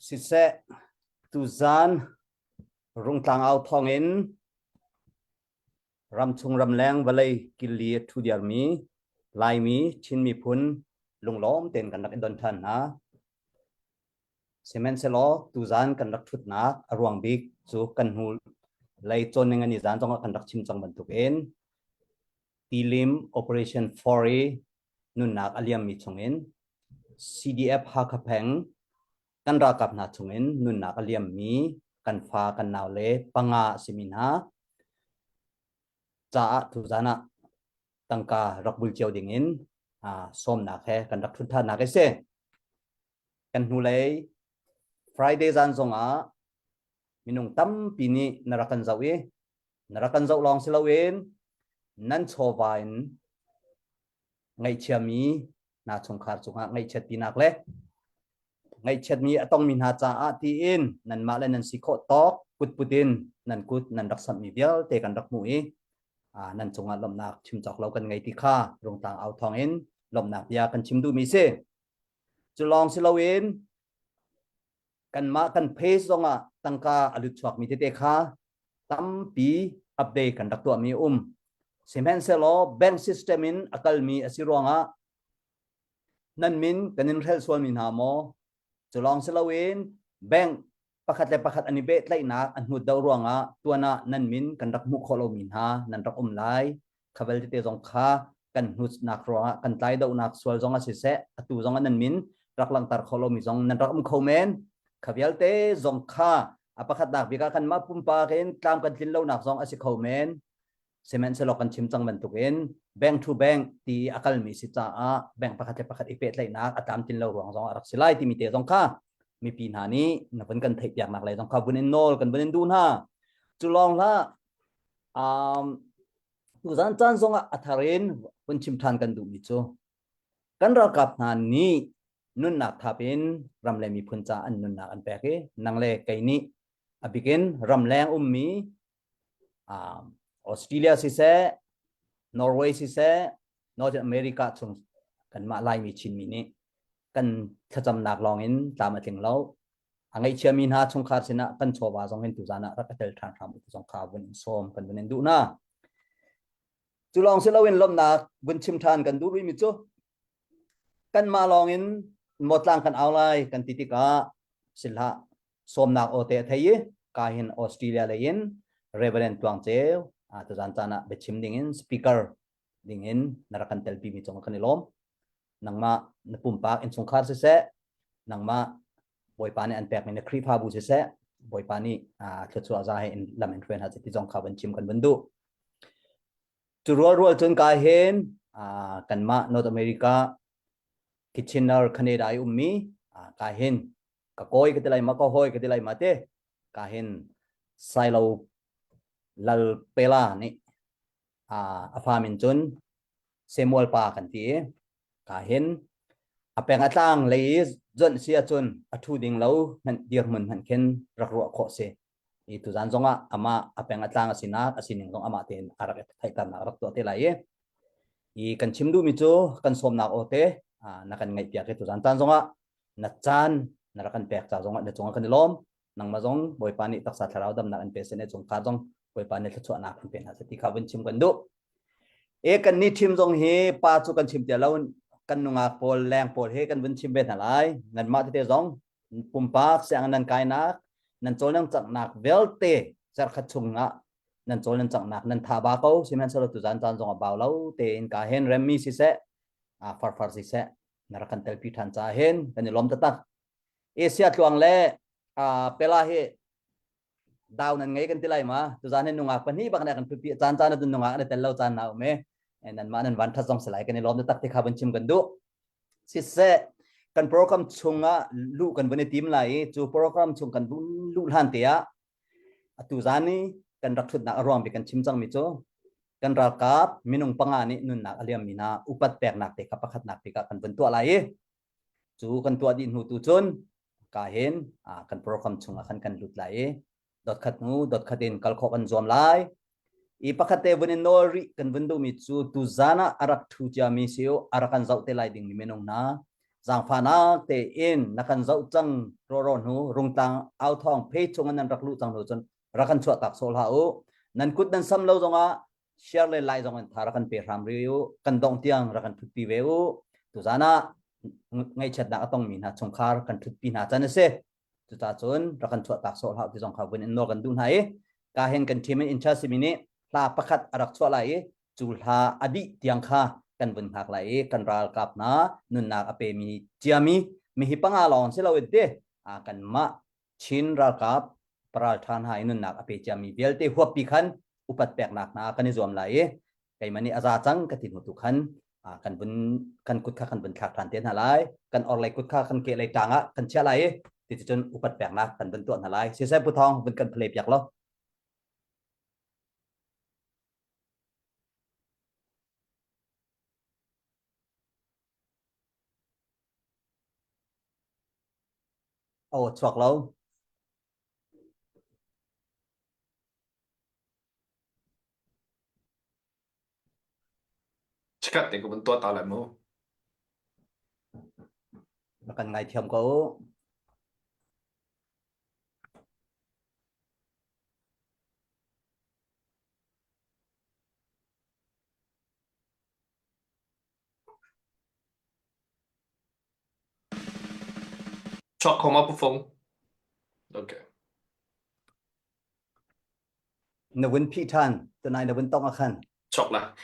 สิเสตุจานรุงทางเอาทองอินรำชุงรำแรงวลัยกิลีทุเดียร์มีลายมีชินมีพุนลุงล้อมเต็นกันนักอินดอนทันนะเซเมนเซลตุจานกันนักทุดนักอรวงบิกจูกันหูลายจนยังนิจานจงกันนักชิมจังบรรทุกเอ็นตีลิม Operation Foray นุนนักอเลียมมีชงเอ็น CDF ฮักแพงกันรักับนาชงเอ็นนุนนักอเลียมมีกันฟ้ากันนาวเลปังอาสิมินฮาจ้าทุจานะตั้งการักบุลเจียวดิ่งอินส้มนักแค่กันรักทุนท่านักเสกันหูเลย Friday จันทร์สงมินุงตั้มปีนี้นรักันเจ้าเอนรักันเจ้าลองสิลาเวนนั่นโชว์วายไงเชื่อมีนาชงขาดสุงไงเชื่อตีนักเล่ไงเชื่อมีต้องมีนาจ้าตีอินนั่นมาเลยนั่นสิโคตอกกุดปุดินนั่นกุดนั่นรักสัมมีเดียวเตกันรักมุ้ยนั่นจงลมนักชิมจอกเรากันไงที่ข้าลงต่างเอาทองเอ็นลมนักยากันชิมดูมีเสจะลองสิลาเวนกันมากันเพสตรงตั้งกาอลุชวกมีเตะข้าตั้มปีอัปเดตกันรักตัวมีเซมเฮนเซลแบงก์ซิสเต็มินอักลมีอสิรวงนั่นมินกันนินเทลส่วนมินหาโมจะลองสิลาเวนแบงก์ประคัดและประคัดอันนี้เบตไลนักอันหุดดาวรวงตัวน่ะนั่นมินกันรักมุขโคโลมินฮานั่นรักไลขบเวลเตจงข้ากันหุดนักรวงกันไตดาวนักสวลจงสิเสอตูจงนั่นมินรักลังตารโคโลมิจงนั่นรักมุขโคเมนขบเวลเตจงข้าประคัดนักบิกากันมาปุ่มปาเห็นตามกันทินเลวนักจงอสิโคเมนเซมันเซลกันชิมจังมันตุกเอ็นแบงทูแบงตีอักลมีสิจ้าแบงประคัดและประคัดอีเปตไลนักตามทินเลวรวงจงรักสิไลที่มีเตจงข้ามีปีหานี้นับเป็นกันเทียบอย่างหนักเลยต้องขับบุญโนลกันบุญดูนฮะจุลองละตุจันจันทรงอัธารินบุญชิมทานกันดูมิจูกันรักับนานี้นุนนักทับอินรำเลมีพุนจ่าอันนุนนักอันแปลกนังเลไกนี้อภิกินรำแรงมีออสเตรเลียสิเซนอร์เวย์สิเซนอร์ทอเมริกาชงกันมาไล่มีชินมีนี้กันถ้าจำนักลองเห็นตามมาถึงแล้วอันไงเชื่อมีนาชงคาร์สินะกันโชว์ว่าจงเห็นตุจานะรักเตลทางทำจงข่าวบนส้มกันบนดูนะจุลองเสลวินลมนักบนชิมทานกันดูวิมิจูกันมาลองเห็นหมดล่างกันเอาไลกันติติกาสิละส้มนักโอเตไทยกาเห็นออสเตรเลียเลยเห็นเรเวเรนตวงเจ้าตุจานจานะเบชิมดิ่งเห็นสปีกเกอร์ดิ่งเห็นนรักันเตลปีมิจงกันลมนังมานปุ่มปากอินสงคาร์เสนังมาบอยปานี่อันแปลกในคลิปฮาบูเสบอยปานี่ทดสอบจะให้ลำอินเทรนฮัสที่จงข่าวบัญชิมกันบันดูจุดรัวจนกายเห็นกันมานอร์ทอเมริกาคิดชินเนอร์แคนาดามีกายเห็นกะโกยกันที่ไรมาก็โอยกันที่ไรมาเต้กายเห็นไซโลลลเปล่านี่อาฟามินจนเซมัวลปากันที่กาเห็นแปลงต่างเลยจนเสียจนทูดิ่งเรานั่นเดียร์มันหันเข็นรักรัวโคเสอีตุจานจงอามาแปลงต่างสินะสิหนึ่งจงอามาเต็นอารักไทยตามนักรักตัวเทลายอีกันชิมดูมิจูกันสมนักโอเตนักกันไงเปียกตุจานจานจงอานัดจานนักกันเปียกจานจงอาเดจงอากันล้อมนังมาจงบอยปานิตักสัตว์เราดำนักกันเป็นเสนจงการจงบอยปานิทัศนักกันเป็นหาสติข้าวันชิมกันดูกันนี่ชิมจงเฮปาจุกันชิมเดียวเรากันนุ่งอาโพลแรงโพลเฮกันวันชิมเป็นอะไรเงินมาที่เตจงปุ่มปากเสียงนันกายนักนันโจนันจักนักเวลเตจักขัดชุงนันโจนันจักนักนันทาบาเขาสิมันสรุปตุจันจันจงบ่าวเราเตนกาเห็นเรมมี่สิเสฟาร์สิเสนรักันเตลพิทันจ่าเห็นกันนี่ล้มตักเอเชียตวงเล่เปล่าเฮดาวนั่นไงกันที่ไรมาตุจันเห็นนุ่งอาปนี่บางเนี่ยกันพิจันจันนั่นนุ่งอาเนี่ยเตลเราจันเอาไหมนั่นมานั่นวันทัศน์สลายกันในล้อมตักที่ข้าบัญชิมกันดูสิเสกันโปรแกรมชงลูกกันบนในทีมไหลจูโปรแกรมชงกันลูกหันเตียตุจานี่กันรักชุดนักรวมไปกันชิมจังมิโจกันรักกับมินุงปังอานี่นุนนักเลียมมินาอุปัตแปลกนักเตะกับประคัดนักเตะกันเป็นตัวอะไรจูกันตัวดินหูตุจนกาเห็นกันโปรแกรมชงกันลุดไหลดอทขัดงูดอทขัดดินกัลโคกันจอมไหลอีพักเตวันนี้นอริกันวันดูมิจูตุจานะอารักทุจามิเซียวอารักันเจ้าเตลัยดิ่งมิเมนงนา giang pha na te in na kan zau chang ro ro nu rung tang ao thong phe chung an rak lu chang no chon rakan chua tak sol ha o nan kut nan sam lo zonga share le lai zong an thara kan pe ram riu kan dong tiang rakan thut pi ve o tu zana ngay chat na atong min ha chung khar kan thut pi na chan se tu ta chon rakan chua tak sol ha ti zong kha bun no kan dun hai ka hen kan thimen in cha simini la pakhat arak chwa lai chul ha adi tiang kha kan bun hak lai kan ral kap na nun nak ape mi chiami mi hi panga lon se lo de a kan ma chin ral kap pral than hai nun nak ape chiami belte huap pi khan upat pek nak na kan zom lai kai mani aza chang ka tin tu khan kan bun kan kut kha kan bun thak than ten halai kan or lai kut kha kan ke lai tanga kan cha lai ti chon upat pek nak kan bun tu halai se sai pu thong bun kan play pek lo ô chuộc lâu Chắc thì cũng tua tạo lại mô là cần ngày thiểm có Chọn không up phông. Ok. nó vẫn phi than từ này nó vẫn tông khăn Chọn là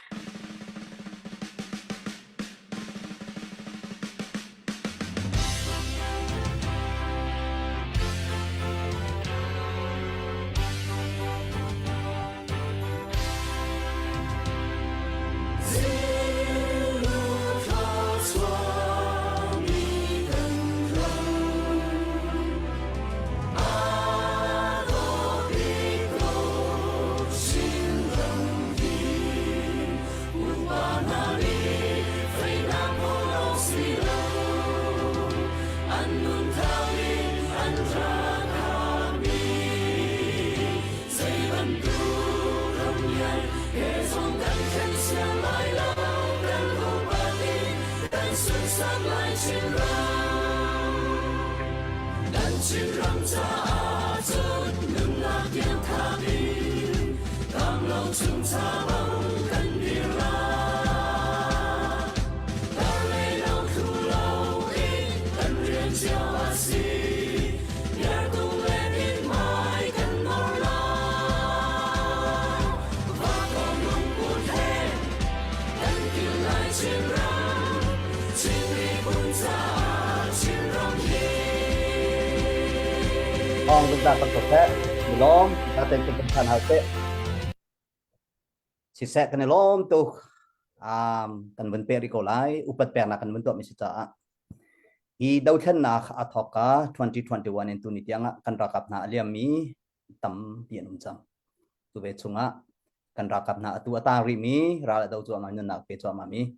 ong chúng ta tập tập thế lom ta tên cái phần hậu thế si sẽ cái này lom tu cần vấn đề có lại upat pek na cần vấn đề mình sẽ trả i đầu thân na athoka 2021 in tu ni tiang kan rakap na aliam mi tam pian chang tu ve chunga kan rakap na tu ata ri mi ra dau chu ma na pe chu ma mi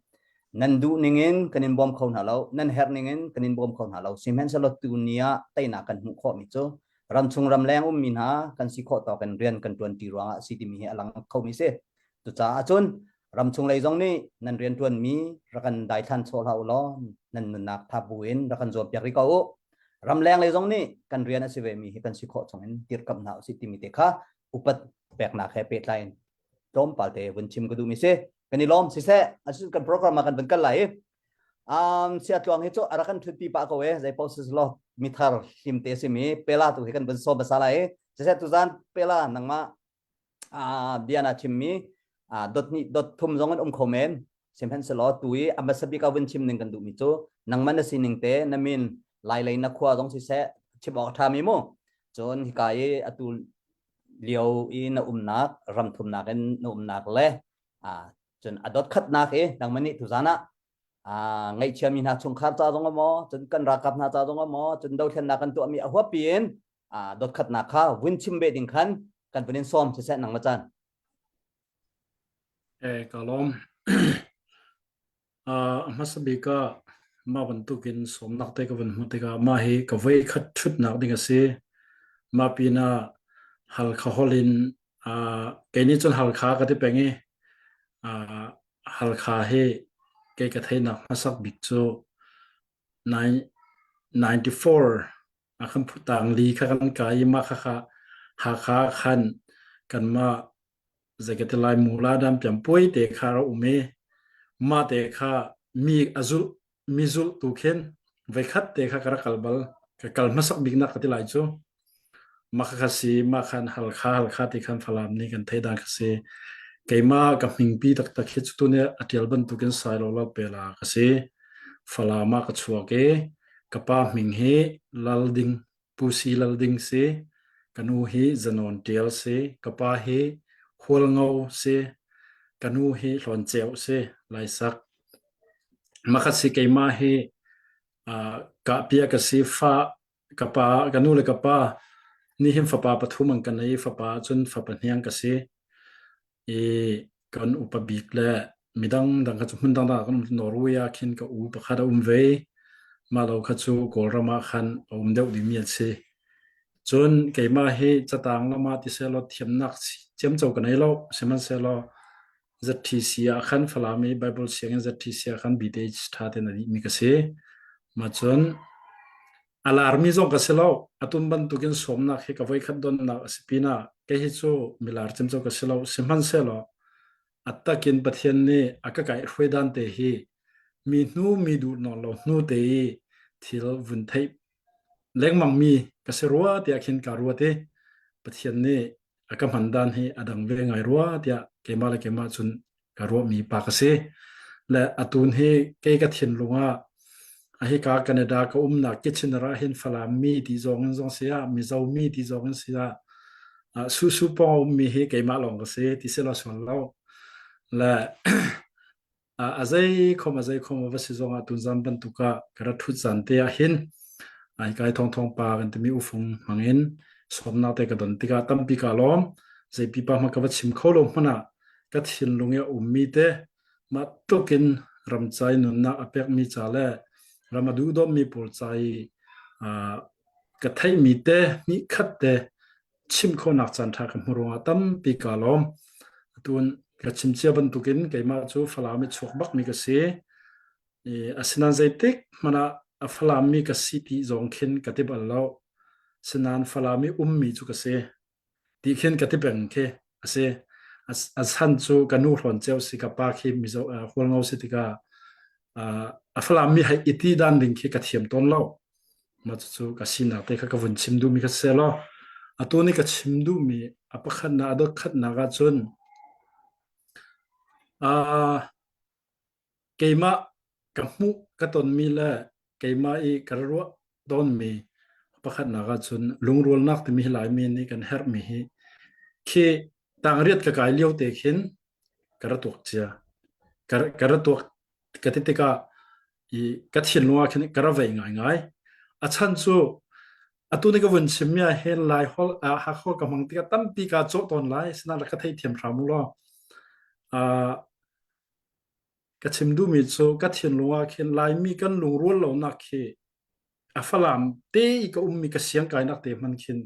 nan du ningin kanin bom khon halo nan her ningin kanin bom khon halo simen salot tu nia tai na kan mu kho mi chu ram chung ram leng min ha kan si kho to kan rian kan 20 ronga city mi alang kho mi se tu cha chun ram chung lei jong ni nan rian tuan mi rakan dai than chol hau lo nan nak tha buin rakan zom pek ri ko ram leng lei jong ni kan rian ase ve mi kan si kho chong en tir kam na city mi te kha upat pek na khe pe line tom palte bun chim ko du mi se kani lom si se asu kan program kan ban kan lai sia tuang he chu arakan thupi pa ko we zai poses lo mithar him te se mi pela tu he kan ban so basala e se tu zan pela nangma diana chimmi dot thum zongan khomen semhan se lo tui amasabi ka win chim ning kan du mi chu nangman na sining te namin lai na khwa jong si se chibok tha mi mo chon hikai atul liao i na umnak ram thum na kan na umnak le chon adot khat na ke nangmani tu zana ngai chiam in ha chung khar cha jong mo chon kan rakap na cha jong mo chon dau then na kan tu mi a hwa pin dot khat na kha win chim be ding khan kan punin som se nang ma chan kalom masabi ka ma bantu kin som nak te ka ban mate ka ma he ka ve khat thut nak ding ase ma pina hal kha holin ke ni chon hal kha ka te penge hal kha he ke ka thai nak masak bik chu 94อาคันผู้ต่างลีค่ะกันกายมาค่ะหาขาคันกันมาจะกิดลายมูลาดามเปียมป่วยเตะขาเราอุเมมาเตะขามีอาจุมีจุตุเข็นไว้คัดเตะขากระกัลบัลกกัลมาสักบิกนักติลายจูมาค่ะสีมาคันฮัลคาที่คันฟลามนี่กันเทดังค่ะสีไกมากับมิงปีตักตักเฮจุตุเนี่ยอธิลบันตุกันสายเราเปล่าค่ะสีฟลามากัชัวเกกป้ามิงเฮลลดิงปูซีลลดิงสีกันูเฮจันนเดียลสีกป้าเฮหัวลงเอาสีกันูเฮหลอนเจ้าสีไลซักมาคัดสิไกมาเฮกะเปียกสีฟ้ากป้ากันูเลยกป้านี่เห็นฟ้าป่าปฐุมังกันในฟ้าป่าจนฟ้าปัญญากันสีกันอุปบิกและมีดังกันจุดดังกันนอร์เวียคินกับอุปขัดเวมาเราขัดจูกอลมาขันเดวดิมีเสีจนเกี่ยมาเฮจะต่างละมาที่เซลล์เทียมนักเจียมเจ้ากันให้เราเสมันเซลล์จัดที่เสียขันฟลามีไบเบิลเสียงจัดที่เสียขันบีเดจท่าเทนดีมีกษีมาจนอาลาร์มีจงกษีเราอัตุนบันตุกินสมนักให้กับไว้ขัดดนนักสปินาเกี่ยจูมิลาร์เจียมเจ้ากษีเราเสมันเซลล์อัตตะกินปะเทียนนี่อากาไก่รวยดันเตฮีมีนูมีดูนอลนูเตยที่เราวุ่นเทยเล็กมังมีกษรัวเตียขินการัวเตปะเทียนนี่อากามันดันให้อดังเวงไงรัวเตียเกมาละเกมาจุนการัวมีปากเสและอตุนให้เกกเทียนลงอ่ะให้กาแคนาดาก็นักกิจนราเห็นฟลามีที่จงเสียมีเจ้ามีที่จงเสียสุปองมีให้เกมาลงก็เสียที่เสลาส่วนเราและอาศัยคมว่าสิจงตุนจำเป็นตุกะกระทุจันเตียหินไอ้กายทองปากันที่มีอุฟงมังเงินสมนาเตกดันติกาตั้มปีกาล้อมใจปีปามากวัดชิมเขาลงมันกัดหินลงยามีเตมาตุกินรำใจนุนนาอเปกมีจ่าเล่รามาดูดอมมีปวดใจกัดให้มีเตมีขัดเตชิมเขาหนักจันทากับมรวงตั้มปีกาล้อมตุนกระชิมเชียบันตุกินไก่มาจูฟลามิชวกบักมีกษีอาศินันใจติกมันฟลามิกษีที่จงขินกติบัลเราศินันฟลามิมีจูกษีที่ขินกติบังเคอาศัยอาศันจูกันูรอนเจ้าสิกาปาคิมิโซหัวงเอาสิติกาฟลามิให้อิติดันดิงเคกติมต้นเรามาจูกษีนักเตะกวนชิมดูมีกษีเราตัวนี้กชิมดูมีอปขันนาดขัดนากาจนเกมากับมุกตนมีละเกมาอีกระรัวตอนมีประคัดนักจนลุงรัวนักที่มีหลายมีนี่กันเฮร์มีคือต่างเรียดกับกายเลี้ยวเตขินกระตัวเจียกระตัวกติติกาอีกัดหินลัวขึ้นกระเวงง่ายอาชันจูตัวนี้ก็วันชิมยาเฮลไลฮอลฮักฮอลกับมังติกาตั้มปีกาโจตอนไลสนาลักไทยเทียมรามุลกัดชิมดูมิโซกัดเห็นลัวเห็นลายมีกันลุงรัวเหล่านักเขอัฟลามเตยก็มีกระเสียงกายนักเตมันเห็น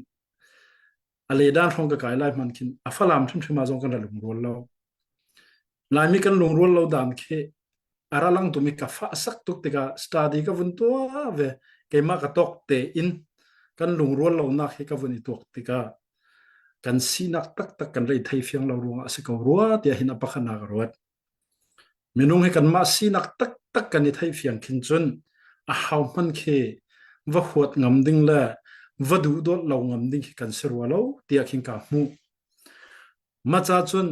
อะไรด้านของกายลายมันเห็นอัฟลามทุ่มทุ่มมาจงกันลุงรัวเราลายมีกันลุงรัวเราด่านเขอาราลังตัวมีกาฟ้าสักตุกติกาสตาดีก็วันตัวเวเกมากระตกเตอินกันลุงรัวเรานักเขก็วันนี้ตัวติกากันสีนักตักกันเลยไทยเฟียงเรารัวสิกรัวเตียหินอปักนากรัวมีนุ่งให้กันมาสีนักตักกันในไทยเฟียงขินจนหาวมันเคว่าขวดงำดิ้งละว่าดูดเรางำดิ้งกันเสือเราเตียขิงกามูมาจากจน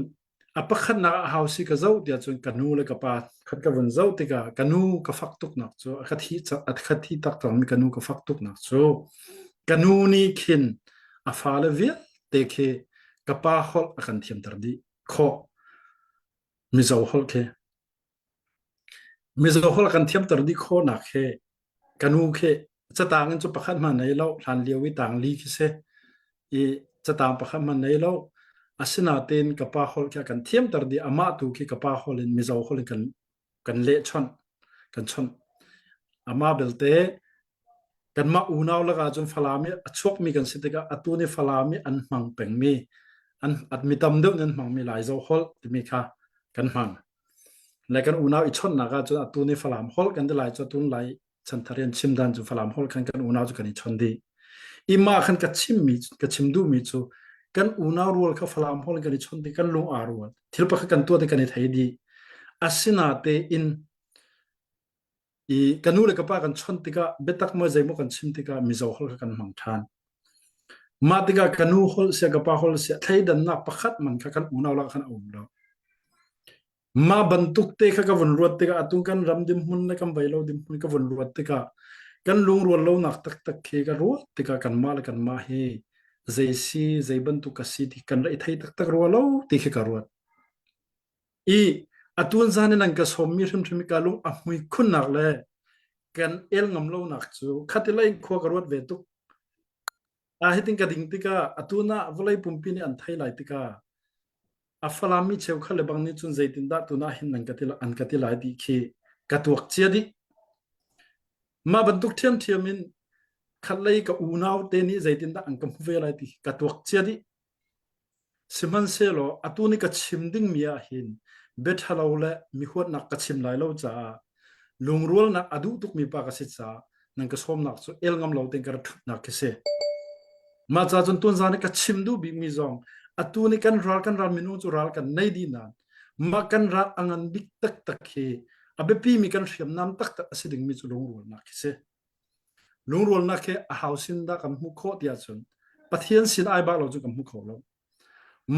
อปักนาหาวสิกะเจ้าเตียจนกันนูเลยกับปาขัดกับวันเจ้าติกากันนูกับฟักตุกนักโจขัดที่ตักตังมีกันนูกับฟักตุกนักโจกันนูนี่ขินอาฟาเลเวียเตเคกับปาฮอลกันเทียมตรดีข้อมิเจ้าฮอลเคมิจะขอละกันเทียมตรดีโคนักเฮกันูเคจะต่างกันจุดประคันมาในเราหลันเลียววิต่างลีคิเซจะต่างประคันมาในเราอาศินาเตนกับปาฮอลแค่กันเทียมตรดีอามาตุคีกับปาฮอลมิจะขอละกันเละชนกันชนอามาเบลเตกันมาอูนาวละกันจนฟลามีชกมีกันสิทธิ์กับตัวนี้ฟลามีอันมังเป่งมีอันมีตำเดินมังมีหลายเจ้าฮอลที่มีค่ะกันมังและกันอุณาอิชนนักจนตัวนี้ฟลามฮอลกันได้หลายจนตุนหลาย ชันทารียนชิมดันจูฟลามฮอลคันกันอุณาจูกันอีชนดีอีมาคันกัดชิมมีกัดชิมดูมีจูกันอุณารัวเขาฟลามฮอลกันอีชนดีกันลุงอารัวทิลปะกันตัวเด็กันอีไทยดีอาศินาเตอินอีกันนูเลกป้ากันชนติกาเบตักมาใจมุกันชิมติกามิจาวฮอลกันมังทานมาติกากันนูฮอลเสียกป้าฮอลเสียไทยดันนับประคัดมันกันอุณาลักขันอุ่มแล้วมาบรรทุกเตะกับวันรวดติกาตุงกันรำดิมมุนในกันใบเราดิมมุนกับวันรวดติกากันลุงรวดเราหนักตักตักเคกันรวดติกากันมาเลกันมาเฮใจซีใจบรรทุกกสีที่กันไรไทยตักตักรัวเราติกกันรวดอีอตุนซานี่นั่งกับสมมีริมริมกาลุงอ่ะมุยคุณนักเลยกันเอลงำเราหนักจูขัดไล่ขวากรวดเวตุกอาทิตย์กันดิ่งติกาอตุน่ะวลัยปุ่มปีนี่อันไทยไลติกาอัฟลามิเชวขเลบังนี่จุนใจตินดาตุน่ะหินนังกันติละอันกันติละดีเคกัตวกเจียดิมาบรรทุกเทียมเทียมินขัดไล่กับอูนาวเตนี่ใจตินดาอันกัมเวลัยติกัตวกเจียดิสิมันเซโลอตุนี่กับชิมดิ่งมีอาหินเบ็ดฮัลโหลและมีหัวนักกับชิมไหลเราจ้าลุงรัวนักอดุตุกมีปากสิจ้านังกับสมนักสุเอลงำเราเต็งกระทุกนักเสมาจากจนตุนจานี่กับชิมดูบิมีจงอตุนี่กันรัลมินูจูรัลกันในดีนานมากันรักอังันบิกตักตักเฮอเบปีมีกันเสียมน้ำตักตักสิดิ่งมีจุลุงรัวนักเสลุงรัวนักเฮอาหาวสินดากับมุขโคตีอาจนปัทเฮียนสินไอบ้าเราจุกับมุขโคเรา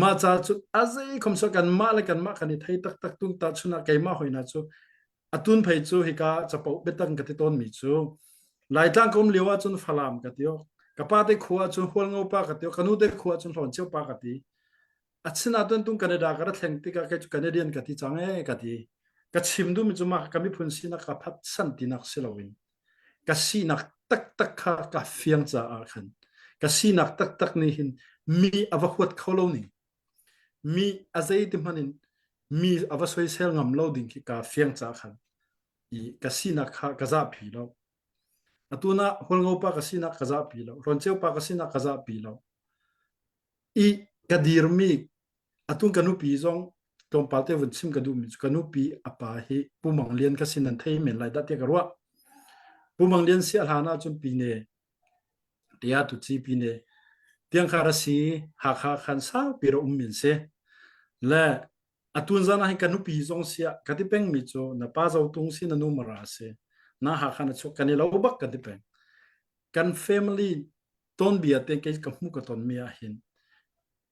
มาจากจุดอาศัยคำสอนกันมาเลยกันมากันในไทยตักตักตุงตัดชนะไกมาหอยนะจูอตุนไปจูฮิกาจะปกเบตังกันที่ต้นมีจูหลายตั้งกลมเลี้ยวจนฟลามกันเดียวกับป้าเด็กขวาจนหัวงูปากกันเดียวกันูเด็กขวาจนหลอนเชี่ยวปากกันดีอัศนาตุนตุงกันในดากระแทงติกาแกจุกันในเรียนกันที่จังเอกันดีกัชิมดูมิจุมากัมีพุนสีนักกับพัดสันตินักเสลวินกัสีนักตักตักข้ากับเฟียงจ่าอาขันกัสีนักตักตักนี่หินมีอวขวดเขาเล่านี่มีอาศัยติมันนี่มีอวสวยเซลงำเล่าดิ่งที่กับเฟียงจ่าขันอีกัสีนักข้ากระจับผีเราอตุน่ะหัวงูปากกัสีนักกระจับผีเรารอนเจ้าปากกัสีนักกระจับผีเราอีกระดีรมีอตุนกันูปีจงตรงปาเตวันซิมกระดูมิกันูปีอปาเฮปูมังเลียนกัสินันเทยเหม็นไหลดัดเตกรัวปูมังเลียนเสียหานาจนปีเนเดียตุจีปีเนเตียงคาราสีหักหักขันสาวปีเรามินเซและอตุนจานาให้กันูปีจงเสียกติเป็งมิโจนาป้าเจ้าตุงสินันูมาราเซนาหักขันชกกันเราบักกติเป็งกันเฟมิลี่ต้นเบียเตงเกจกับมุกตอนเมียเห็น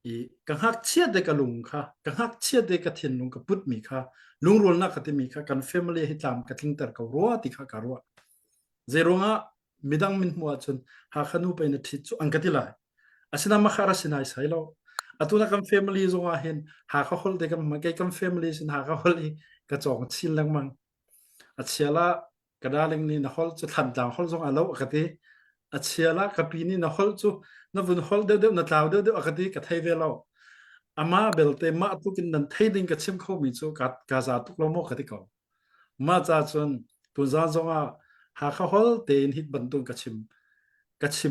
อีกังหักเชียดเด็กลุงค่ะกังหักเชียดเด็กเทียนลุงกับพุทธมีค่ะลุงรัวนักกติมีค่ะกันเฟมิลี่ให้ตามกติงเตอร์กับรัวติค่ะกับรัวเจรงะมิดังมินมัวจนหาขนูไปในทิศอังกติลายอาศินามาคาราสินายใส่เราอตุนักกันเฟมิลี่จงอาเห็นหาเขาคนเด็กกันมาเกี่ยกันเฟมิลี่สินหาเขาคนอีกระจองชินลังมังอาเชียละกระดาษลิงนี่นะฮอลจะทันดาวฮอลจงอาเลวกติอาเชียละกับปีนี้นะฮอลจูนับวันฮอลเดียวนัดลาวเดียวกติกับไทยเวลาอามาเบลเตมาตุกินนันไทยดิ้งกับชิมเข้ามิจูกับกาซาตุกลมกติเขามาจากจนตุนจานจงอาหาเขาฮอลเตนฮิตบันตุนกับชิ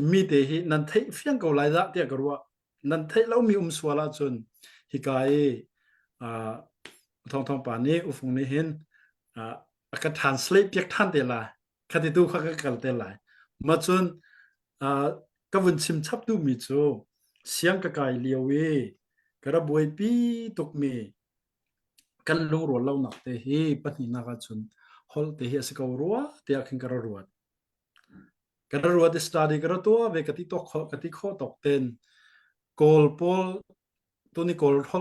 มมีเตหินันไทยเฟียงเขาไล่ละเดียกรัวนันไทยเรามีสวาลาจนฮิกายทองป่านนี้อุฟงนี้เห็นก็ทานสเลปยักท่านเตล่าคดีดูเขาก็กลเตล่ามาจนก็วันชิมชับดูมิจูเสียงกะไก่เลียวเวกระบวยปีตกเมกันลงรัวเล่าหนักเตะปัญหานักจนฮอลเตะสกาวรัวเตะขึ้นกระรัวเดสตาดีกระตัวเวกติตกกติข้อตกเต็นกอลปอลตัวนี้กอลฮ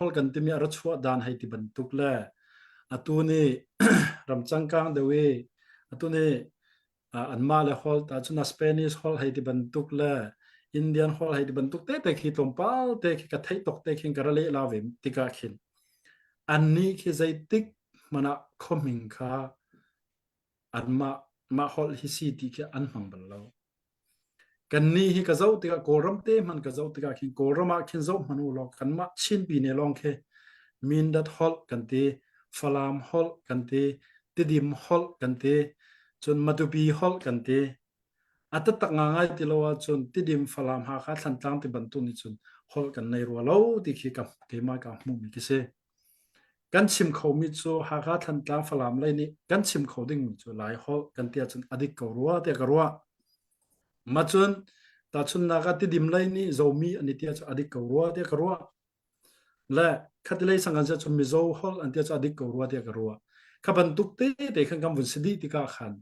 อลกันที่มีอรชัวดานให้ที่บรรทุกแล่ตัวนี้รำจังกังเดวีตัวนี้อันมาเลฮอลแต่จุนสเปนิชฮอลให้ที่บรรทุกแล่อินเดียนฮอลให้ที่บรรทุกเตะขี้ตมป้าเตะขี้กระไทยตกเตะขี้กระเละลาวิมติกาขินอันนี้คือใจติกมันคอมิงค่ะอันมาฮอลฮิซีติกอันมังบัลลากันนี้ฮิกะเจ้าติกาโกรมเตมันกะเจ้าติกาขินโกรมาขินเจ้ามันอุลอกกันมาชินปีเนลองเคมินดัดฮอลกันเตฟลามฮอลกันเตติดิมฮอลกันเตจนมาตุปีฮอลกันเตอัตตักงางไงติลาวจนติดิมฟลามหาคัดสันตังติบันตุนิจนฮอลกันในรัวเล่าติขีกับเกมากับมุมกิเซ กันชิมเขามีจูหากทันตาฟลามเลยนี่กันชิมเขาดิ้งมีจูหลายฮอลกันเตียจนอดีตกรัวเตียกรัวมาจนตาชุนนักติดิมเลยนี่โจมีอันนี้เตียจอดีตกรัวเตียกรัวและคัดเลยสังกันจะชมมีโจฮอลอันเตียจอดีตกรัวเตียกรัวขับันทุกเตะเด็กขันกำวุนสดีติกาขัน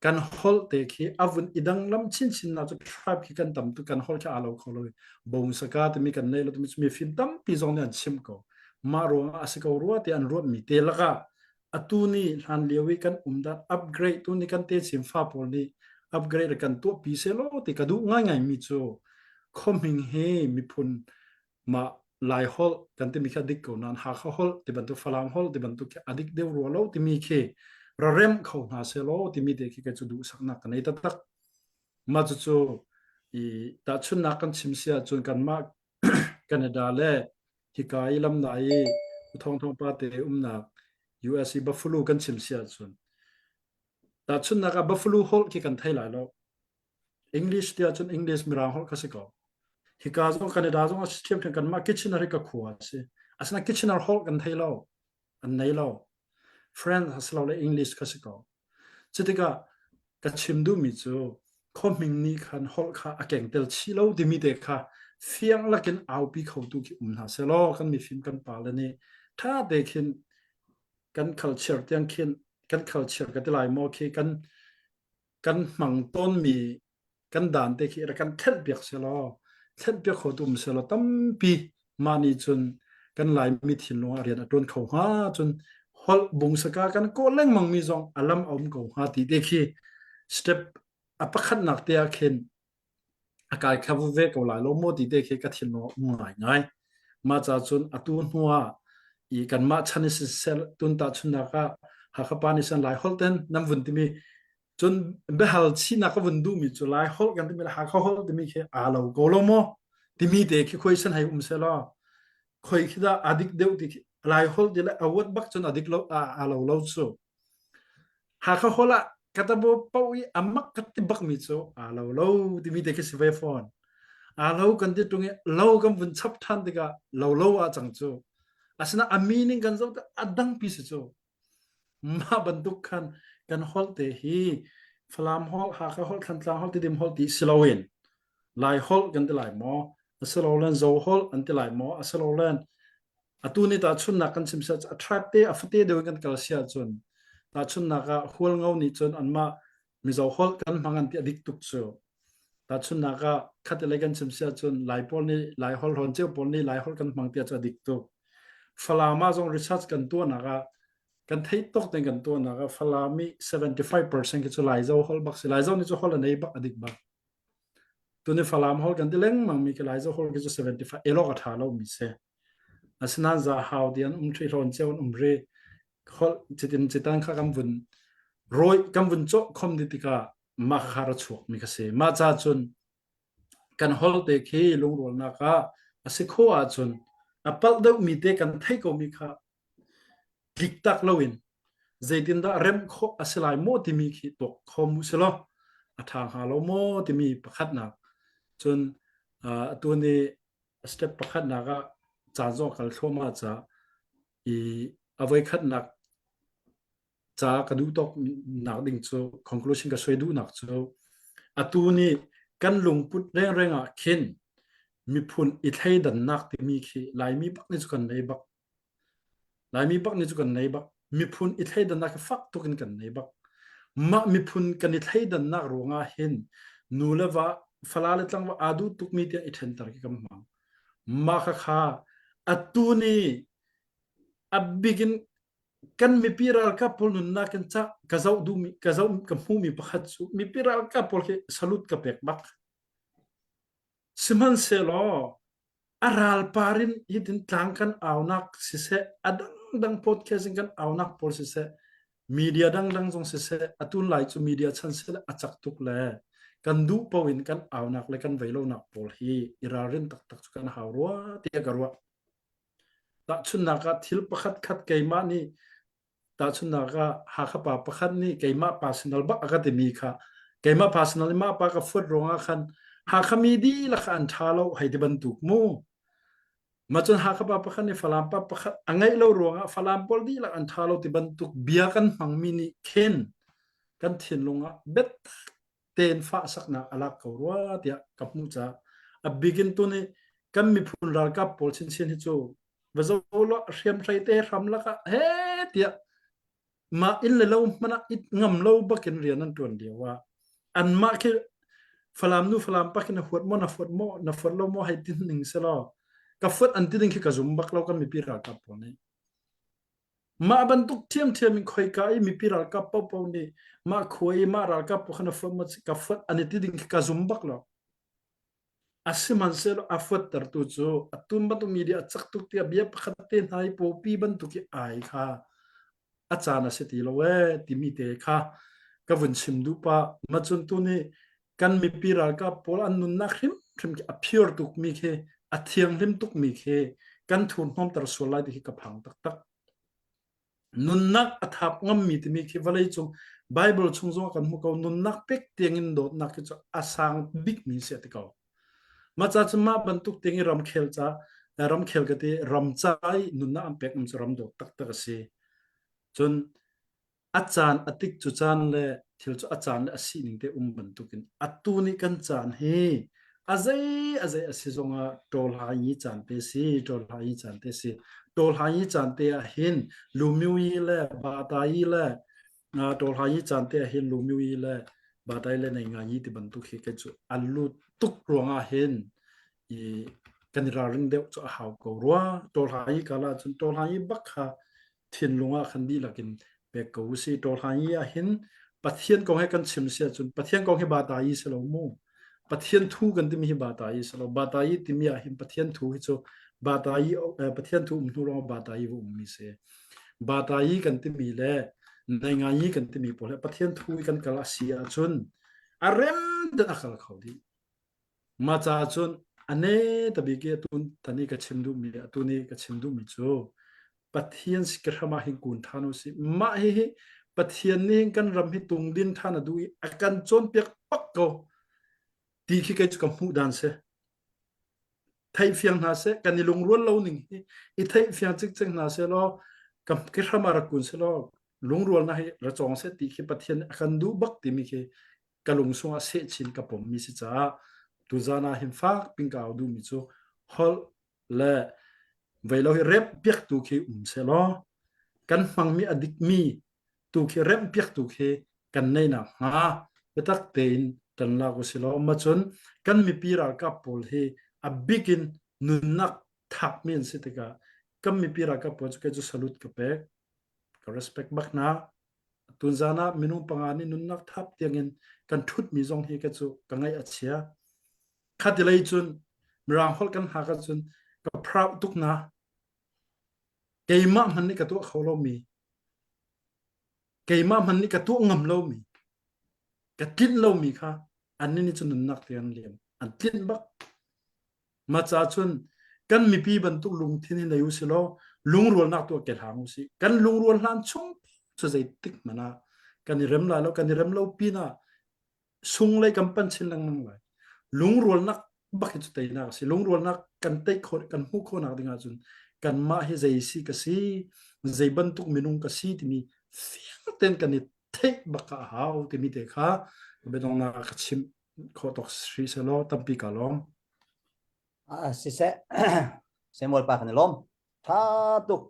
กันฮอลเตะขี้อาวุธอีดังล้ำชินชินน่าจะทราบขี้กันต่ำตุกันฮอลแค่อาเราเขาเลยบ่งสกัดมีกันเลยแล้วมีฟินตั้มปีจงเนี่ยชิมก็มารวมอาศัยเขารัวที่อันรัวมีเตละก็อัตุนี้หันเลี้ยวกันดัดอัปเกรดตุนี้กันเตะสิมฟ้าพอลีอัปเกรดกันตัวปีเซโลที่กระดูง่ายๆมีโจคอมิงเฮมีพุนมาหลายฮอลกันที่มีแค่ดิกก่นั้นหาเขาฮอลที่บรรทุกฟลามฮอลที่บรรทุกแค่อดิกเดียวรัวแล้วที่มีแค่เราเริ่มเขาหาเซโลที่มีเด็กที่จะดูสักนักกันในตักมาจู่ๆอีตาชุนนักกันชิมเสียจนกันมากแคนาดาเล่ที่กายลำไหนทองปาเตนัก US บัฟฟาโลกันชิมเสียจนตาชุนนักบัฟฟาโลฮอลที่กันไทยหลายแล้ว English เดียจน English มีรางฮอลก็สิกาที่กาจงแคนาดาจงเทียบกันมาคิดชินาริกาขวาสิอาศัยคิดชินาฮอลกันไทยแล้วอันไหนแล้ว Friend ฮัสเราเลย English ก็สิกาจะติกากัชิมดูมิจูคอมมิงนี่คันฮอลค่ะอาเก่งเตลชิโลดิมิเดค่ะเฟียงละกันเอาปีเขาดูที่หาเซโลกันมีฟิล์มกันป่าเลยนี่ถ้าเด็กเห็นกัน culture เตียงเห็นกัน culture กันที่หลายโมเคกันหมั่งต้นมีกันด่านเด็กเห็นกันเท็ดเบียกเซโลเท็ดเบียกเขาดูมเซโลตั้มปีมานี่จนกันหลายมีถิ่นลงเรียนโดนเขาหาจนฮอลบุงสกากันก็เล่งมังมีจงอลัมเอาเขาหาตีเด็กสเต็ปอปขัดนักเตียเข็นอากาศขับเวกเอาหลายโลโมดีเด็กก็ถิ่นลงง่ายมาจากจนอตุนหัวอีกันมาชันสิเซลตุนตาชุนนักหากปานิสันหลายฮอลเทนน้ำวุ่นที่มีจนเบฮัลชีนักวุ่นดูมีจุหลายฮอลกันที่มีหากฮอลที่มีแค่อาเราโกลโมที่มีเด็กคุยสันให้เซลคุยคิดว่าอดีตเดียวที่หลายฮอลที่ละอาวุธบักจนอดีตเราอาเราเราสู้หากฮอลกระตับปวีอามักกระติบักมิโซเราที่มีเด็กสิเวฟอนเรากันที่ตรงนี้เรากันวุ่นชับทันที่กะเราจังโจอาศัยอามีนิกันโจแต่อดังพิเศษโจมาบรรทุกกันฮอลเตฮีฟลามฮอลหากฮอลทันตาฮอลที่ดิมฮอลที่สโลเวนหลายฮอลกันที่หลายหมอสโลเลนโจฮอลอันที่หลายหมอสโลเลนตัวนี้ตาชุนนักกันสิมเซอัทรัคเตอฟเตเดียวกันกัลเซียจนตาชุนนักหัวเงานี่จนอันมามิโซฮอลกันมังอันที่อดิกตุกโซตาชุนนักขัดเลยกันสิมเซียจนหลายปอลนี่หลายฮอลฮอนเจ้าปอลนี่หลายฮอลกันมังที่อดิกตุกฟลามาจงรีเสิร์ชกันตัวนักกันที่ตกแต่งกันตัวนักฟลามี75%ก็จะหลายเจ้าฮอลบักสิหลายเจ้านี่จะฮอลในบักอดิกบักตัวนี้ฟลามฮอลกันที่เล้งมังมีก็หลายเจ้าฮอลก็จะ75เอโลกัทฮาเรามีเซอาศัยนั้นจะหาวเดียนที่รอนเจ้าเรเขาจิตันข้ากำวุ่นรอยกำวุ่นโจคอมดิติกามาคาร์ชวกมีกษัยมาจากจนกันฮอลเตคีลงรัวนักอาศัยข้อจนอัปเดตมีเตกันไทยก็มีค่ะกิกตักลวินเจดินดาเรมข้ออาศัยโมที่มีขีดตกคอมุสลออัฐานฮาโลโมที่มีประคัดนักจนตัวนี้สเต็ปประคัดนักจานจงกันทั่วมาจะเอาไว้คัดนักจากระดูตกนักดิ่งโจ conclusion ก็ช่วยดูนักโจตัวนี้กันลงพุทธเร่งเข็นมีพุนอิทให้ดันนักที่มีขี้ลายมีบักนี่จุกันในบักลายมีบักนี่จุกันในบักมีพุนอิทให้ดันนักฟักตุกันในบักมามีพุนกันอิทให้ดันนักรวงเห็นนูเลว่าฟลาเลตังว่าอาดูตุกมีเดียอิทเห็นตระกิกำมังมาค่ะตัวนี้บิกินกันมีพิราลกับพลนุนนักจ้ากระเจ้าดูมีกระเจ้ากับผู้มีประคัตสุมีพิราลกับพลที่สลุดกับเอกบักสมันเซลอาราลปารินยิดินทางกันเอานักสิเสอดังพอดแคสต์กันเอานักพอสิเสมีเดียดังจงสิเสตุนไลท์จูมีเดียชันเสลอจักตุกแลกันดูปวินกันเอานักเลยกันไวโลนักพอลฮีอิรารินตักกันหารัวเตียกรัวตาชุนนักทิลประคัดขัดเกยมานี่ตาชุนนักหากปาประคัดนี่เกยมาพาสนัลบักอากาเดมีค่ะเกยมาพาสนัลมาปากฟุตรองคันหากมีดีละคันชาโลให้ที่บรรทุกมู มาจนหากระปาปะคันในฝรั่งปะปะคันอังไงเรารวงอ่ะฝรั่งพอดีละอันทาเราติบันทุกเบียกันมังมินิเคนกันเทียนลงอ่ะเบ็ดเต็นฟ้าสักนะอลักเขาว่าเดียกับมุจ้าอับบิกินตัวนี้กันมีพูนรักกับพอลชินชินฮิจูวะโซโลเรียมใจเตะรำละก็เฮ้เดียมาอินเลวมันอิดงำเลวบักเนเรียนนั่นตัวเดียวว่าอันมาคือฝรั่งนู้ฝรั่งปักนะฟดโมนะฟดโมนะฟดโลโมให้ตินหนึ่งเสลอกับฟดอันที่ดึงคือกับซุมบักเรากันมีปีรักกับพอนี้มาบรรทุกเทียมเทียมมีคอยกายมีปีรักกับพอนี้มาคอยมารักกับพอขณะฟดมากับฟดอันที่ดึงคือกับซุมบักเราอาศัยมันเสลอฟดตัดตัวจูอัตุนบรรทุกมีเดียจักตุกเตียบียบขัดเต้นให้พอปีบรรทุกไอ้ค่ะอาจารย์เสตีเราที่มีเตะค่ะกับวันชิมดูปะมาจนตัวนี้กันมีปีรักกับพออันนุนนักหิมหิมกับ pure ตุกมีแค่อัฐยังหิมตุกมีแค่กันทุนห้องตรสวลายที่กับพังตักตักนุนนักอัฐับงำมีที่มีแค่วันเลยจงไบเบิลชงจงกันมุกเอานุนนักเป็กเตียงอินโดดนักจะอาสังบิ๊กมีเสียติกเอามาจากจะมาบรรทุกเตียงรำเคลจ้ารำเคลกันที่รำใจนุนนักอันเป็กมันจะรำโดดตักตักสิจนอาจารย์อติกจุจานเล่ที่เราอาจารย์เล่อสิ่งที่บรรทุกินอัตุนี้กันจานเฮอาศัยอาศัยจงอ่ะโดลหายีจานเตสิโดลหายีจานเตสิโดลหายีจานเตะหินลูมิวยีเล่บาตายีเล่โดลหายีจานเตะหินลูมิวยีเล่บาตายีเล่ในงานยีที่บรรทุกเฮกันจุอัลลูตุกรวงอ่ะหินอีกันราริงเดียวจุหาวกรัวโดลหายีกาลาจนโดลหายีบักฮะทิ้งลงอ่ะคันดีละกินเบกกูสิโดลหายีอ่ะหินปัทเทียนกองให้กันชิมเสียจนปัทเทียนกองให้บาตายีเสลามูปัทเทียนทูกันที่มีบาตายีสโลบาตายีที่มีอาหิมปัทเทียนทูฮิโซบาตายีปัทเทียนทูนุรองบาตายีวุมีเสบาตายีกันที่มีเล่ในงานยีกันที่มีพอแล้วปัทเทียนทูกันกลาเสียจนอารมณ์เดินอักขเขาดีมาจากจนอันนี้ตบีเกตุนตอนนี้ก็ชิมดูมีตุนี้ก็ชิมดูมีโจปัทเทียนสิกระมาหิกุนทานุสิมาเฮปัทเทียนนี้กันรำให้ตุงดินทานาดูอาการจนเปียกปักโกตีขี้เกจกับหูดันเสไทยเฟียงนาเสกันนี่ลงร้วนเล่าหนึ่งอีไทยเฟียงจิกจิกนาเสล้อกับกิรมารักุนเสล้อลงร้วนนะให้ระจองเสตีขี้ปะเทียนกันดูบักตีมีขี้กะลงสวงเสชินกับผมมีสิจ้าตุจานาหิมฟักปิงกาวดูมิจูฮอลและเวลาเร็บเปียกตุขี้เสล้อกันฟังมีอดิกมีตุขี้เร็บเปียกตุขี้กันในน่ะฮะเบตักเตนตันลากุสิลอมาจนกันมีปีรักกับพอลเฮอับบิกินนุนนักทักมีนสิติกากันมีปีรักกับพอลจะก็จะสลุดกับเป๊กก็ respect บักนะตุนจานะมินุปังานี่นุนนักทับเตียงเงินกันทุดมีจงเฮก็จะกันไงอัจฉริยะขัดเลยจนมีรางฮอลกันหากันจนกับพระทุกนะเกยมามันนี่กับตัวเขาเรามีเกยมามันนี่กับตัวงำเรามีกัดกินเรามีค่ะอันนี้นี่จนนักเรียนเรียนอันกินบักมาจากจนกันมีปีบรรทุกลุงที่นี่ในอุสิโลลุงรัวนักตัวเกลหางอุสิกันลุงรัวล้านชงจะใจติกมันนะกันนี่เริ่มลายแล้วกันนี่เริ่มเล่าปีน่ะซุงเลยกำปั้นชินลังนั่งเลยลุงรัวนักบักจุดใจนักสิลุงรัวนักกันเตะคนกันหูคนนักดิ่งจนกันมาให้ใจสิกสิใจบรรทุกมินุงกสิที่มีเสียงเต้นกันนี่เทคบักหาวที่มีเด็กค่ะไม่ต้องนักชิมขอตกสีเสลอตั้มปีกาล้อมสิเสเสมอลปากกันลมท่าตุก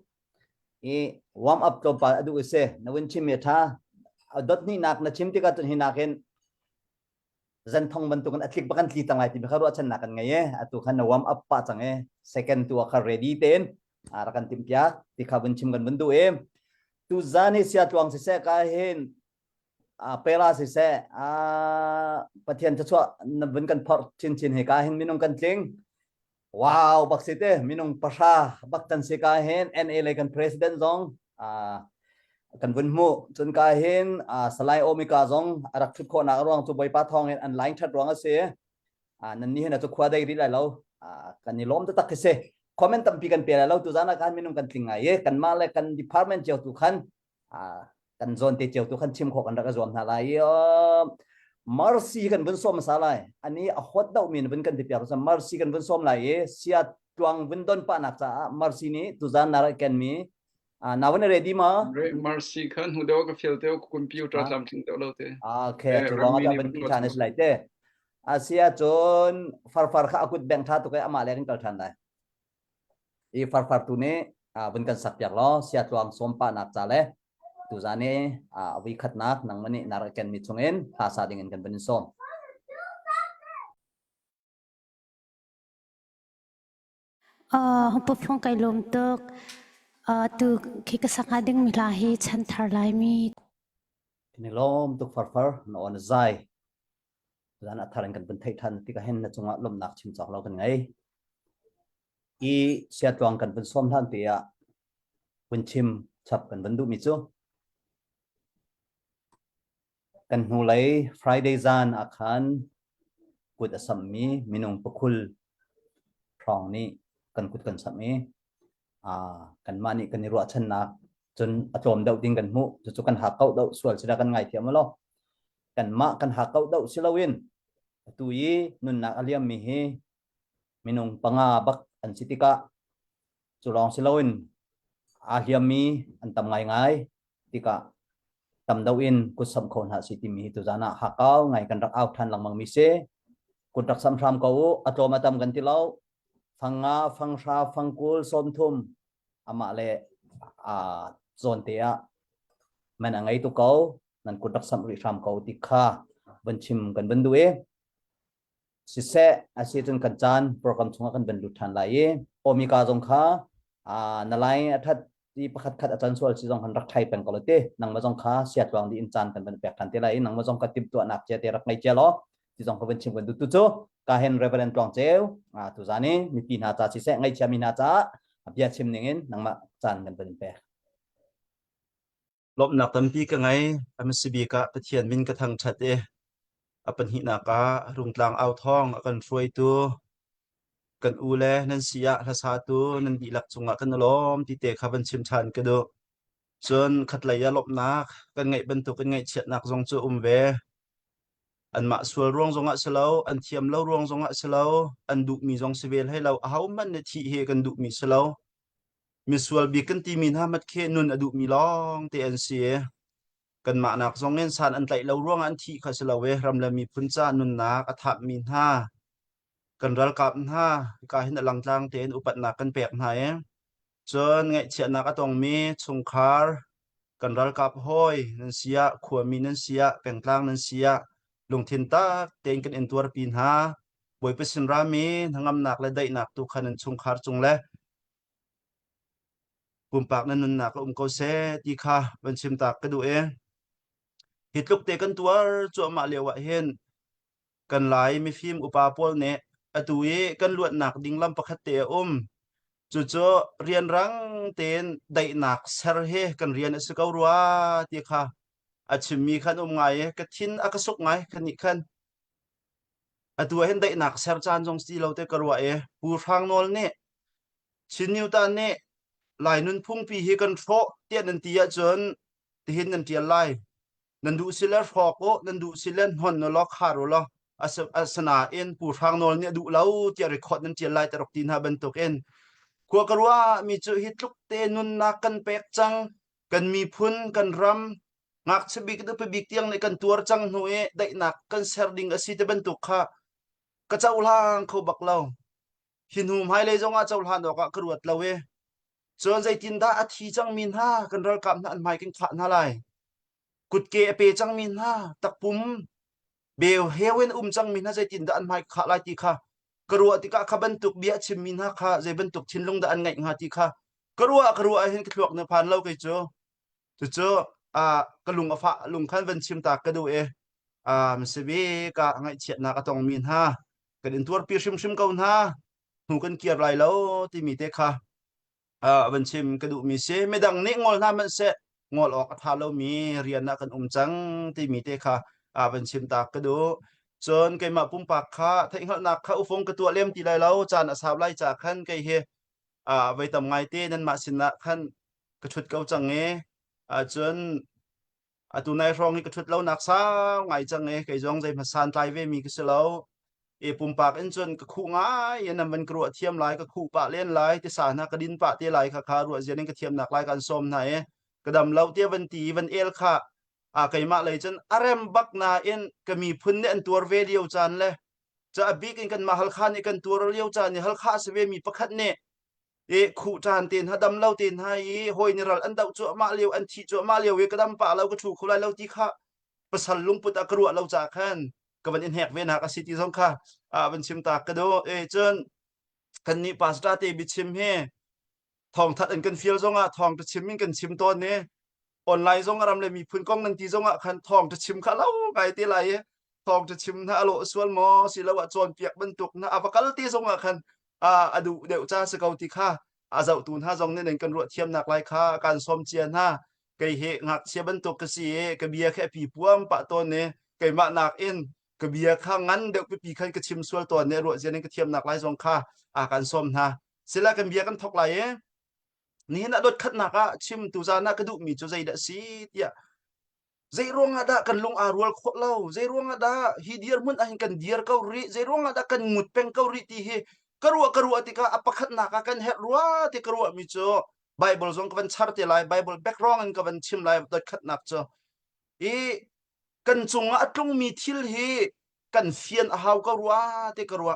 อีวอร์มอัพตัวปาดูเสนวินชิมเมท่าดอทนี่นักนะชิมที่กันหินักเห็นจันทงบรรทุกันอัดลิกบักันทีตั้งไงที่ไม่เข้ารู้ชันนักกันไงอัตุขันวอร์มอัพป้าจังsecond ตัวเขา ready เต้นอารักันทิมพิยาที่เขาบรรชิมกันบรรทุtu zani sia tuang si se ka hin pera si se pathian cha chwa na bun kan phor chin chin he ka hin minung kan tling wow bak si te minung pasha bak tan si ka hin na le kan president zong kan bun mu chun ka hin salai omika zong arak thut kho na rong chu boi pa thong hin an line that rong ase nan ni na chu khwa dai ri lai lo kan ni lom ta tak se comment tam pi kan pera lo tu jana kan minum kan tlinga ye kan ma le kan department cheu tu khan kan zone te cheu tu khan chim kho kan ra zom na la ye mercy kan bun som sa lai ani a hot dau min bun kan ti pya sa mercy kan bun som lai ye sia tuang windon pa nak cha marsi ni tuzan nara ken mi nawan ready ma Marcy khan hudo ka feel teo computer Ah. lam ting teo lo te okay chulong ata ban pi thanes lai te asia chon far kha akut beng tha tu kai ama lekin kal than dai i far tu ne bun kan sak yak lo sia tuang som pa nak cha le tuzane wi khat nak nang mani nara ken mi chungen ha sa ding kan ban som Humpa phong kai lom tok tu khi ka sakading milahi chan thar lai mi ni lom tuk far no on zai dan atharan kan ban thai than ti ka hen na chunga lom nak chim chok lo kan ngai i sia tuang kan ban som than ti a bun chim chap kan ban du mi chu kan hu lai friday zan akhan kut asam mi minung pakul prong ni kan kut kan sami kan mani kan ni ro chan nak chun atom dau ding kan mu chu kan ha kau dau sual sida kan ngai thiam lo kan ma kan ha kau dau silawin tu yi nun nak aliam mi hi minung panga bak an sitika chulong silawin aliam mi an tam ngai tika tam dau in ku sam khon ha siti mi tu jana ha kau ngai kan rak out than lang mang mi se ku tak sam ram ko atom atam kan ti lo fanga fangsha fangkul som thum ama le zon te a man angai tu ko nan ku tak sam ri ram ko ti kha ban chim kan ban du e si se asitun kan chan program chunga kan ban lu than lai e omika jong kha na lai athat ti pakhat khat achan sual si jong han rak thai pen ko te nang ma jong kha siat wang di in chan kan ban pek kan te lai nang ma jong ka tip tu anak che te rak ngai che lo ti jong ko ban chim kan du tu chu ka hen reverend tuang cheu tu zani mi pi na cha si se ngai cha mi na cha bia chim ningin nang ma chan kan ban pek lop nak tampi ka ngai amsibi ka pathian min ka thang that e apan hi na ka rungtlang au thong akan froi tu kan ule nan sia la sa tu nan di lak chunga kan lom ti te khaban chim chan ka do chon khatlai ya lop nak kan ngai ban tu kan ngai chet nak jong chu ve an ma sual ruang zonga selo an thiam lo ruang zonga selo an du mi jong sivel hai lo hau man ne thi he kan du mi selo mi sual bi kan ti min ha mat khe nun adu mi long te an sie kan ma nak zong en san an tlai lo ruang an thi kha selo we ram la mi phun cha nun nak atha min ha kan ral kap ha ka hin lang tlang ten upat na kan pek na e chon ngai chia na ka tong mi chung khar kan ral kap hoi nan sia khua mi nan sia peng tlang nan sia lung thin ta ten kan en tuar pin ha boi pesin ra mi hangam nak la dai nak tu khan an chung khar chung le pumpak nan nun nak ko se ti kha ban sim tak ka du e hitluk te kan tuar chu ma lewa hen kan lai mi phim upa pol ne atui kan luat nak ding lam pakhat te chu chu rian rang ten dai nak ser he kan rian asukau ruwa ti kha achimi khan ngai ka thin akasuk ngai khani khan atu hen dai nak ser chan jong sti lo te karwa e pu rang nol ne chiniu ta ne lai nun phung pi hi kan tho te nan tia chon ti hin nan tia lai nan du siler phoko nan du silen hon no lo kharo lo asana en pu rang nol ne du lau tia record nan tia lai tarok tin ha ban tok en kwa karwa mi chu hitluk te nun na kan pek chang kan mi phun kan ram ngak chbik de pe bik tiang ne kan tuar chang hnue dai nak kan ser ding asi te ban tok kha ka chaulang kho baklo hinhum hai le zonga chaulhan do ka kruat lawe chon zai tin da athi chang min ha kan ral kap na an mai kin kha na lai kut ke pe chang min ha takpum beo hewen chang min ha zai tin da an mai kha lai ti kha karua ti ka khaban tuk bia chim min ha kha zai ban tuk thinlung da an ngai nga ti kha karua hin khlok na phan lo kai chu chu kalung afa lung khan van chim ta ka du e msebi ka ngai chet na ka tong min ha kan in tur pi sim sim kaun ha hu kan kiar lai lo ti mi te kha van chim ka du mi se medang ne ngol na man se ngol ok tha lo mi rian na kan chang ti mi te kha van chim ta ka du chon kai ma pum pak kha thai hal nak kha u phong ka tu lem ti lai lo chan asab lai cha khan kai he vai tam ngai te nan ma sin na khan ka thut kau chang e chon tu nai rong ka thut lo nak sa ngai chang e kai jong jai ma san tai ve mi ka se lo ปุ่มปากเอ็นจนก็คู่ง่ายยันนั้นมันกลัวเทียมลายก็คู่ปะเล่นลายที่สานะกระดินปะเตียลายค่ะรัวเจียนก็เทียมหนักลายกันส้มไหนกระดำเล่าเตียวันตีวันเอลค่ะไก่มาเลยจนอารมบักนาเอ็นก็มีพุ่นเนี่ยตัวเวเดียวจันเลยจะบิ๊กกันมาฮัลคานี่กันตัวเลี้ยวจันนี่ฮัลคาสเวมีประคัดเนี่ยคู่จานตีนฮัดำเล่าตีนให้หอยนี่เราอันดาวจั่วมาเลี้ยวอันที่จั่วมาเลี้ยวกระดำปะเราก็ถูกคุยเราที่ค่ะประสันลุงปุตตะกรัวเราจากขันก็วันอินแหกเวนักสิติสงค่ะเป็นชิมตากระโดจนกันนี้ปัสตาเตบิชิมเฮทองทัดอันกันฟิลซงทองจะชิมมิ่งกันชิมตัวนี้ออนไลน์ซงอารมณ์เลยมีพื้นกล้องนันทีซงคันทองจะชิมข้าเล่าไงตีไรทองจะชิมนะอโลส่วนหมอศิลวะจวนเปียกบรรทุกนะอปกัลตีซงคันอดูเดี๋ยวจ้าสกาวติค่ะเจ้าตูน5 2นี่1กันรวดเทียมหนักไรค่ะการสมเจียน5ไก่เหงักเสียบรรทุกกระสีกระเบียแค่ปีพวงปะตัวนี้ไก่มาหนักเอ็นกระเบียข้างงั้นเดี๋ยวไปปีขันกระชิมส่วนตัวเนี่ยรวดเสียนกระเทียมหนักไรซงค่ะการสมนะเสร็จแล้วกันเบียกันทกไหลนี่นะรถขัดหนักชิมตุจานะกระดูมีจุใจดสีเดียใจร่วงadaกันลงอารวลโคเล่าใจร่วงadaฮิดียร์มุนอาหินกันเดียร์เกาหลีใจร่วงadaกันมุดเป็นเกาหลีที่เฮกรัวติกาอปขัดหนักกันเฮรัวที่กรัวมีจ่อไบเบิลซงกันชาร์ติไลไบเบิลแบ็กร้องกันชิมไลรถขัดหนักจ่อกันจงอัตลงมีทิลเฮกันเฟียนหาวกรัวที่กรัว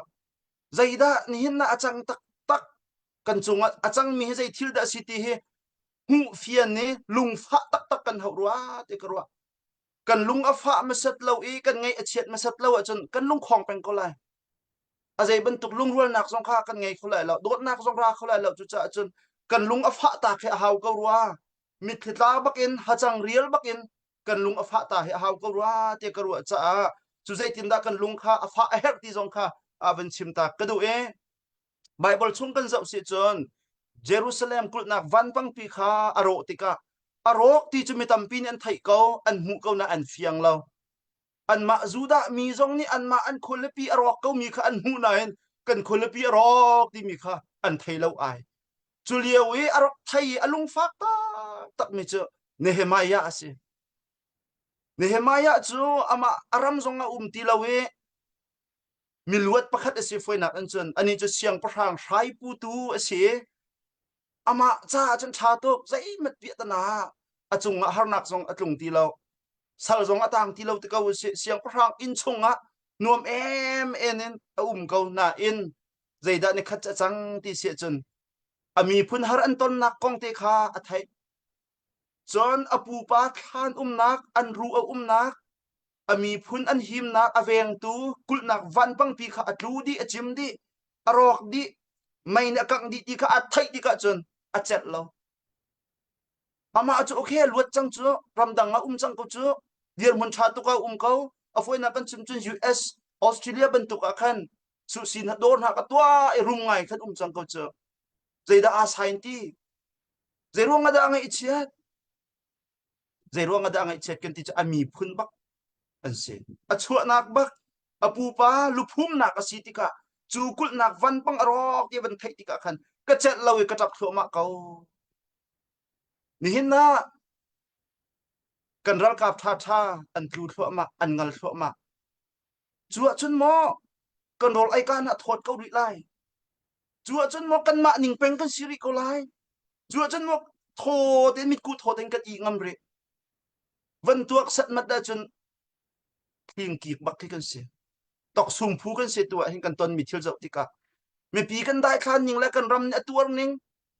ใจดานี่นะอาจังตักกันจงอาจังมีใจทิลดาสิที่เฮหูเฟียนนี่ลุงฟ้าตักกันหาวรัวที่กรัวกันลุงอฟ้ามาสัตเรากันไงเฉียดมาสัตเราจนกันลุงของเป็นก็เลยอะไรบรรทุกลุงรัวหนักสงครากันไงเขาเลยเราโดดหนักสงคราเขาเลยเราจุจนกันลุงอฟ้าตาแค่หาวก็รัวมิตรตาบักอินหาจังเรียลบักอินกันลุงอฟ้าตาแค่หาวก็รัวเตกรัวจ้าจุใจตินดากันลุงข้าอฟ้าเฮกที่สงข้าเป็นชิมตากระดูไบเบิลชงกันเจ้าสิจนเยรูซาเล็มกุลนักวันปังปีข้าอโรติกาอารกที่จะมีตัมปีนอันไทยเกาอันหูเกานะอันเฟียงเราอันมาจูดามีจงนี่อันมาอันคนละปีอารกเกามีข้าอันหูนายกันคนละปีอารกที่มีข้าอันไทยเราไอจุเลียวอารกไทยอลุงฟักตักไม่เจอเนเฮมายาสิเนเฮมายาจูอามาอารามจงอาตีเรามีลวดประคัดเสียไฟนักอันจนอันนี้จะเสียงประทางไทยปูตูเสียอามาจ้าจนชาโตใจมันเปียตนาอาจงหานักจงอาจงตีเราสาวจงอาต่างตีเราตะเกาเสียงพระรางอินชงนวมเอ็นเกาหน้าอินใจดานี่ขัดจังที่เสียจนมีพุนหาอันต้นนักกองเตคาอัฐิจนอปูปาทานนักอันรู้นักมีพุนอันหิมนักอเวงตูกุลนักวันปังปีข้าอัดรู้ดิอจิมดิอรอกดิไม่นักกังดิที่ข้าอัฐิที่ข้าจนอาเจ็ดเราอามาจะโอเคลวดจังจูรำดังจังกูจูเดียร์มันชาตุกาเขาเอาไว้นับเป็นชิมจุน US ออสเตรเลียบรรทุกอาคันสุสินโดนหักตัวไอรุ่งไงขันจังกูจูใจดาอาศัยที่ใจร่วงada angai ichiatใจร่วงada angai ichiatกันที่จะมีพุนบักอันเสียอชัวนักบักอปูปาลุพุ่มนักสิติกาจูกุลนักวันปังอรอกที่บันเทติกาคันก็เจ็ดเราอีกกระจับขัวมาเขานี่นะกันรักกับท่าอันกลูดขัวมาอันงัลขัวมาจัวจนหมอกันรอไอการถอดเกาหลีไลจัวจนหมอกันมาหนิงเป็นกันสิริโกไลจัวจนหมอโทเดมิดกูโทเดนกันอีงำเรวันตัวสัตมัดได้จนพิงกีกบักที่กันเสียตอกสุ่มผู้กันเสียตัวเห็นกันตอนมีเที่ยวเจ้าติกาไม่ปีกันได้คลานยิงและกันรำเนี่ยตัวนึง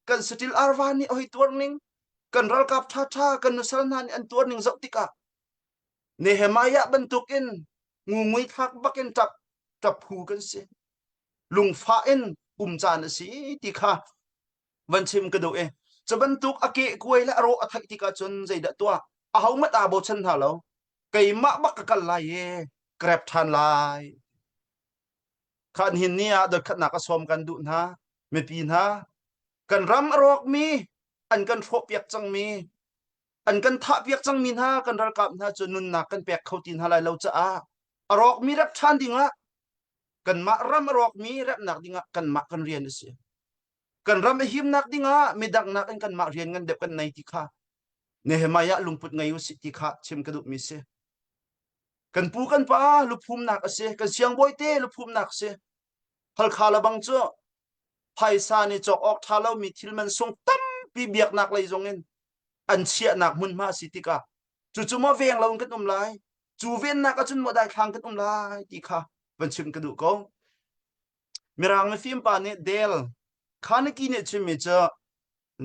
กันสติลอารวานี่เอาให้ตัวนึงกันรักกับท่ากันนุสรนันอันตัวนึงเจ้าติกาเนเฮมายะบรรทุกอินงูงุยทักบักอินจับผู้กันเสียลุงฟ้าอินจานสีติกาวันชิมกระดูจะบรรทุกอาเกะกวยและโรอัฐิติกาจนใจเดตัวเอามาตาโบชันท่าเราไก่มะบักกันลายแกรบทานลายขันหินเนี่ยเด็กขนักสมกันดุนะไม่ปีนะกันรำรอกมีอันกันโฟเปียกจังมีอันกันทะเปียกจังมีนะกันรักกับนะจนนุนนักกันเปียกเขาตีนอะไรเราจะรอกมีรับทานดิ่งะกันมะรำรอกมีรับหนักดิ่งะกันมะกันเรียนเสียกันรำหิมนักดิ่งะไม่ดักนักกันมะเรียนกันเด็กกันในที่ข้าเนหมายะลุงพุดไงยุสิที่ข้าชิมกระดูกมิเส กันปูกันป้าลุภูมิหนักเสียกันเสียงบอยเต้ลุภูมิหนักเสียฮัลคาละบังจ้ะไพศาลนี่จอกออกทาเรามีทิลมันทรงตั้มปีเบียกหนักเลยจงเงินอันเชียหนักมุนมาสิติกาจู่ๆมาเวียงเรากันอุ้มลายจู่เวียนหนักก็จนหมดได้ทางกันอุ้มลายติค่ะวันชิมกันดูก็มีรางไม่ฟิล์มป่านนี้เดลข้านึกินเนี่ยชิมจะ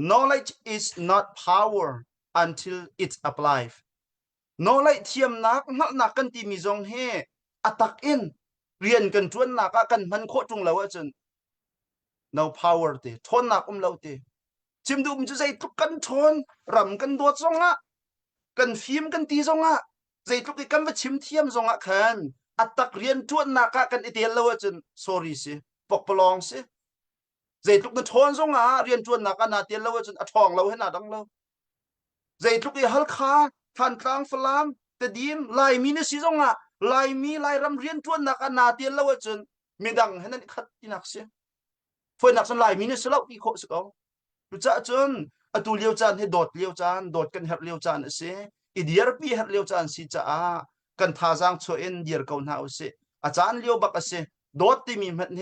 knowledge is not power until it's applied knowledge เทียมนักนักกันที่มีจงเฮอตักอินเรียนกันจวนนักกันมันโคตรจงเราจน no power เตทนนักเราเตชิมดูมันจะใจทุกกันทนรำกันตัวจงอ่ะกันฟิล์มกันตีจงอ่ะใจทุกกันว่าชิมเทียมจงอ่ะคันอตักเรียนจวนนักกันไอเดียเราจน sorry สิปกปลองสิใจทุกกันทนจงอ่ะเรียนจวนนักกันนาเดียเราจนอทองเราให้นาดังเราใจทุกฮัลคาท่านกลางฟลามแต่ดีมลายมีนสิจงอ่ะลายมีลายรำเรียนจวนนักกันนาเดียเราจนมีดังให้นั่นขัดที่นักสิฝนนักสลายมีนสิเล่าอีโคสกเอารู้จักจนอตูเลี้ยวจานให้โดดเลี้ยวจานโดดกันหัดเลี้ยวจานเสียอีเดียร์ปีหัดเลี้ยวจานสิจ้ากันท่าจางโชเอ็นเดียร์เก่าหน้าเสียอาจารย์เลี้ยวบักเสียโดดที่มีมันเฮ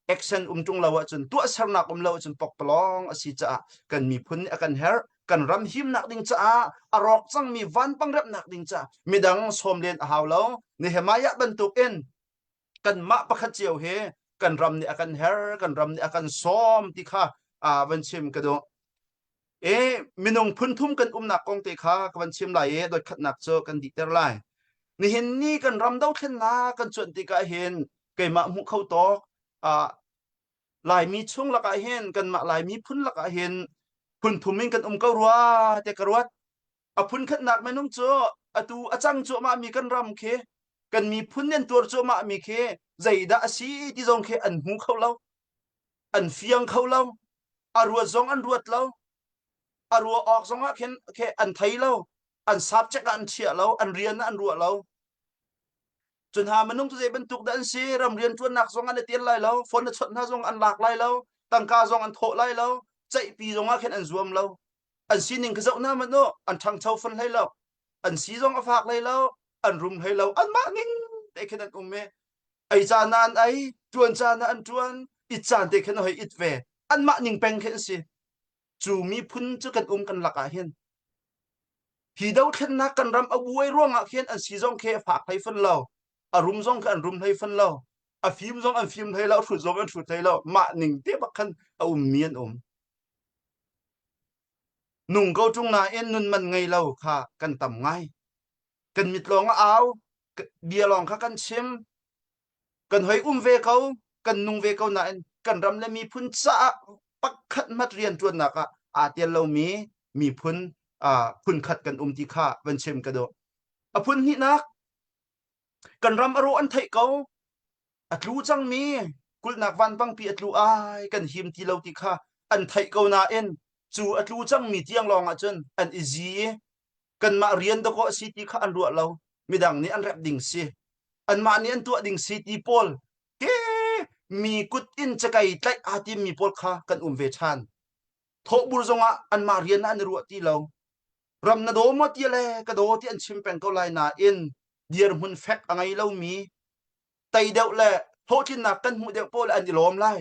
แอคชั่นจงเราจนตัวสนักเราจนปกปลองสิจ้ากันมีพุ่นกันเฮร์กันรำหิมนักดิ่งจ้าอารอกจังมีวันปังรับนักดิ่งจ้ามีดังสมเลียนหาวเราในเหมายะบรรทุกเอ็นกันมะประคัดเจียวเฮกันรำเนี่ยกันเฮร์กันรำเนี่ยกันซ้อมที่ข้าวันชิมกระโดมินงพุ่นทุ่มกันนักกองเตะข้าวันชิมไหลโดยขัดหนักเจอกันดิเตอร์ไลนี่เห็นนี่กันรำเดาเทนนากันจนที่กาเห็นเกยมามุเข้าตอกลายมีช่วงละกาเห็นกันมาลายมีพุ่นละกาเห็นพุ่นทุ่มมิงกันก็รัวแต่กรัวพุ่นขัดหนักไม่นุ่งเจอตูอาจังโจมามีกันรำเคกันมีพุ่นเนียนตัวโจมามีเคใจด่าสีที่จงเคอันหูเข้าเล่าอันเฟียงเข้าเล่ารัวจงอันรวดเล่ารัวออกจงอ่ะเคอันไทยเล่าอันซับจักอันเชี่ยเล่าอันเรียนอันรัวเล่าจนหามันนุ่งตัวใจบรรทุกดันซีรำเรียนจวนหนักจงอันเตียนไล่เล่าฝนชนหน้าจงอันหลากไล่เล่าตั้งกาจงอันโถไล่เล่าใจปีจงอ่ะเคอันรวมเล่าอันซีหนึ่งก็เจ้าหน้ามันโนอันทางเช่าฟันให้เล่าอันซีจงอันฝากไล่เล่าอันรุมให้เล่าอันมานิ่งแต่แค่นั้นเมไอจานานไอจวนจานอันจวนอิจานแต่แค่นั้นให้อิดเวอันมานิ่งแปงแค่สิจูมีพุ่นจะกันกันหลักอาเห็นฮีดาวเข็นนักกันรำเอาไว้ร่วงอาเห็นอันซีจงเคฝากให้ฟันเราอารุมจงกันรุมให้ฟันเราอาฟิมจงอันฟิมให้เราถุดจงอันถุดให้เรามาหนึ่งเตี้ยบักขันเอาเมียนนุ่งเกาจงนาเอ็นนุนมันไงเราค่ะกันต่ำไงกันมิดลองเอาเบียลองค่ะกันชิมกันหอยเวเขากันนุ่งเวเขานาเอ็นกันรำและมีพุ่นจ้าปักขัดมัดเรียนจวนนักอาเตียนเรามีพุ่นพุ่นขัดกันที่ข้าวันเชมกระโดพุ่นนี่นักกันรำอารอันไทยเขารู้จังมีกุลนักวันปังปีรู้อายกันหิมที่เราที่ข้าอันไทยเขานาเอ็นจู่รู้จังมีเตียงรองจนอันอีซีกันมาเรียนตะโกสิที่ข้าอันรัวเราไม่ดังนี้อันแรบดิ่งซีอันมานี้อันตัวดิ่งซีที่พอลมีกุดอินจะไกลไล่อาทิมีพอลข้ากันเวชันทบุรจงอันมาเรียนอันรัวที่เรารำนาโดมาที่เลยกระโดดที่อันชิมเป็นก็ไลนาอินเดียร์มุนแฟกอะไรเรามีไตเดียวเลยโทษที่นักกันหูเดียวพอลอันที่ล้มไล่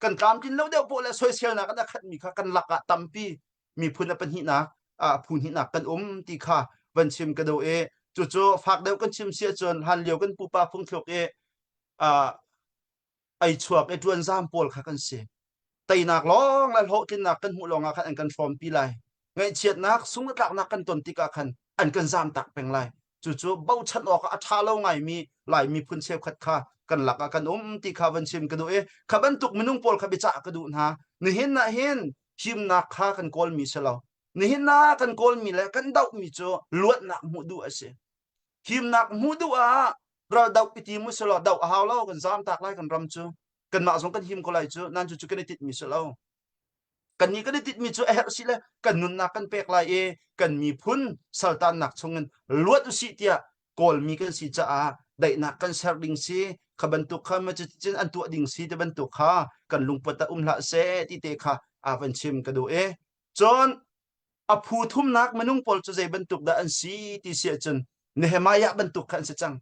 กันตามกินแล้วเดียวพอลโซเชียลนักกันขัดมีข้ากันหลักตัมปีมีพุนเป็นหินักพุนหินักกันที่ข้าวันชิมกระโดดจู่ๆฝากเดียวกันชิมเสียจนหันเลี้ยวกันปูปาฟงเถกไอชัวไอจวนซามปอลข้ากันเสียไตนักร้องแล้วโหที่นักกันหูลองขัดอันกันฟอร์มปีไรไงเฉียดนักสุงตักนักกันตนติกาคันอันกันซามตักเป็นไรจู่ๆเบ้าชัดออกอัฐาเราไงมีหลายมีพุ่นเชฟขัดข้ากันหลักกันที่ข้าวันชิมกระดูข้าบรรทุกมินุ่งปอลข้าไปจ่ากระดูนะนี่เห็นนะเห็นชิมนักข้ากันกอลมีเสลานี่เห็นนักกันกอลมีแล้วกันดาวมีจ่อลวดนักมุดูเสชิมนักมุดูเราดาวปิติมุสลาดาวหาวเล่ากันซามตักไล่กันรำจ่อกันมาส่งกันหิมก็ไล่จ่อนั่นจู่ๆกันติดมีเสลากันนี้ก็ได้ติดมีจ่อสิเลยกันนุนนักกันเปกไล่กันมีพุ่นสัลตันนักชงเงินลวดอุสิเตียกอลมีกันสิจ่าได้นักกันเสดิงซีขบันตุกข้ามาจะอันตัวดิ่งซีจะบันตุกข้ากันลุงปตะละเสที่เตะข้าวันชิมกระดูจนผู้ทุ่มนักมนุ่งปอลจะใจบันตุกได้อันซีที่เสียจน Nehemiah bantuk kan secang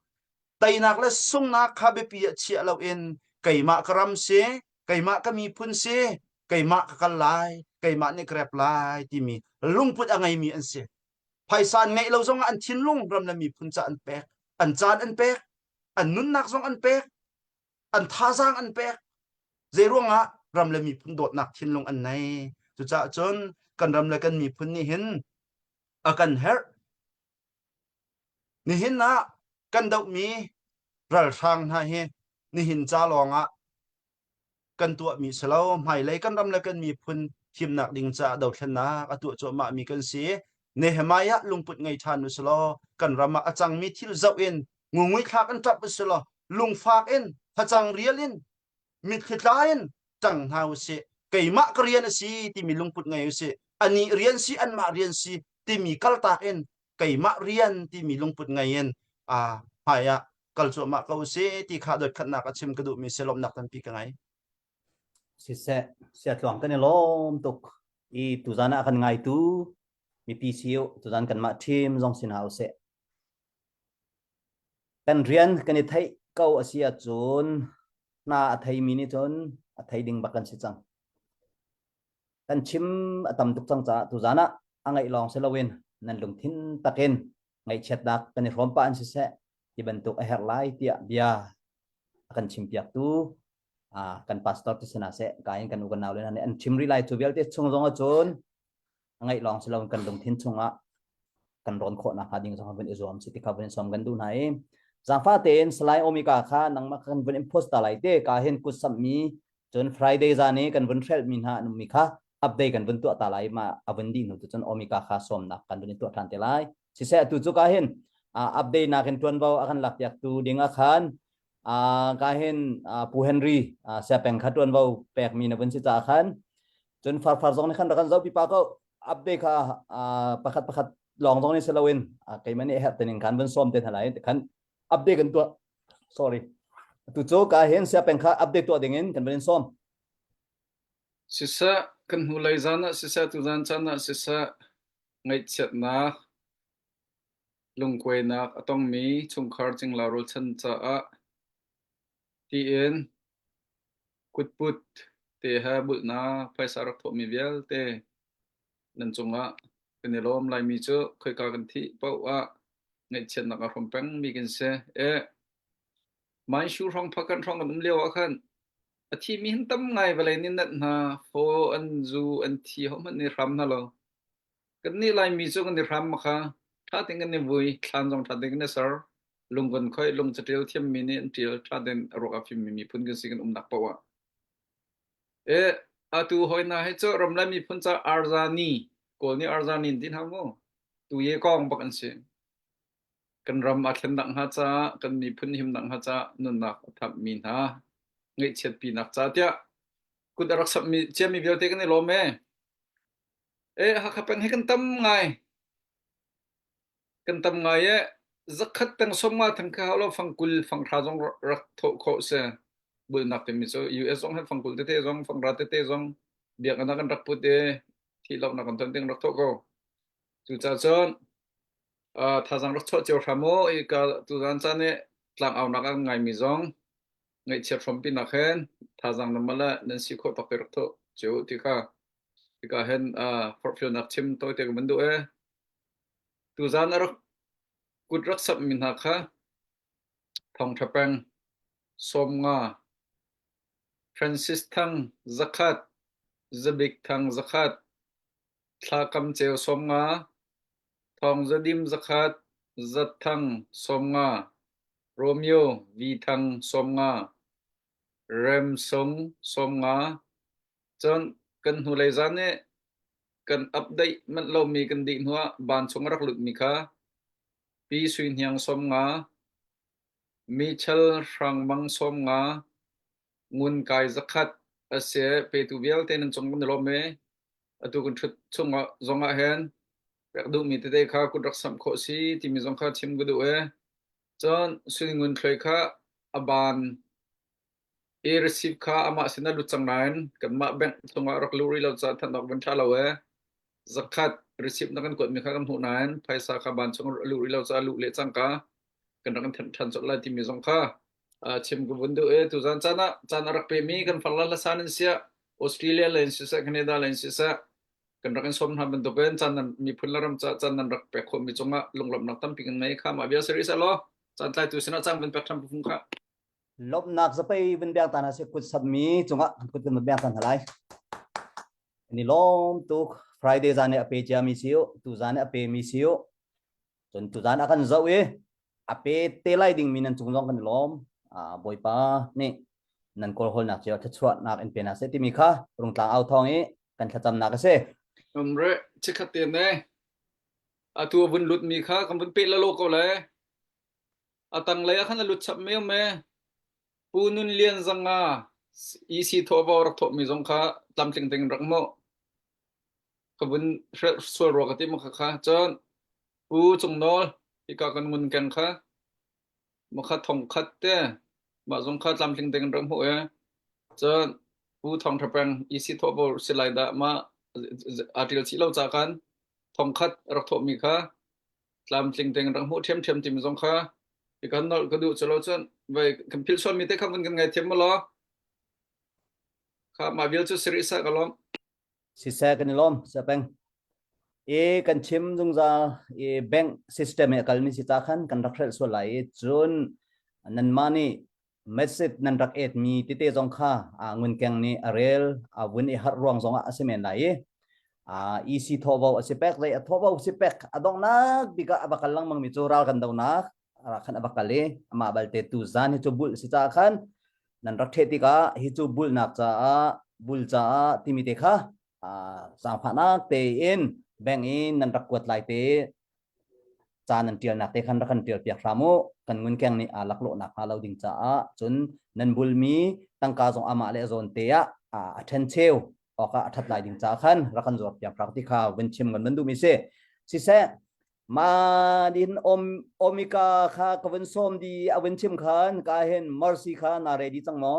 tainak la sung na khabe pi chia lo in kaima karam se kaima kami phun se kaima kakalai kaima ni krep lai ti mi lungput angai mi an se phaisan ngai lo zong an thin lung ram na mi phun cha an pek an chan an pek an nun nak zong an pek an tha jang an pek zeronga ram la mi phun dot nak thin lung an nai chu cha chon kan ram la kan mi phun ni hin akan her ni hin na kan dau mi ral sang na he ni hin cha longa kan tua mi selo mai lai kan ram la kan mi phun him nak ding cha dau thlen na atu cho ma mi kan si Nehemiah lungput ngai than nu selo kan rama achang mi thil zau in ngungui thak an tap selo lung fak in phachang rial in mit khitlain chang hau se keima krian si ti mi lungput ngai se ani rian si an ma rian si ti mi kal tak in keima rian ti mi lungput ngai in haya kal cho ma kau se ti kha dot khat nak achim kadu mi selom nak tan pi ka ngai si se tlong kan lom tuk I tuzana akan ngai tu mi PCO tuzan kan ma team zong sin hau se kan rian kan thai kau asia chun na thai mi ni chun thai ding bakan si chang kan chim atam tuk chang cha tuzana angai long se lawin nan lung thin takin ngai chet dak kan rom pa an si se ti bentuk her lai tia bia akan chim piak tu kan pastor ti sana se kain kan ugan naw le an chim ri lai chu bel te chung zong a chun ngai long se lawin kan lung thin chunga kan ron kho na ha ding zong ben izom si ti ka ben som gan du nai zang fa ten slide omika kha nang ma kan ben post ta lai te ka hen ku sam mi chun Friday za ne kan ben thel min ha nu mi kha update kan ben tu ta lai ma avan di nu tu chun omika kha som na kan ben tu than te lai si se tu chu ka hen update na kan tuan bau akan lak yak tu ding a khan ka hen pu Henry se peng kha tuan bau pek mi na ben si cha khan chun far zong ne khan kan zau pi pa ko update kha pakhat long zong ni selawin kai mani he tenin kan ben som te thalai kan update kan tu sorry tu chu ka hen se peng kha update tu dingin kan ben som sisa kan hulai zana sisa tu zan chana sisa ngai chet na lungkoi na atong mi chungkhar ching larul chan cha a ti en kutput te ha bul na paisa rak tho mi vel te nan chunga penelom lai mi chu khoi ka kan thi pau a ngai chet na ka from peng mi kin se mai shu rong phakan rong kan leo a khan athi mi hin tam ngai balai ni nat na fo an zu an thi ho man ni ram na lo kan ni lai mi chu kan ni ram ma kha tha ting kan ni vui thlan jong tha ting ne sir lunggon khoi lung chatel thiam mi ni an til tha den ro ka phim mi phun kan si kan nak pawa atu hoi na he chu ram lai mi phun cha arzani kol ni arzani din ha mo tu ye kong bakan se kan ram a thlen dang ha cha kan mi phun him dang ha cha nun nak thap min ha ngai chet pi nak cha tia kudarak sap mi che mi vel te kan lo me ha khapang he kan tam ngai zakhat tang somma thang kha lo fangkul fang tha jong rak tho kho se bul nak te mi so US jong he fangkul te jong fang ra te jong biak ana kan rak pu te thi lo na kan teng rak tho ko chu cha chon tha jang rak tho cheu thamo I ka tu jan cha ne tlang au na ka ngai mi jong ngai chet from pi na khen tha jang na mala nan si kho tak rak tho cheu ti ka hen for feel nak chim to te kan du tu jan rak kut rak sap min ha kha thong thapang som nga Francis thang zakat zabik thang zakat thla kam cheu som nga thong zadim zakat zat thang som nga Romeo vi thang som nga rem song som nga chon kan hulai zane kan update man lo mi kan di hnuwa ban chung rak lut mi kha pi suin hyang som nga Michel Rang Mang som nga ngun kai zakat ase pe tu vel ten chung kan lo me atu kun thut chunga zonga hen pek du mi te kha ku rak sam kho si ti mi zong kha chim gu du chon suin ngun thloi kha aban receive kha ama sina lu chang nan kan ma bank chunga rak luri lo cha than dok ban tha lo zakat receipt na kan kot mi kha kan hu nan phaisa kha ban chong lu ri lo cha lu le chang ka kan rak kan than chot la ti mi zong kha chim gu bun du e tu zan chana rak pe mi kan falla la san sia Australia len sia Canada len sia kan rak kan som na ban to kan chan mi phun la ram cha chan rak pe khom mi chonga lunglom nak tam ping mai kha ma bia seri sa lo chan tlai tu sina chang ban pe tham phung kha lop nak sa pai ben biang tan se kut sab mi chunga kut ben biang tan halai ni lom tu Friday zane ape cha mi siu tu zane ape mi siu chun tu zane akan zau e ape te lai ding minan chung jong kan lom boi pa ni nan kol hol nak che chhuat nak en pena se ti mi kha rung tlang au thong e kan thacham nak se re chikhat te ne tu bun lut mi kha kan bun pe la lo ko le atang le khan lut chap me punun lian zanga isi tho ba rak tho mi zong kha tam tling teng rak mo kabun so ro ka ti mo kha chon pu chung nol ti ka kan mun kan kha mo kha thong khat te ma zong kha tam tling teng rak mo e chon pu thong thapang isi tho ba silai da ma article chi lo cha kan thong khat rak tho mi kha tam tling teng rak mo them ti mi zong kha ti kan nol ka du chalo chon vai kan pil son mi te kha mun kan ngai them mo lo kha ma bil chu seri sa ka lom si se kan lom sa peng e kan chim jung za e bank system e kalmi si ta khan kan rakhel so lai chun nan mani message nan rak et mi ti te jong kha ngun keng ni arel win e har rong jong asemen lai ec thobo asipek lai thobo sipek adong nak biga abakal lang mang mi chural kan daw nak khan abakale ama balte tu zan hi chu bul si ta khan nan rak the ti ka hi chu bul nak cha bul cha ti mi te kha sang phana te in bang in nan rak kwat lai te cha nan tial nak te khan rak kan tial piak ramu kan ngun keng ni alak lo nak halo ding cha chun nan bul mi tangka jong ama le zon te athen cheu oka athat lai ding cha khan rakan jor piak rak ti kha wen chim gan du mi se si se ma din omika kha kawen som di awen chim khan ka hen mercy kha na ready chang mo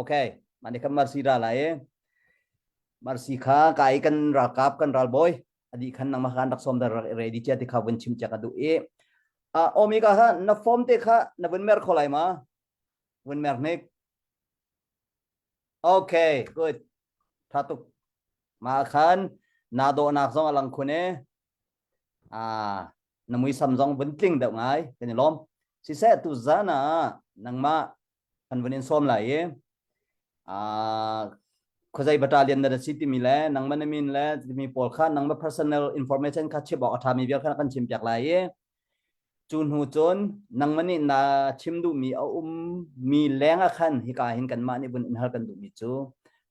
okay mani kam mercy ra lai mercy kha kai kan rakap kan ral boy adi khan nang makan dak som da ready cha ti kha wen chim cha ka du omika kha na form te kha na wen mer kholai ma wen mer nek okay good thatuk ma khan na do nak zong alang khune namui samjong bunting da ngai kan lom si se tu zana nangma kan venin som lai khojai battalion da city mi le nangma namin le mi pol kha nangma personal information kha che bok athami ber kha kan chim pyak lai chun hu chon nangmani na chimdu mi mi lenga khan hi ka hin kan ma ni bun in har kan du mi chu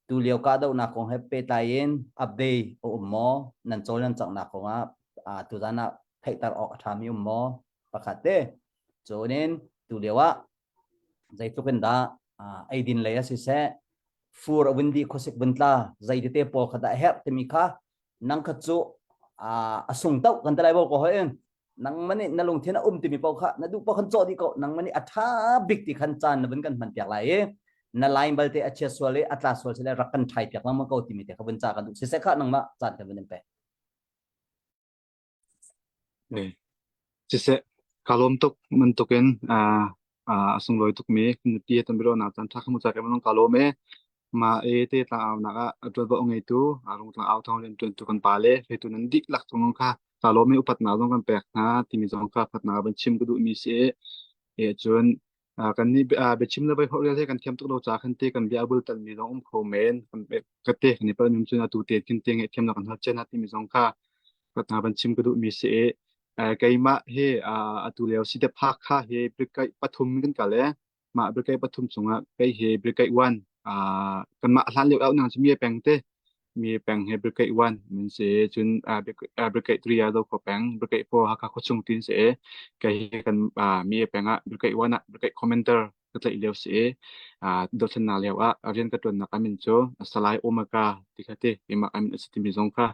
tu liao ka do na kong he pe taien update mo nan chol nan chang na ko nga tu dana thai tar ok athami mo pakhate chonen tu lewa zai tu kan da ai din le si se fur windi khosik buntla zai te pol khada her te mi kha nang kha chu asung tau kan talai bo ko hoen nang mani nalung thena ti mi pau kha na du pa khan cho di ko nang mani atha big ti khan chan na bun kan man pyak lai na line balte ache swale atlas swale le rakan thai pyak ma ko ti mi te khabun cha kan du se kha nang ma chan kan ben pe se kalom tok man token asung loi tok me ti tan biro na tan thak mu cha ke man kalome ma te ta na ka atwa ba ngai tu arung tang au thong len tu kan pale fe tu nan dik lak thong kha kalome upat na dong kan pek na ti mi jong kha phat na ban chim ku du mi se chun kan ni be chim na bai ho le kan thiam tok lo cha khan te kan bia bul tan mi jong kho men kan be ka te ni pa nim chuna tu te kin te nge thiam na kan ha chen na ti mi jong kha phat na ban chim ku du mi se kai ma he atu leo si te phak kha he brikai pathum kan ka le ma brikai pathum chunga kai he brikai wan kan ma hlan leo au nang mi peng te mi peng he brikai wan min se chun brikai 3 ya do ko peng brikai 4 ha ka ko chung tin se kai kan mi penga brikai wan brikai commenter ka tlai leo se do chen na leo rian ka ton na kamin cho salai omaka tikate ima amin asitimi zong kha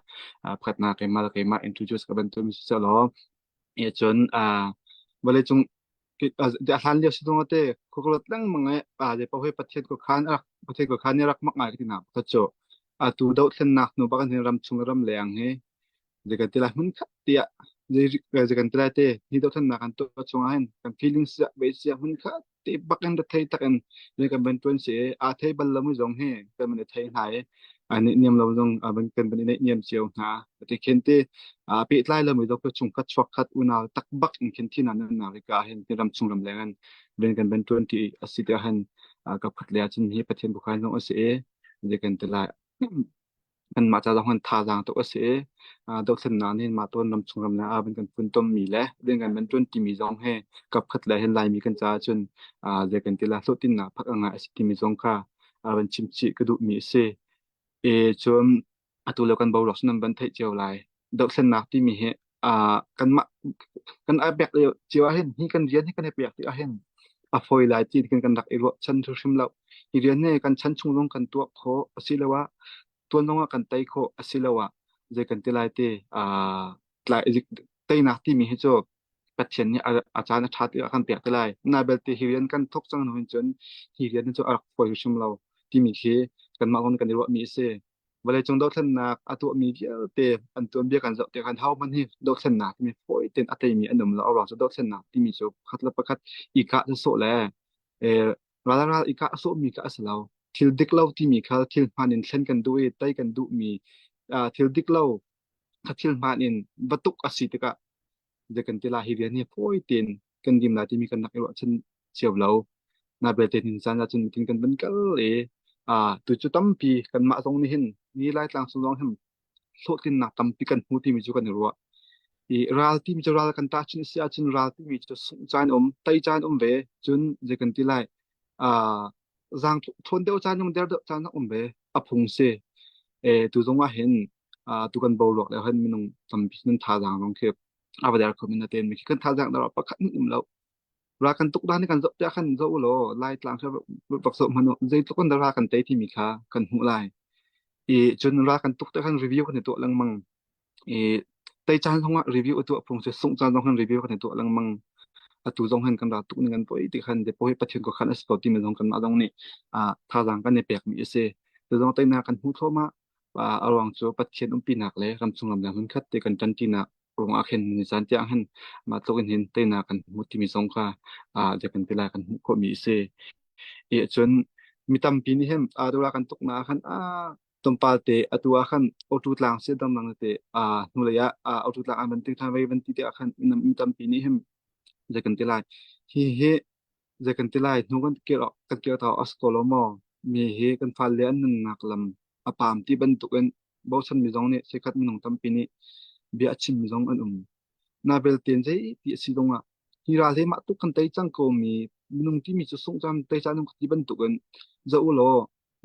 phat na kai ma introduce ka ban to mi se lo chun bale chung de han le sidong ate khokolot lang mga de pa hoi pathet ko khan pathet ko khan rak mak ngai tina ta cho tu dau thlen nak nu ba kan ram chung ram leng he jekan tila mun khat tia jekan tila te ni dau thlen nak kan to chung hen kan feelings ya be sia mun khat te bakan da thei takan ne kan ban tuen se a thei bal lamu jong he kan man thei hai ani niam lo jong ban kan ban ne niam chiao na te khen te pe tlai lamu dok to chung khat chwak khat una tak bak in khen thina na ka hen ti ram chung ram lengan ben kan ban 20 asita hen ka phat le chin hi pathian bu khan no ase jekan tila kan ma cha jong han tha jang to ase dok sen na nin ma ton ram chung ram na ben kan pun tom mi le ben kan ben 20 mi jong he kap khat le hen lai mi kan cha chun jekan tila so tin na phak anga ase mi jong kha ben chim chi ka du mi se chum atu lo kan bo rok nam ban thai chiao lai dok sen na ti mi he kan ma kan a bek le chiwa hen hi kan rian hi kan bek ti a hen a foi lai ti kan dak i ro chan thu sim lo hi rian ne kan chan chung long kan tu kho asilawa tuan longa kan tai kho asilawa je kan tilai te tlai tai na ti mi he cho pathian ni achana that ti kan pek tilai na bel te hi rian kan thok chang no hin chon hi rian cho arak foi sim lo ti mi khe kan ma on kan ro mi se vale chung dok than nak atu mi dial te an tuan bia kan zo te kan hau man hi dok than nak mi foi ten atei mi anum la awa so dok than nak ti mi cho khat la pakhat i ka so le e rala i ka so mi ka asalaw thil dik lo ti mi khal thil manin thlen kan du e tai kan du mi thil dik lo thil manin batuk asiteka de kan tila hi rian ni foi ten kan dim la ti mi kan nak ro chen chiaw lo na be te nin san la chun tin kan ban kal e tu chu tam pi kan ma song ni hin ni lai tlang su long hem so tin na tam pi kan hu ti mi chu kan ro ral ti mi chu ral kan ta chin sia chin ral ti mi chu sung chan tai chan ve chun je kan ti lai giang thon deu chan yong der chan na ve a phung se tu zong a hen tu kan bo lok le hen minung tam pi nun tha jang long khep aba der ko min na ten mi kan tha jang da pa khat lo ra kan tuk dan kan zo ya kan zo lo lai tlang sa bak so mano zai tuk kan da ra kan te ti mi kha kan hu lai chun ra kan tuk ta kan review kan to lang mang tai chan thong review to phung se sung chan kan review kan to lang mang atu jong han kan da tuk ni kan poi ti khan de poi pathian ko khan aspo ti me jong kan ma jong ni tha jang kan ne pek mi se tu jong tai na kan hu thoma awang chu pathian pi nak le ram chung ram hun khat te kan tan ti na rong a khen ni san tiang han ma to kan hin te na kan mu ti mi jong kha je kan pila kan ko mi se chun mi tam pi ni hem do ra kan tuk na khan tumpal te atua khan otu tlang se dam nang te nulaya otu tlang an ti than vai ban ti te khan mi tam pi ni hem jekan tilai he jekan tilai nugan ke ta askolomo mi he kan fal le an naklam apam ti ban tuken bosan mi jong ne sekat mi nong tam pini bia chim mi jong an na bel ten jai ti si donga hi ra le ma tu kan tai chang ko mi minung ti mi chu sung cham tai cha nong ti ban tuken zo lo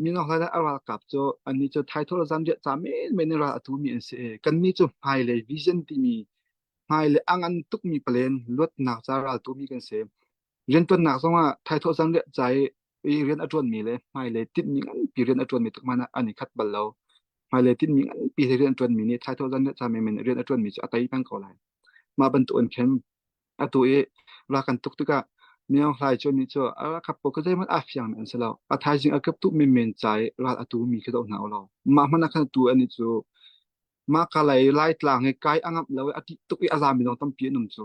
mi no hala ara kap cho ani cho thai thol jam je cha me ne ra atu mi se kan mi chu hai le vision ti mi hai le angan tuk mi plan lot na cha ral tu mi kan se rian ton na songa thai tho sang le chai rian atron mi le hai le tit mi ngan pi rian atron mi tuk mana ani khat bal lo hai le tit mi ngan pi rian atron mi ni thai tho sang le cha me men rian atron mi cha tai pang ko lai ma ban tu an khem atu ra kan tuk tuka mi ang lai cho ni cho ara khap po ko jai man a fyang men se lo a thai jing a kap tu mi men chai ra atu mi khe do na lo ma mana khan tu ani chu ma ka lai tlang he kai angap lo ati tuk i azam mi long tam pi num chu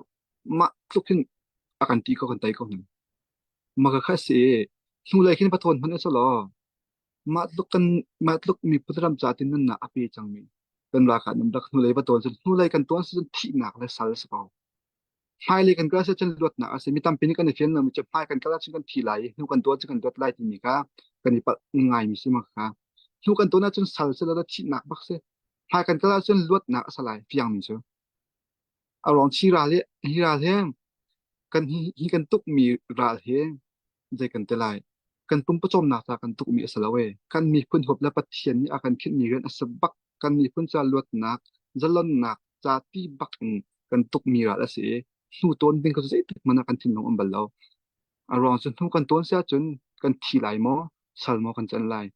ma tukin akan ti ko kan tai ko nim ma ka khase hu lai khin pathon man so lo ma luk mi putram cha tin na api chang mi kan ra kha nam dak hu lai pathon hu lai kan ton sun thi nak le sal sa pau hai le kan ka sa chen lot na ase mi tam pin kan fian na mi che hai kan kala chen kan thi lai hu kan to chen kan dot lai ti mi ka kan ni pa ngai mi si ma kha hu kan to na chen sal se la thi nak bak se hai kan kala chen lot na salai fiang mi chu arong chi ra le hi ra le kan hi kan tuk mi ra he je kan telai kan pum pa chom na ta kan tuk mi asalawe kan mi phun hop la pathian ni akan khin mi ren asabak kan mi phun cha lot nak zalon nak cha ti bak kan tuk mi ra la se hu ton ding ko se tik mana kan thin long ambal lo arong chun hu kan ton sia chun kan thi lai mo sal mo kan chan lai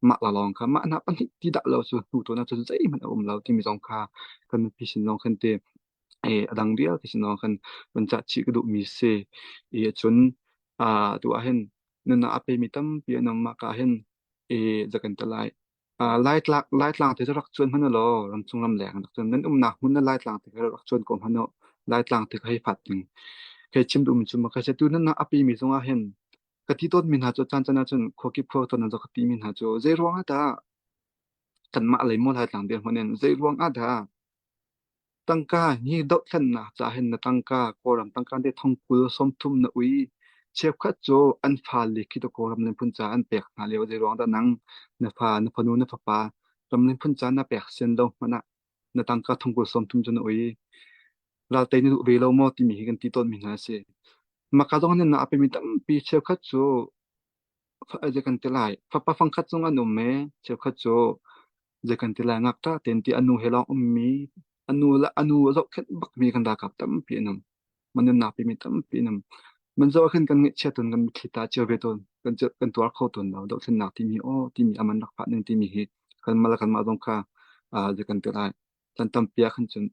ma la long kha ma na pan ti da lo chu hu to na chun sei man lo ti mi jong kha kan pi sin long khan te adang dia ti sin long khan man cha chi ku du mi se chun tu a hen nana ape mi tam pi na ma ka hen zakan talai ไล่ตลางที่จะรักชวนพันธุ์ลอลำซุงลำแหลงนักจนนั้นหนักหุ่นนั่นไล่ตลางที่จะรักชวนกองพันธุ์ไล่ตลางที่ให้ผัดหนึ่งเคยชิมดูมิจุมาเคยจะดูนั่นนะอปีมีทรงอาเห็นกะทิต้นมินหาจจันจันจนขอกิบพอตอนนั้นจะกะทิมินหาจเจรวงอาดากันมาอะไรมั่วไล่ตลางเดียวคนนั้นเจรวงอาดาตั้งกานี่ดอกเล่นนะจะเห็นนะตั้งกาโครัมตั้งกาได้ท่องกุลสมทุมนะอุยเชฟขัดโจอันฟาลิคิดโครัมเล่นพุ่นจาอันเปียกนาเลียวเจรวงดานังนะฟานะพนูนะฟาปา ramlin phun chan na pek sen lo mana na tang ka thong ko som tum jon oi la te ni ve lo mo ti mi gan ti ton mi na se ma ka dong na ape mi tam pi che khat cho fa je kan te lai fa pa phang khat chung anu me che khat cho je kan te lai ngak ta ten ti anu helong mi anu zo khat bak mi kan da kap tam pi nam man na pi mi tam pi nam man zo khan kan nge che ton kan khita che ve ton kan tuar kho ton lo do sen na ti mi o ti mi aman rak pha nang ti mi hi kan mala kan ma dong kha je kan te lai tan tam pia khan chun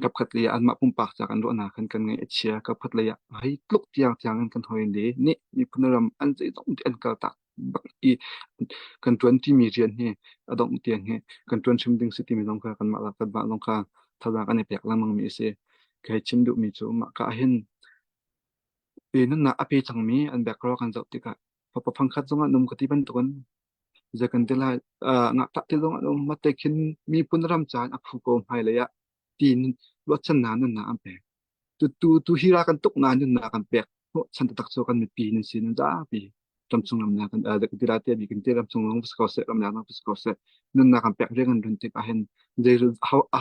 กับขัดเลยอันมาปุ่มปากจากอันรู้นาคันกันไงเอเชียกับขัดเลยให้ลุกเตียงเตียงกันหอยเลยนี่มีพนรำอันจะต้องอันกาตักบักอีกันจวนที่มีเรียนเฮอดองเตียงเฮกันจวนชิมดึงสติมีลงคากันมาละกันมาลงคาทารากันในเปียกละมังมีเสเคยชิมดูมีจูมากะเห็นนั่นนะอภิจังมีอันแบกรอกันจะติกะพอพังคัดจงอันนุ่มกติบันตุกันจะกันเทลายงักตักที่ลงอันนุ่มมาเตคินมีพนรำจานอักฟุกโกมไฮเลยะตีนรถชนะนั่นนะอันเปtu hira kan tuk na nyun na kan pek ho chan ta tak so kan mi pi nin sin da pi tam chung lam na kan da ti ra te bi kan te ram chung long pus ko se ram na pus ko se nun na kan pek re kan dun te ka hen de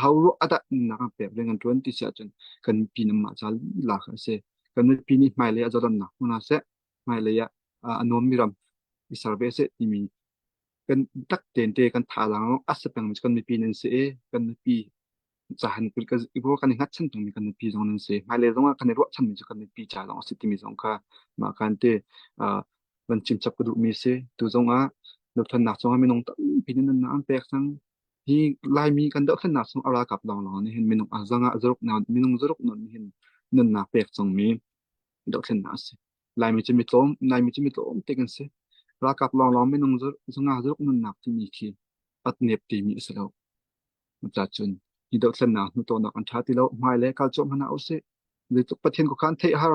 how ro ada na kan pek re kan 20 se chen kan pi nam ma chal la kha se kan mi pi ni mai le a jodan na na se mai le ya anom mi ram i sarbe se ti mi kan tak ten te kan tha lang as se pang kan mi pi nin se kan mi pi zahan kulka ibo kan ngat chen tung mi kan pi zong nan se mai le zong kan ro chan mi kan pi cha long si ti mi zong kha ma kan te ban chim chap du mi se tu zong a no than na zong mi nong tam pi nan na an pek sang hi lai mi kan do than na zong ara kap long long ni hin mi nong a zanga azrok na mi nong zrok non hin nan na pek zong mi do than na se lai mi chimi tlom lai mi chimi tlom te kan se ra kap long long mi nong zanga azrok nan na ti mi ki at nep ti mi se lo cha chun ni dot san na nu to na kan tha ti lo mai le kal chom hana ose le to pathian ko khan thei har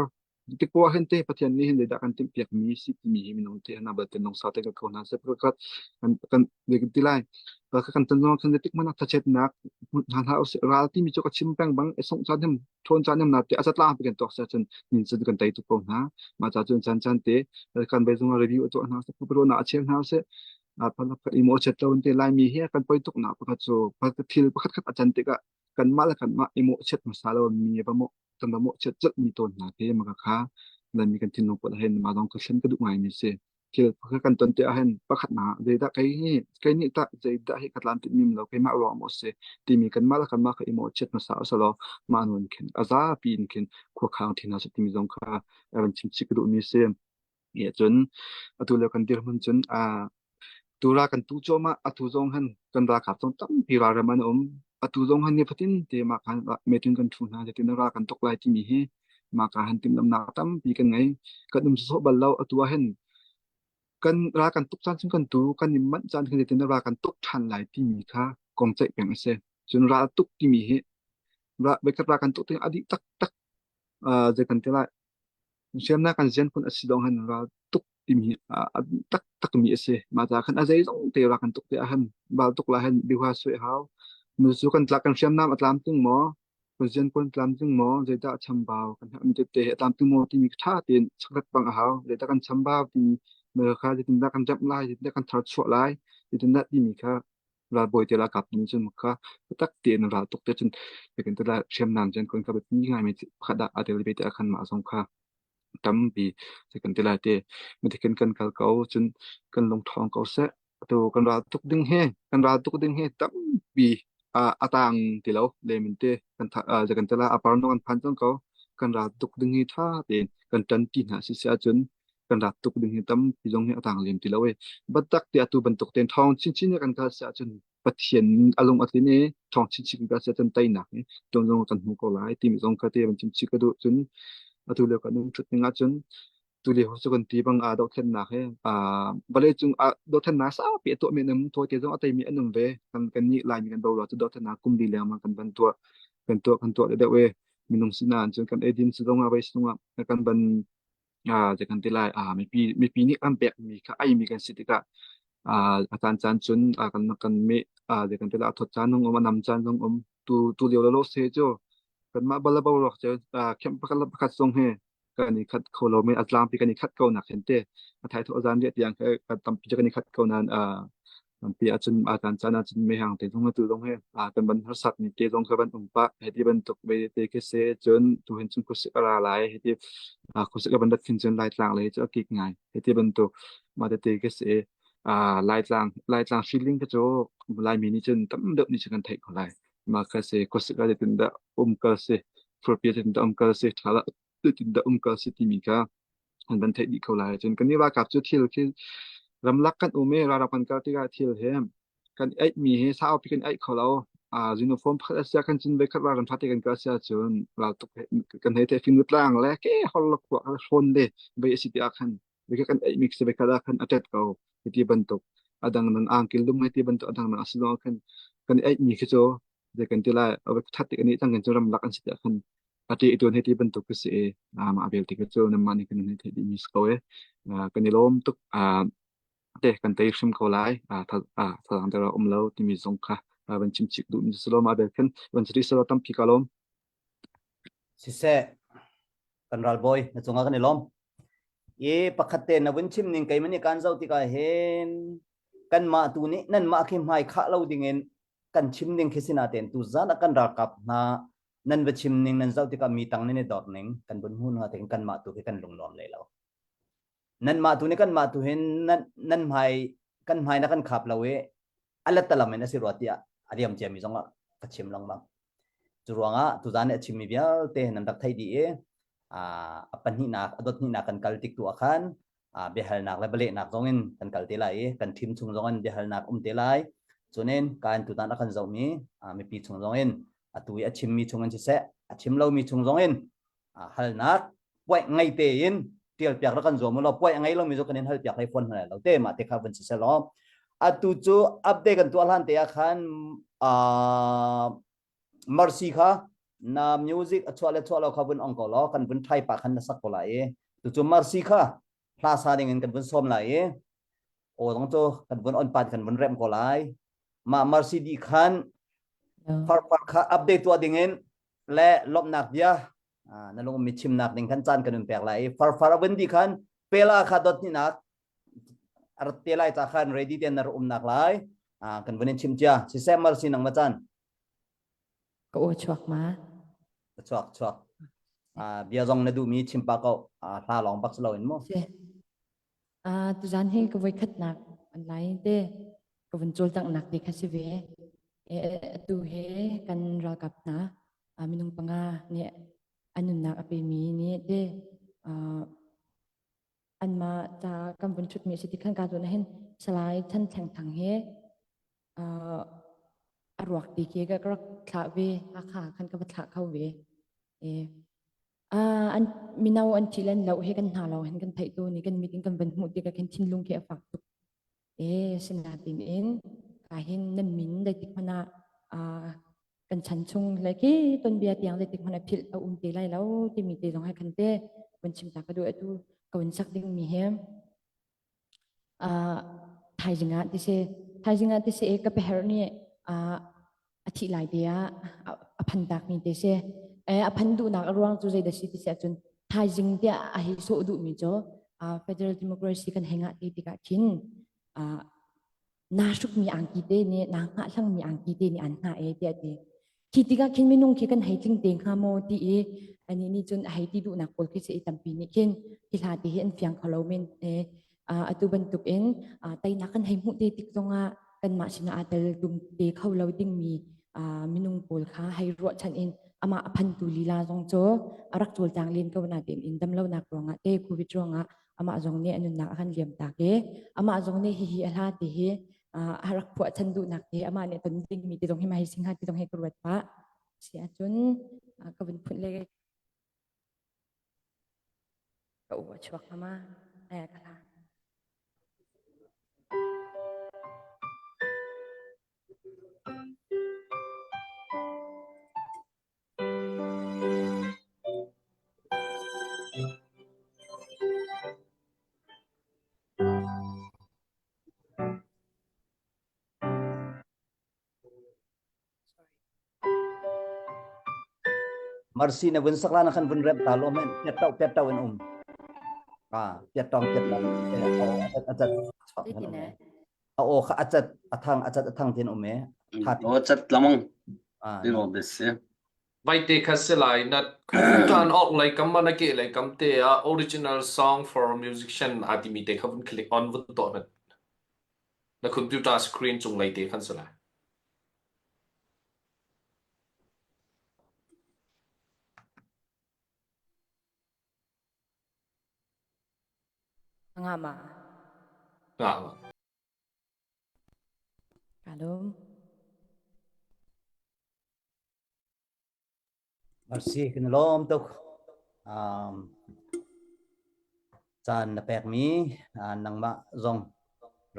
ti ko hen te pathian ni hen le da kan tim piak mi si ti mi mi nong te na ba te nong sa te ko na se ko kan le ti lai ba kan tan no kan le tik mana ta chet na han ha ose ra ti mi cho ka chim pang bang e song cha dem thon cha dem na te asat la pa kan to sa chen min se kan tai tu ko na ma cha chun chan chan te kan be zung review to na se ko na chem na se pala ka imo chat lawan te lai mi he kan poi tuk na pa chu pa ka thil pa khat khat achan te ka kan ma la kan ma imo chat ma sala mi ba mo tan ba mo chat chat mi ton na te ma ka kha lan mi kan tin no ko hen ma dong ka sen ka du ngai mi se thil pa ka kan ton te a hen pa khat na de da kai ni ta je da he khat lan ti mi lo kai ma ro mo se ti mi kan ma la kan ma ka imo chat ma sa sa lo ma non ken aza pin ken ko khang thina sa ti mi dong kha ran chim chi ka du mi se ye chun atu le kan dir mun chun tura kan tu cho ma atu zong han kan ra khap zong tam pi ra ra man atu zong han ni phatin te ma kan me tin kan thu na te tin ra kan tok lai ti mi he ma ka han tim lam na tam pi kan ngai kan so bal law atu hen kan ra kan tuk chan kan tu kan ni man chan kan te tin ra kan tuk than lai ti mi kha kong chai peng se chun ra tuk ti mi he ra be ka ra kan tuk te adi tak tak je kan te la siam na kan zen kun asidong han ra tuk ti mi tak tak mi ase ma ta khan azai zong te ra kan tuk te han bal tuk la han biwa sui haw mu su kan tla kan siam nam atlam ting mo kun zen kun tlam ting mo je da cham baw kan ha mi te atlam ting mo ti mi tha tin chakrat pang haw je da kan cham baw ti me kha je tin da kan jap lai je da kan thar chwa lai je tin da ti mi kha ra boy te la kap ni chun kha tak te na ra tuk te chun je kan te la siam nam jen kun ka be pi ngai mi khada atel be te khan ma song kha tam pi se kan tela te mi te kan kal kau chun kan long thong kau se to kan ra tuk ding he tam pi atang ti lo le min te kan tha je kan tela apar no kan phan chong kau kan ra tuk ding hi tha te kan tan ti na si sia chun kan ra tuk ding hi tam pi jong he atang lem ti lo e batak te atu ban tuk ten thong chin chin kan ka sia chun pathian along atine thong chin chin ka sia chun tai na tong jong kan hu ko lai ti mi jong ka te ban chin chi ka du chun atu le ka nung chut nga chun tu li ho so kan ti bang a do then na he bale chung a do then na sa pi to me nam to te jong atai mi anum ve kan ni lai mi kan do lo tu do then na kum di le ma kan ban to kan to de we minung sinan chung kan edin su dong a bai sunga kan banจะกันที่ไลมีปีนี้อันเปียกมีค่ะไอมีกันสิทธิกะอาจารย์จานจุนกันมีจะกันที่ไลทดจานงนำจานงตูเลียวโลเซโจกันมาบลาบลอกจะเข้มประคัดทรงเฮกันนี่คัดโคโลมีอัตลามปีกันนี่คัดเก่าหนักเห็นเต้ไทยทุกอาจารย์เรียกอย่างกันตำปีกันนี่คัดเก่านั้นปีอาจารย์จานอาจารย์ไม่ห่างแต่ตรงนั้นตูตรงเฮกันบันทัศน์นี่เกตรงกับบันปะเหตุบันตกไปเตะเกษจนตูเห็นจุนกุศลอะไรเหตุคุสกับบันดัดฟินจนไล่ต่างเลยจะกิกไงเหตุบันตุมาเตะเกษไล่ต่างฟีลลิ่งก็จะไล่มินิจนตั้มเดิมนี่จะกันเทคของไล่มาเกษคุสกับเด็กดับเกษฟลูเปียเด็กดับเกษทาระเด็กดับเกษที่มีค่ะอันบันเทคดีเขาไล่จนกันนี่ว่ากับจุดที่เราคิดรำลักกันอุเมราพันกันที่การที่เราเห็นกันไอ้มีให้สาวพิกันไอ้เขาเรายูนิฟอร์มพัดเสียกันจนไปคัดว่ากันพัดกันก็เสียจนเราตกกันให้แต่ฟินนุตล่างแล้วแค่ฮอลล็อกว่าชนเดไปสิที่อาคันไปกันไอ้มิกซ์ไปคัดอาคันอัดเก่าที่บรรทุกอดังนั้นอ่างกิลดุมให้ที่บรรทุกอดังนั้นสิลองกันไอ้มีคือโจเด็กกันที่ไรเอาไปทัดกันนี้ตั้งกันจนรำลักกันสิที่อาคันอาทิตย์ตัวให้ที่บรรทุกก็เสียมาเบลที่ก็โจน้ำมันกันให้ที่มิสเขากันนี่ล้มตุกเด็กกันเตะชิมเขาไล่ทางเดราเราที่มีสงค่ะวันชิมชิกดูมิสโลมาเบลกันวันที่สโลตั้มพิกาลมสิเซกันรัลบอยนะจงอากันนี่ล้มประคัตเตนวันชิมนิ่งไก่มันนี่การเจ้าที่กาเห็นกันมาตัวนี้นั่นมาคิมให้ข้าเราดิ่งเงินกันชิมนิ่งคิดสินาเตนตัวจานกันรักกับนะนั่นวันชิมนิ่งนั่นเจ้าที่กามีตังนี่ดอดนิ่งกันบนหุ่นหัวถึงกันมาตัวกันลงล้อมเลยเรานั่นมาตัวนี้กันมาตัวเห็นนั่นให้กันให้นักกันขับเราอัลลัตตะลามันสิรวติอะอดียมเจมีจงอ่ะกัชิมลงบ้างจุดว่างอ่ะตัวจานเนี่ยชิมมีเบียเตะนันดักไทยดีปันหินักอดทหินักกันกัลติกตัวขันเบลนักและเบลนักจงอินกันกัลเตลัยกันทีมชงจงอินเบลนักเตลัยจนเองการตัวจานนักกันเจ้ามีปีชงจงอินตัวชิมมีชงอินเสะชิมเรามีชงจงอินฮัลนักป่วยไงเตอินเที่ยวเปียกแล้วกันจงมันเราป่วยไงเรามีจงกันเองฮัลเปียกให้ฝนเราเตะมาเตะข้าววันเสะล้อtuju update kan tualan te akan mercy kha na music achwala khabun ongkolo kan bun thai pa khan sak kola tuju mercy kha plaza ding kan bun som lai o dong to kan bun on pat kan bun rem kolai ma mercy di khan far kha update tua dingen le lop nak dia na long mi chim nak ding kan chan kan pek lai far bun di khan pela kha dot ni nak artelai takhan ready ten nar nak lai kan benin chimcha si semer sinang machan ko chuak ma chuak bia jong na du mi chimpa ko hla long bak lo in mo tu jan he ko voi khat nak online te ko vun chol tak nak de khasi ve tu he kan ra kap na minung panga ne anun nak ape mi ni deอันมาจากกำบลชุดมีสิทธิขั้นการตัวนั้นสลายท่านแข่งถังเฮอรวกดีเกก็ขะเวอาขาขันกับขะเข้าเวอันมีนาอันที่เล่นเราเฮกันหาเราเห็นกันไถ่ตัวนี้กันมีกันกันเป็นหมุดเดียกันทิ้งลุงเขียฝักตุกสนาตินเองกาเห็นนั่นมินได้ติดพนากันชันชงเลยกี่ต้นเบียร์เตียงได้ติดพนาพิลเอาเตไลแล้วที่มีเตลองให้คันเต้วันชิมตากระดูกตัวกวนสักดิ่งมีเห็มไทยจิงาที่เสก็ไปเฮอร์นี่อธิลายเดียพันดักนี่ที่เสพันดูนักรวงจุใจเดชิที่เสจนไทยจิงเดียหิโซดูมิจ่อFederal Democracy กันแห่งที่ติกาชินนาชุกมีอังกีเตนี่นางหะช่างมีอังกีเตนี่อันหะเดียดีที่ติกาชินไม่นุ่งกันให้จริงเต็งฮาโมที่อันนี้จนให้ที่ดูนักโพลที่เสตัมปีนี้ขึ้นที่หาที่เห็นเฟียงเขาเราเมนตัวบรรทุกเองแต่นักกันให้มุดติดตรงกันมาชนะแต่ดุมเดเขาเราดิ้งมีมินุงโพลค่ะให้รวดชันเองอามาพันตุลีลาจงโจรักโจลจางเลียนก็วันนั้นอินดำเล่านักรองเตะคูวิจรองอามาจงเนี่ยอันนั้นนักขันเลียมตาเกอามาจงเนี่ยฮิอาลาเตะรักพวกชันดูนักเตะอามาเนี่ยตอนดิ้งมีที่ตรงให้มาให้สิงหาที่ตรงให้กรวดปะเสียจนก็เป็นผลเลย ka u chuak ama aya kala Marsi na bun sakla na kan bun rep talo men piat tau en piat tong acat itina acat tin that o chat lamang ah din of this yeah Vai te kasilai na kan ok like kam na ke like kam te original song for musician adimi te khavun click on vut to na computer screen chung lai te khan sala ngama nga kalum Marsi kin lom tok chan na pek mi nang ma zong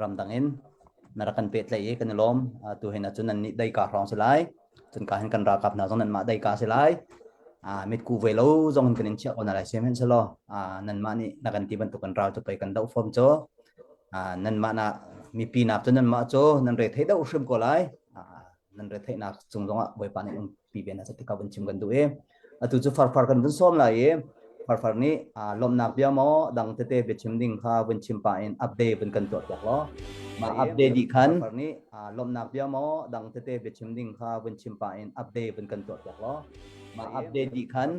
ram dangin narakan pet lai kan lom tu hen chun an ni dai ka rong selai chun ka hen kan ra kap na zong nan ma dai ka selai mit ku ve lo zong kan chia on lai semen selo nan ma ni na kan ti ban tu kan ra tu pai kan dau form cho nan ma na mi pi nap chun nan ma cho nan re thei dau shrim ko lai nan re thei na chung zong a boi pa ni pi ben na chati ka ban chim kan du tu chu far kan bun som lai far ni lom nak bia mo dang te te be chim ding kha bun chim pa in update bun kan to tok lo ma update di khan far ni lom nak bia mo dang te te be chim ding kha bun chim pa in update bun kan to tok lo ma update di khan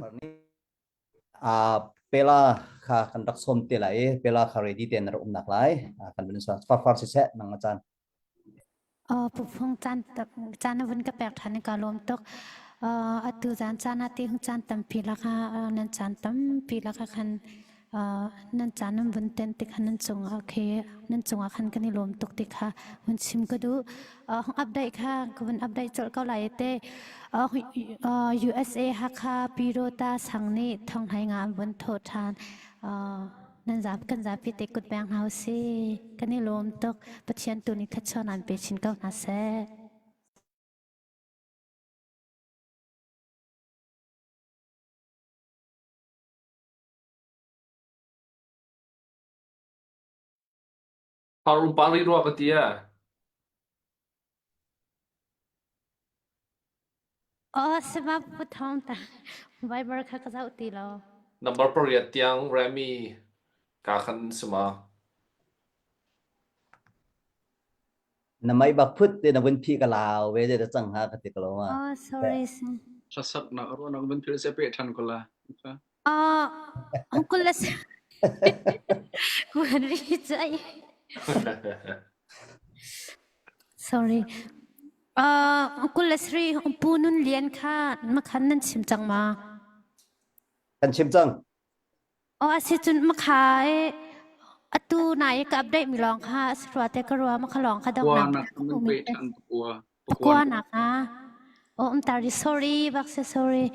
pela kha kan dak som te lai pela kha ready ten ra nak lai kan bun sa far se nang chanปุพงจันจันวันก็แปลกทันการลมตกตุจันจันตีหงจันตั้มปีละค่ะนันจันตั้มปีละค่ะคันนันจันนันวันเต็นติคันนันจงโอเคนันจงคันกันนี่ลมตกติค่ะวันชิมก็ดูห้องอัปเดตค่ะก็วันอัปเดตจดเกาหลีเต้USA ฮักค่ะปีโรตาสังนี่ทองไทยงามวันโทษทานนั่นจับกันจับพิเตกุดแบงเฮาสิกันนี่ลมตกปัจจัยตัวนี้ทัชชอนันเปชินก็น่าเส paru pari ro ka tia sebab putong ta Viber ka kasau ti lo number per ya tiang rami ka khan suma na mai bak phut te na bun phi ka lao we de chang ha ka ti ka lo sorry sasak na ro na ben phir se pe than ko la uncle las when reach sorry uncle Lesri punun lian kha ma khan nan chim chang ma kan chim chang asi chun ma khai atu nai ka update mi long kha swate ka ro ma khalong kha dong na ben pe than kwa na ka tari sorry bak se sorry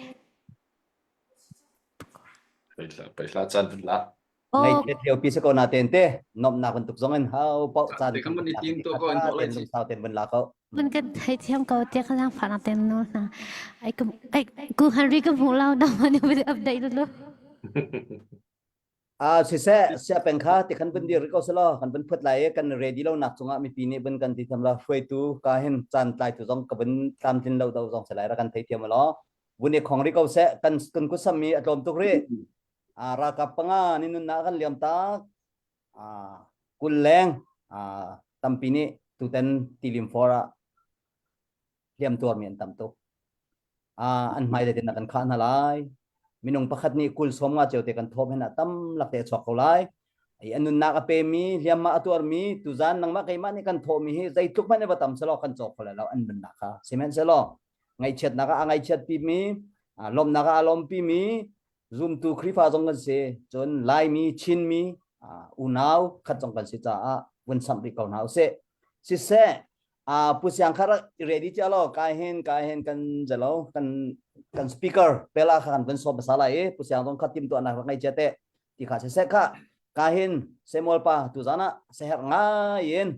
Paisla chan la ngay te theo pi se ko na ten te nom na kan tuk zong en hau pau chan te kam ni ting to ko en to ten lum sao ten ban la koมันก็ให้เทียมเกาเตียข้างผ่านเต็มนู้นนะไอ้กูฮันรี่ก็พูดเล่าดาวมันไม่ได้อัปเดตเลย si se pen kha ti khan ban dir ko selo kan ban phut lai kan ready lo nak chunga mi pi ni ban kan ti tham la foi tu ka hen chan tai tu zong ka ban tam tin lo dau zong selai ra kan thei thiam lo bun e khong ri ko se kan ku sam mi atom tu re ra ka panga ni nun na kan liam ta kul leng tam pi ni tu ten tilim fora liam tur mi tam tu an mai de tin kan kha na lai minung pakhat ni kul som nga cheu te kan thop hena tam lakte chok ko lai ai anun na ka pe mi liam ma atur mi tu zan nang ma kai ma ni kan tho mi hi zai tuk ma ne batam selo kan chok ko la an bun na ka semen selo ngai chet na ka ngai chet pi mi lom na ka lom pi mi zoom tu khri fa jong kan se chon lai mi chin mi unaw khat jong kan se cha bun sam ri ko naw se si se pusyang khara ready chalo kai hen kan jalo kan speaker pela khan ban so basala pusyang dong khatim to anak ngai chete ti kha se kha kahin semolpa tu zana seher nga yin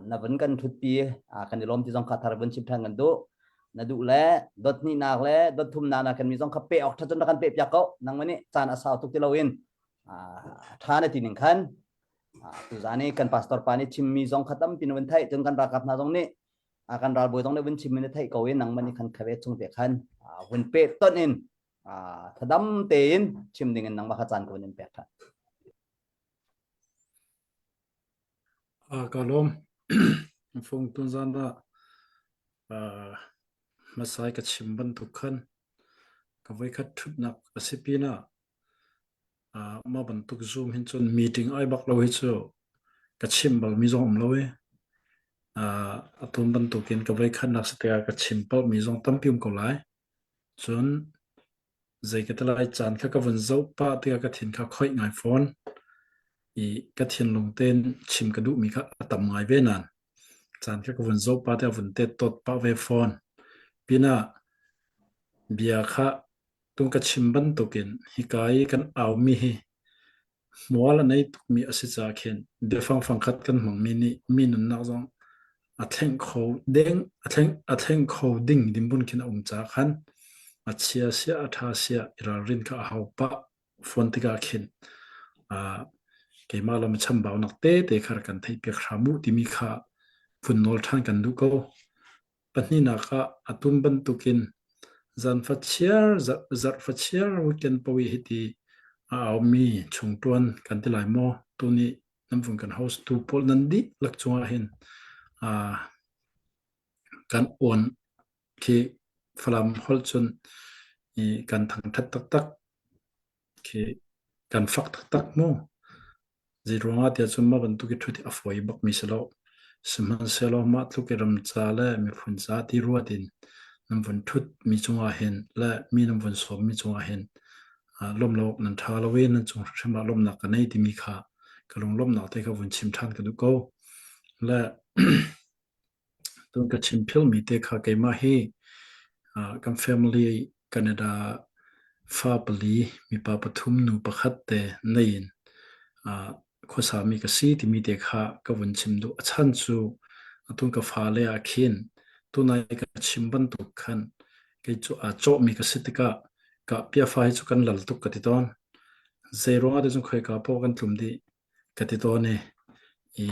na vẫn kan thut pi kan lom ti jong kha thar bun chim thang kan do na du le dot ni nak le dot thum na kan mi jong kha pe ok tha jon kan pe pya ko nang mani chan asaw tuk ti lawin thana ti ning khan tu zani kan pastor pani chim mi jong khatam pin wen thai jon kan rakap na jong ni akan ral boy jong le wen chim mi thai ko wen nang mani khan khawe chung te khan wen pe ton in thadam te in chim ding nang ma kha chan ko nen pe tha kalom phong tun zan da masai ka chimban tukhan ka vai khat thut nak asipina ma ban tuk zoom hin chon meeting ai bak lo hi chu ka chimbal mi zong lo we atum ban tukin ka vai khat nak sta ka chimpal mi zong tampium ko lai chon zai ka talai chan kha ka van zo pa te ka thin kha khoi ngai phone i ka thin lung ten chim ka du mi kha atam ngai ve nan chan kha ka van zo pa te van te tot pa ve phone pina bia kha tung ka chimban tukin hikai kan aw mi hi muala nei tuk mi asicha khen de fang khat kan mang mi ni min na zong atheng kho deng atheng kho ding dimbun kin cha khan achia sia atha sia iral rin kha hau pa phone tika khin ke malam cham baw nak te khar kan thei pe khramu ti mi kha phun nol than kan du ko patni na kha atum ban tukin zan fachiar weekend pawi hiti mi chungtuan kan tilai mo tuni namfun kan house tu pol nandi lakchunga hin kan on ki falam holchun i kan thang that tak ki kan fak tak mo zirunga tia chumma ban tu ki thuti afoi bak mi selo simhan selo ma tlu ke ram cha le mi phun cha ti ruatin namfun thut mi chunga hin la mi namfun som mi chunga hin lom lo nan tha lo wen nan chung thema lom na ka nei ti mi kha kalong lom na te ka vun chim than ka du ko la tun ka chim phil mi te kha ke ma hi kam family Canada fa pali mi pa pathum nu pakhat te nein khosa mi ka si ti mi te kha ka vun chim du achan chu atun ka fa le a khin tunai ka chim ban tu khan ke chu a cho mi ka sitika ka pia fai chu kan lal tuk ka ti ton zero ade chung khoi ka po kan tlum di ka ti ton ne i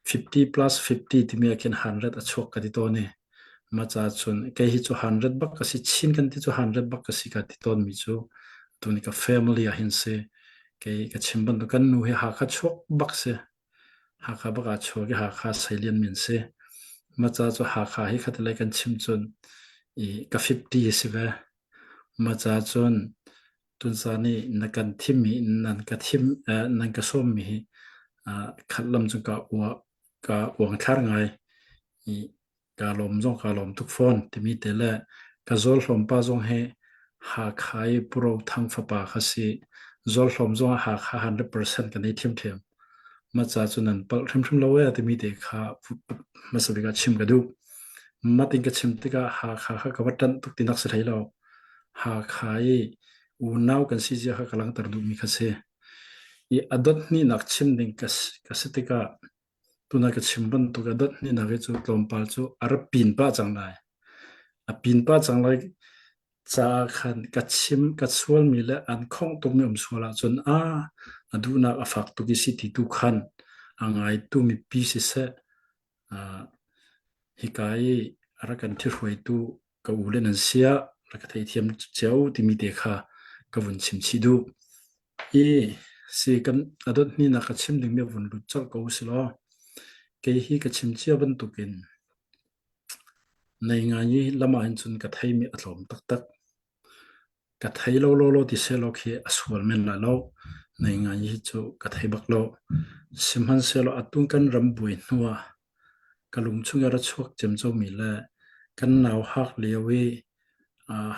50 plus 50 ti mi akin 100 a chok ka ti ton ne ma cha chun ke hi chu 100 bak ka si chin kan ti chu 100 bak ka si ka ti ton mi chu tuni ka family a hin se ke ka chimban du kan nu he ha kha chok bak se ha kha baka chok ge ha kha sailian min se ma cha chu ha kha hi khat lai kan chim chun i ka 50 se ve ma cha chon tun sa ni nakan thim mi nan ka thim nan ka som mi khatlam chu ka wang thar ngai i ka lom jong ka lom tuk phone ti mi te la ka zol hlom pa jong he ha khai pro thang fa pa khasi zol hlom jong ha kha 100% ka nei thim ma cha chu nan pal thim lo ya ti mi te kha ma sabi ka chim ka du ma tin ka chim te ka ha kha ka watan tuk ti nak se thai lo ha khai u nau kan si ja ka lang tar du mi khase i adot ni nak chim ding ka setika tuna ka chimban tu ka dot ni na ge chu tlom pal chu ar pin pa chang lai a pin pa chang lai cha khan ka chim ka chual mi le an khong tum mi swala chun adu na afak tu ki si ti tu khan angai tu mi pi se hikai ara kan thi hroi tu ka ulen an sia la ka thei thiam cheu ti mi te kha ka vun chim chi du si kan adot ni na ka chim ding me vun lu chal ko silo ke hi ka chim chia ban tukin nei nga ni lama hin chun ka thei mi atlom tak ka thei lo ti se lo khi aswal men la lo nei nga ni chu ka thei bak lo simhan se lo atun kan ram bui nuwa kalung chunga ra chuak chem chaw mi la kan naw hak lewi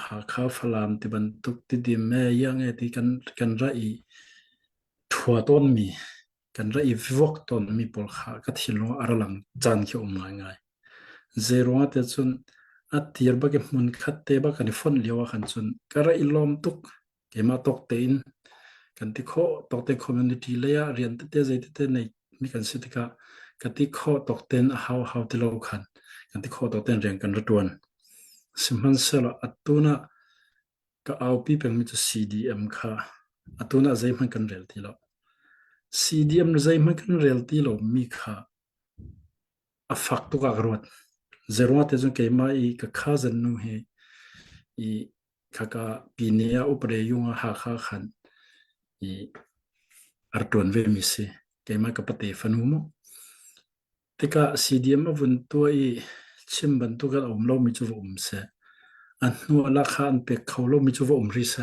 ha kha phalam ti ban tuk ti di me yang e ti kan ra i thua ton mi kan ra i vok ton mi pol kha ka thilo aralang chan khi ngai zero te chun atir ba ke mun khat te ba kan phone lewa khan chun kara ilom tuk ke ma tok te in กันที่ข้อตกเต็นคอมมูนิตี้เลยเรียนเตะใจเตะในมีกันสิทธิกะกันที่ข้อตกเต็นhowที่เราขันกันที่ข้อตกเต็นเรียนกันระดวนสิมันเสละอัตุนะก็เอาปีเป็นมิตร CDM ค่ะอัตุนะใจมันกันเรียลที่เรา CDM ใจมันกันเรียลที่เรามีค่ะอัฟักตุกอักรวดเจรวัตจงเกี่ยมาอีกข้าจันนูเฮอีข้ากปีเนียอุปเรยุงหาข้าขันอีอาร์ตวนเวมิเซเกี่ยมากับปฏิฟันุโมแต่ก็ CDM วันตัวอีชิมบันตุกันอมโลมิจูวเซอันนัวลักขันเป็กเขาโลมิจูวริเซ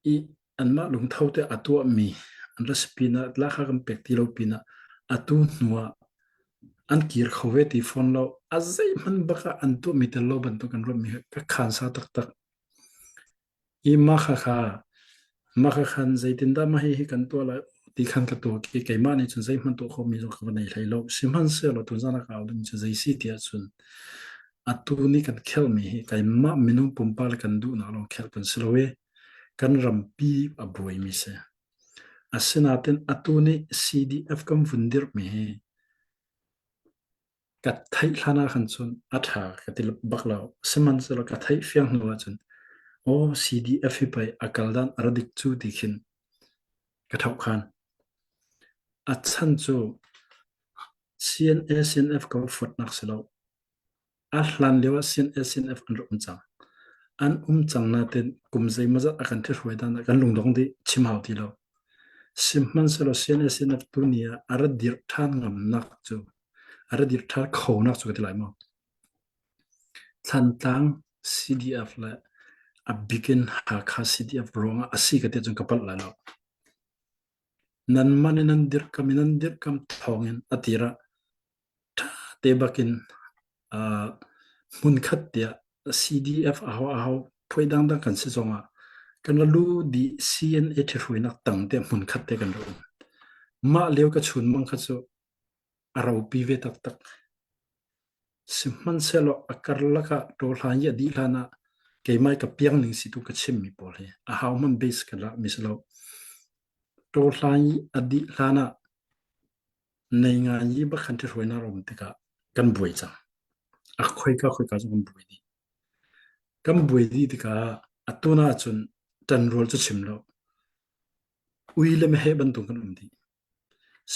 อีอันมาลุงเท่าแต่อัตัวมีอันรัสปีนะลักขันเป็กที่เราปีนะอัตัวนัวอันกีร์เขาเวทีฟอนเราอาศัยมันบักอันตัวมีแต่โลบันตุกันรวมมีก็ขันซาตักอีมาขันใจตินดามาให้กันตัวละตีขันกับตัวกี่ไก่มาเนี่ยจนใจมันตัวเขามีตัวเขาในไหลโลสิมันเสียเราตัวจานักเอาดึงจะใจสิเดียจนอัตตัวนี้กันเข้ามีไก่มามินุปุ่มปาลกันดูนะเราเข้ากันสโลเวกันรำปีอบวยมิเสอาศัยนัดเต็นอัตตัวนี้ CDF กันfunดิร์มีกัดไทยลานาขันจนอัฐากัดที่บักเราสิมันเสียเรากัดไทยเฟียงหัวจนโอ้ CDF ไปอาการดันอรดิกจูดิขินกระทบขันอัดสันจู CNF ก็ฟุดนักเสียแล้วอัลลันเรียกว่า CNF อันรุ่มจังนาเต็นกุมใจมาจากอาการที่รวยดันกันลุงดงดีชิมหาวที่เราสิมันเสียแล้ว CNF ตัวนี้อรดิร์ทานงำนักจูอรดิร์ทานเขานักจูกันที่ไหนมั้งทันตัง CDF ละอับบิกินหาค่า CDF รองอาศัยกันที่จงกับปัลแล้วนั่นมันนันดิร์กำทองเงินอติระเตบักินมุนขัดเดีย CDF เอาพวยดังกันสิจงกันรู้ดี CNA ที่รวยนักตั้งเดียมุนขัดเดียกันรู้มาเลี้ยวกับชุนมังคัดจูเราปีเวตักสิมันเสลอการลักโดลานยดีลานะเกี่ยไม่กับเพียงหนึ่งสิตุกับชิมมีพอเลยเอามันเบสกันละมิสโลโดลานยดีลานะในงานยี่บักขันที่รวยน่ารมติกะกันบุยจังคุยก็จะกันบุยดีติกะอัตุน่าจนจันโรลจะชิมแล้วอุยเลมเฮบันตุกันดี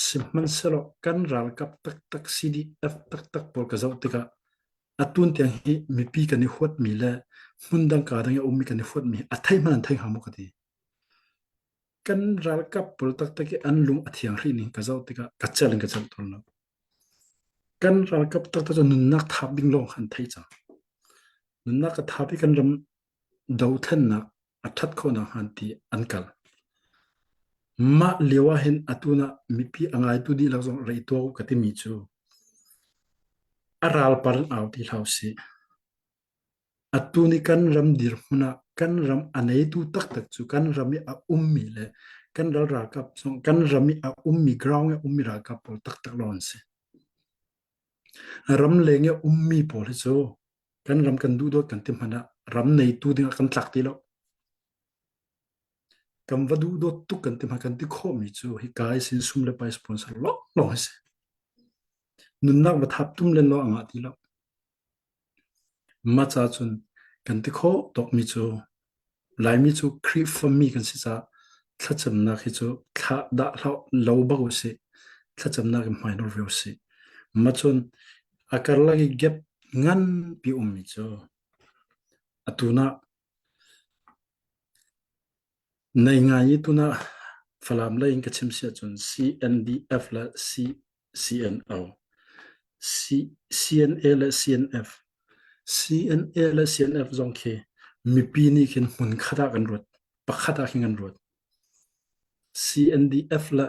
สิมันเสลอกันรัลกับตัก CDF ตักพอลกะเจ้าติกะอัตุนเตียงฮีมีปีกันในขวดมีและมุนดังกาดังยามีกันในขวดมีอัฐิมันหามุกดีกันรัลกับพอลตักอันลุงอัฐิยังรีนี่กะเจ้าติกะกัจเจริญกะเจ้าตัวนั้นกันรัลกับตักจนนุนนักทับบิงลงหันไทยจังนุนนักทับบิกันรำดาวเทนนักอัฐัดคนหันตีอันกัลมาเลี้ยวเห็นอัตุนะมีปีอังไงตุดีเราส่งไรตัวก็ที่มีจูอาราลปาร์เอาที่เราสิอัตุนี่กันรำดิร์มุนะกันรำอันไหนตุตักจูกันรำมีอามีเลยกันเรารากับส่งกันรำมีอามีกราวน์มีรากับพอตักลอนสิรำเลี้ยงมีพอเลยจูกันรำกันดูด้วยกันที่มันนะรำในตุดีกันตักที่เรากำวัดดูดตุกันที่มากันที่ข้อมีจูฮิกายสินซุมเลไปสปอนเซอร์ล้อเสียนุนนักวัดทับตุ้มเล่นล้ออ่างที่เรามาจากจุนกันที่ข้อตกมีจูหลายมีจูครีฟมีกันสิจ้าถ้าจำนักฮิจูถ้าด่าเราบ้ากุสิถ้าจำนักไม่รู้เรื่องสิมาจนอาการลากิเก็บงั้นปีมีจูอัตุนะในงานนี้ตุนะฟลามเลยก็ชิมเสียจน CNDF และ CNO CNA และ CNA และ CNF จงเคมีปีนี้ขึ้นมุนขัดกันรวดปักขัดกันรวด CNDF และ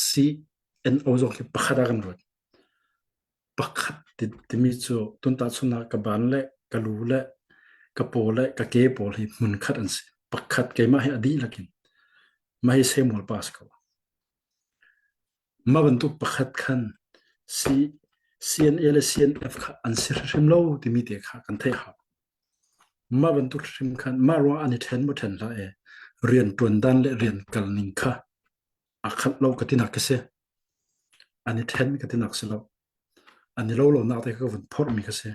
CNO จงเคปักขัดกันรวดปักขัดที่มีจูตุนตาสุนัขกับบ้านเละกับลูเละกับโปเละกับเก็บโปเลยมุนขัดอันสิปักขัดเกี่ยมาให้อดีตละกินมาให้เซมอลปาสเขามาบรรทุกปักขัดขัน CNA และ CNF ขันอันสิริมโลที่มีเดียขันเทียบมาบรรทุกริมขันมารวอันนี้เทนบุเทนละ เรียนตรวนด้านและเรียนกัลนิงค่ะอาคัดเรากตินักเสียอันนี้แทนกตินักเสียเราอันนี้เราหนักแต่ก็วันพอมีเสีย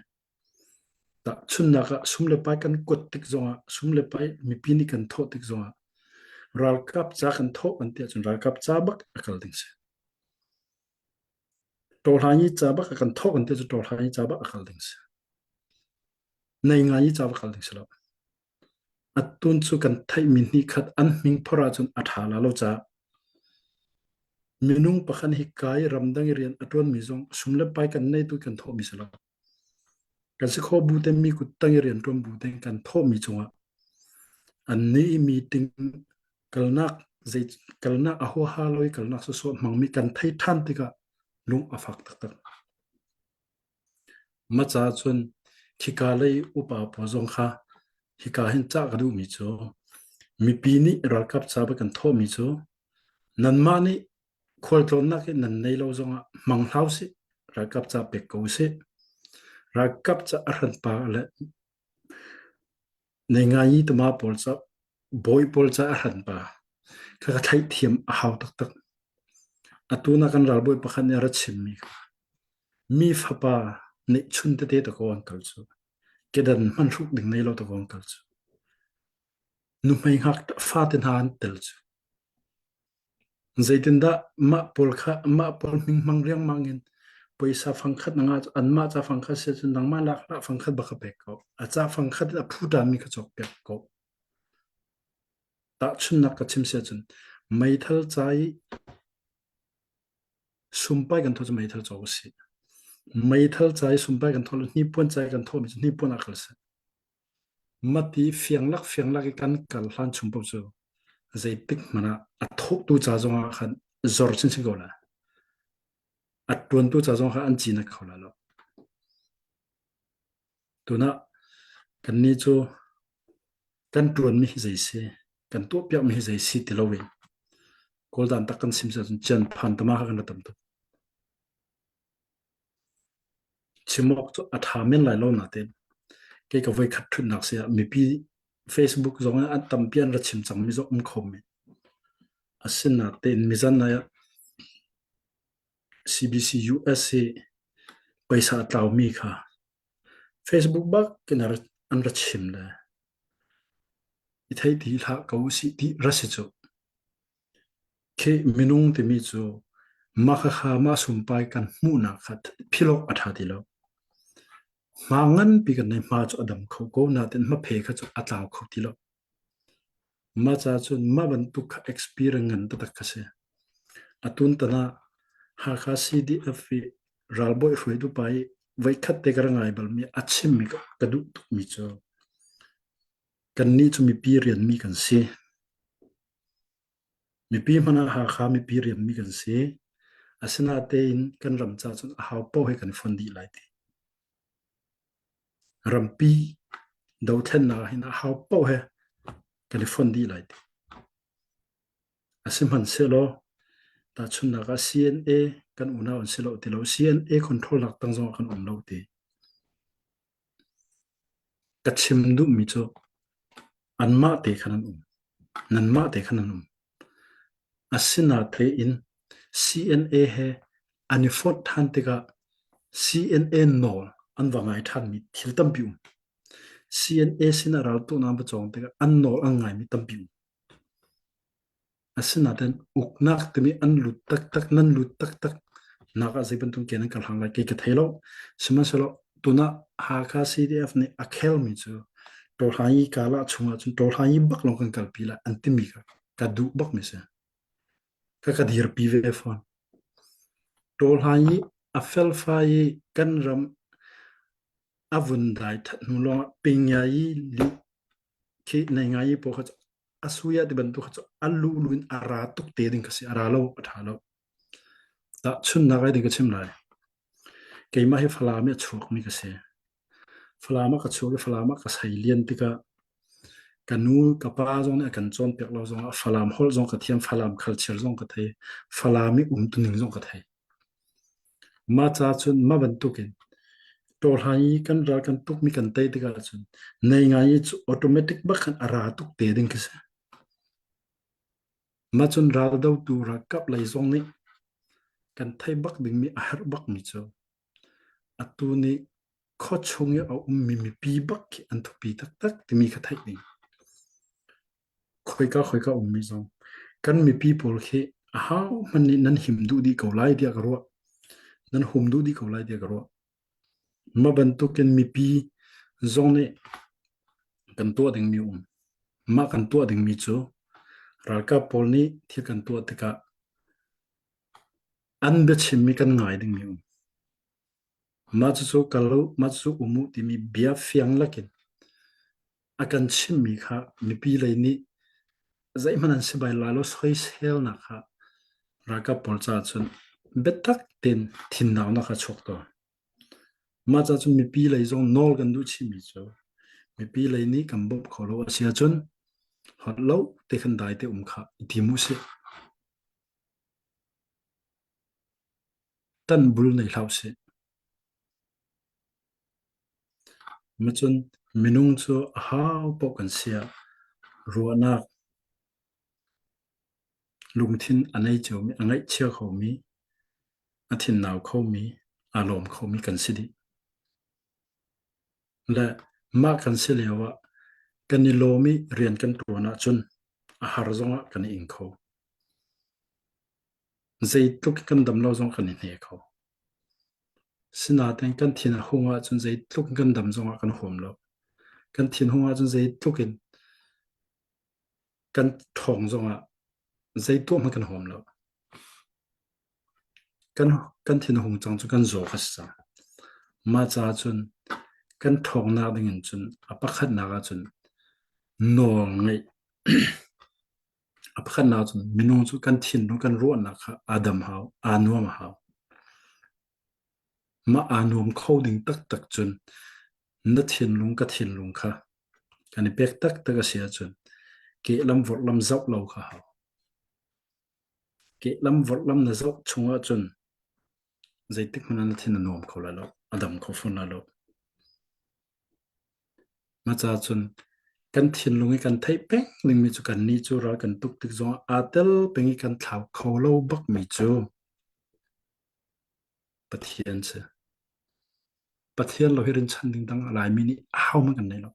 แต่ชุนนักสุ่มเล็บไปกันกดติกจงสุ่มเล็บไปมีปีนี้กันโทษติกจงรัลกับจ้ากันโทษกันเตียจนรัลกับจ้าบักอากาศดิ่งเสียตัวหายี่จ้าบักกันโทษกันเตียจนตัวหายี่จ้าบักอากาศดิ่งเสียในงานยี่จ้าบักอากาศดิ่งเสียเราอัดตุนสุกันไทยมินนี่ขัดอันมิงพระจนอัฐาลาเราจ้ามินุงปะคันฮิกายรำดังเรียนอัตวันมิจงสุ่มเล็บไปกันในตัวกันโทษมิสลากันสิขอบูเตมีกุตังเรียนรวมบูเตกันโทษมิจงอันนี้มีติงกัลนักใจกัลนักอหัวฮาลอยกัลนักสุดมังมีกันไทยท่านติกะลุงอฟักตักมาจากส่วนฮิกาเลยอุปาปจงค่ะฮิกาเห็นจากกระดูมิโจมีปีนี้รักกับชาวบ้านโทษมิโจนันมานี่ควรตระหนักนันในเราจงมังเท้าสิรักกับชาวเป็กกูสิรักกับชาวอรันปาและในงานนี้ตัวมาปอลชาบอยปอลชาอรันปาข้าไทยเทียมหาวตักอัตุนักันรับบอยประคันยารัชิมีฟ้าป่าในชุนเตตะกอนกัลจูเกดันมันรุกดิ่งในเราตะกอนกัลจูนุ่มไม่หักฟ้าเต็นหานเตลจูใจตินดามาปอลข้ามาปอลมิงมังเรียงมังเงินไปซาฟังคัดนังอันมาจะฟังคัดเสียจนนังมาลักละฟังคัดบักเบกเขาอาจจะฟังคัดพูดามีกระจกเบกเขาตัดชุนนักกระชิมเสียจนไม่ทัลใจสุ่มไปกันทั่วจะไม่ทัลใจสิไม่ทัลใจสุ่มไปกันทั่วนี่ปวนใจกันทั่วมิจนี่ปวนอักษรมาตีเฟียงลักกันกัลฮันชุ่มปุ๊บจูใจปิกมันอะทุกตัวจ้าจงอาขันจอร์ชินสิกอละอัดตัวนตัวจ้าจงอาอันจีนักเขาละแล้วตัวน่ะกันนี้จูกันตัวนมีใจเสียกันตัวเปียกมีใจสิติลาวินกอลดันตักกันซิมเซจนจันพันตมากันละตั้มตัวชิมอกจูอัฐามินไหลลงนาเต็นเกี่ยวกับไว้ขัดทุนนักเสียมีปี Facebook จงอันตั้มเปียนระชิมจังมิจอมคอมเมนอาศินนาเต็นมิจันนาย CBC USA ไปสาตาวมีค่ะ Facebook บักกันอันระชิมเลยอิทธิที่ละเขาสิที่รัสจูเคมินุงที่มีจูมาข้ามาสุมไปกันมูนักขัดพิโลกอัฐาดิโลมางันปีกันในมาจูอดัมเขาโกนาเต็นมาเพกจูอัตลาวเขาดิโลมาจ้าจูมาบรรทุก experience งันตัดกษัยอตุนตนาหากา CDF รัลบอยรวยดูไปไว้คัดเตกระไงบัลมีอัดชิมมีกระดูตุกมิจูกันนี้จะมีปีเรียนมีกันเสียมีปีมันหาขามีปีเรียนมีกันเสียอาศัยนาเตนกันรำจ้าจนหาเป้าให้กันฟันดีไลท์รำปีดาวเทนนาให้นาหาเป้าให้กันฟันดีไลท์อาศัยมันเสลอแต่ชุนนัก CNA กันอุณาอันเสลอติเรา CNA คอนโทรลหลักตั้งจงกันอุณาตีกัดชิมดูมิจูอันมาเตะขนาดนันมาเตะขนาดอาศัยนาเตอิน CNA เฮอันนี้ฟอดทันติกา CNA นอลอันว่าไงทันมีทิลตัมบิว CNA สินาราตุนามบจงติกาอันนอลอันไงมีตัมบิวอาศัยนาเตนอุกนักที่มีอันลุดตักนันลุดตักนักอาศัยเป็นตุนเกนันกันหางไลเกย์เทโลสมัยสโลตุน่าหากา CDF เนี่ยอักเฮลมิจูตัวหายีกาละชงอาจนตัวหายีบักลงกันกัลปีละอันติมิกากระดูบักมิเสก็กระดีร์ปีเวฟอนตัวหายีอัฟเฟลไฟกันรำอาวุนได้ทัดนุลงปิงยายีลิคิในงายีพวกเขาอาสุยาที่บรรทุกเขาอัลลูลุนอาราตุกเตดิงก็สิอาราโลอัฐาโลแต่ชุนนักไอ้ดิงก็ชิมเลยเกี่ยมาให้ฟลามีชุกมีก็เสียฟลามาก็ชุกฟลามาก็ใส่เลียนติกากันนู้กับป้าจงเนี่ยกันจนเปียกเราจงฟลามฮอลจงกระเทียมฟลามคัลเชอร์จงกระเทียฟลามีตุนิงจงกระเทียมาจ้าชุนมาบรรทุกินตัวหายกันรักกันตุกมีกันเตติกาชุนในงานยี่ออโตเมติกบักกันอาราตุกเตดิงก็เสีย mà chun ral đâu tu ra cấp lại zong ni kan thai bak ding mi ahar bak mi cho atu ni kho chung ya mi pi bak an thu pi tak tak ti mi kha thai ni khoi ka mi zong kan mi pi pol khe how man ni nan him du di ko lai dia garwa nan hum du di ko lai dia garwa ma ban tu ken mi pi zong ne kan to ding mi ma kan to ding mi cho ral ka pol ni thi kan to te ka an be chim mi kan ngai ding mi ma chu kalau ma chu umu ti mi bia fiang lakin akan chim mi kha mi pi lai ni zai manan se bai la lo soi sel na kha ra ka pol cha chun betak ten thin naw na kha chok to ma cha chu mi pi lai zong nol kan du chi mi cho mi pi lai ni kam bop kholo sia chun hot lo te khan dai te kha ti mu se tan bul nei hlau se ma chun minung chu how po kan sia ruana lung thin anei chu mi angai chia kho mi athin naw kho mi alom kho mi kan sidi la ma kan se lewa kan ni lo mi rian kan tuana chun a har zonga kan in kho zai tuk kan dam lo zong kan ne kho sina ten kan thin hunga chun zai tuk kan dam zonga kan hom lo kan thin hunga chun zai tukin kan thong zonga zai tu ma kan hom lo kan thin hung chang chu kan zo khasa ma cha chun kan thong na ding chun apakhat na ga chun nol ngai apakhat na chun minung chu kan thin no kan ro na kha adam hau anuam hau ma anuam coding tak tak chun na thin lung ka thin lung kha kan pek tak tak a sia chun ke lam vor lam zau lo kha hau ke lam vor lam na zau chunga chun zai tik mana na thin anuam kho la lo adam kho fun la lo ma cha chun kan thin lungi kan thai pek ling mi chu kan ni chu ra kan tuk tik zo atel pengi kan thau kho lo bak mi chu pathian che pathian lo hirin chan ding dang lai mi ni how ma kan nei lo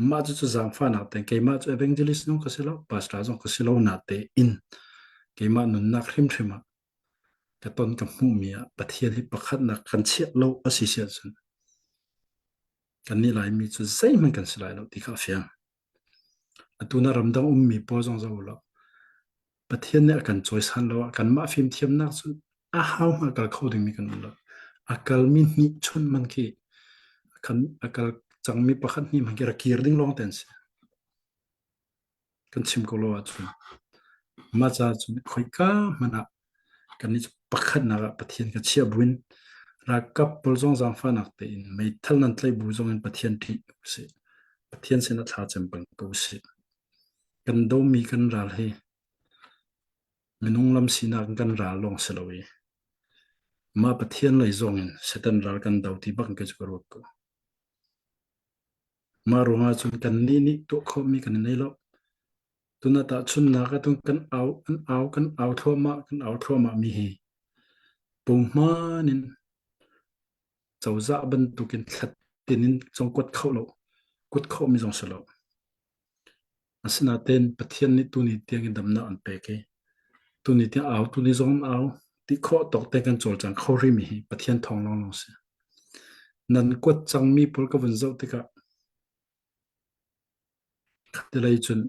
ma chu chu zang fa na te ke ma chu evangelist no ka se lo pastor zo ka se lo na te in ke ma nun na khrim thima ka ton ka mu mi a pathian hi pakhat na kan chiat lo a si sia chun kan ni lai mi chu zai man kan se lai lo ti kha fiang atuna ramdang mi po zong zo lo pathian ne kan choice han lo kan ma phim thiam na chu a how ma kal coding mi kan lo akal mi ni chun man ki kan akal chang mi pakhat ni ma kira kir ding long ten se kan chim ko lo chun ma cha chun khoi ka mana kan ni pakhat na ga pathian ka chia buin ra kap pol zong zang fa nak te in mai thal nan tlai bu zong in pathian thi se pathian se na tha chem pang ko se kan do mi kan ral he minung lam sina kan ral long se lo we ma pathian lai zong in setan ral kan dau ti bak ke chu ro ko ma ronga chun kan ni to kho mi kan nei lo tuna ta chun na ka tung kan au thwa ma mi hi pum ma nin chau za ban tu kin thlat tinin chong kot kho mi jong selo asina ten pathian ni tu ni tiang in dam na an pe ke tu ni tiang au tu ni zong au ti kho tok te kan chol chang kho ri mi hi pathian thong long long se nan kot chang mi pol ka vun zo te ka te lai chun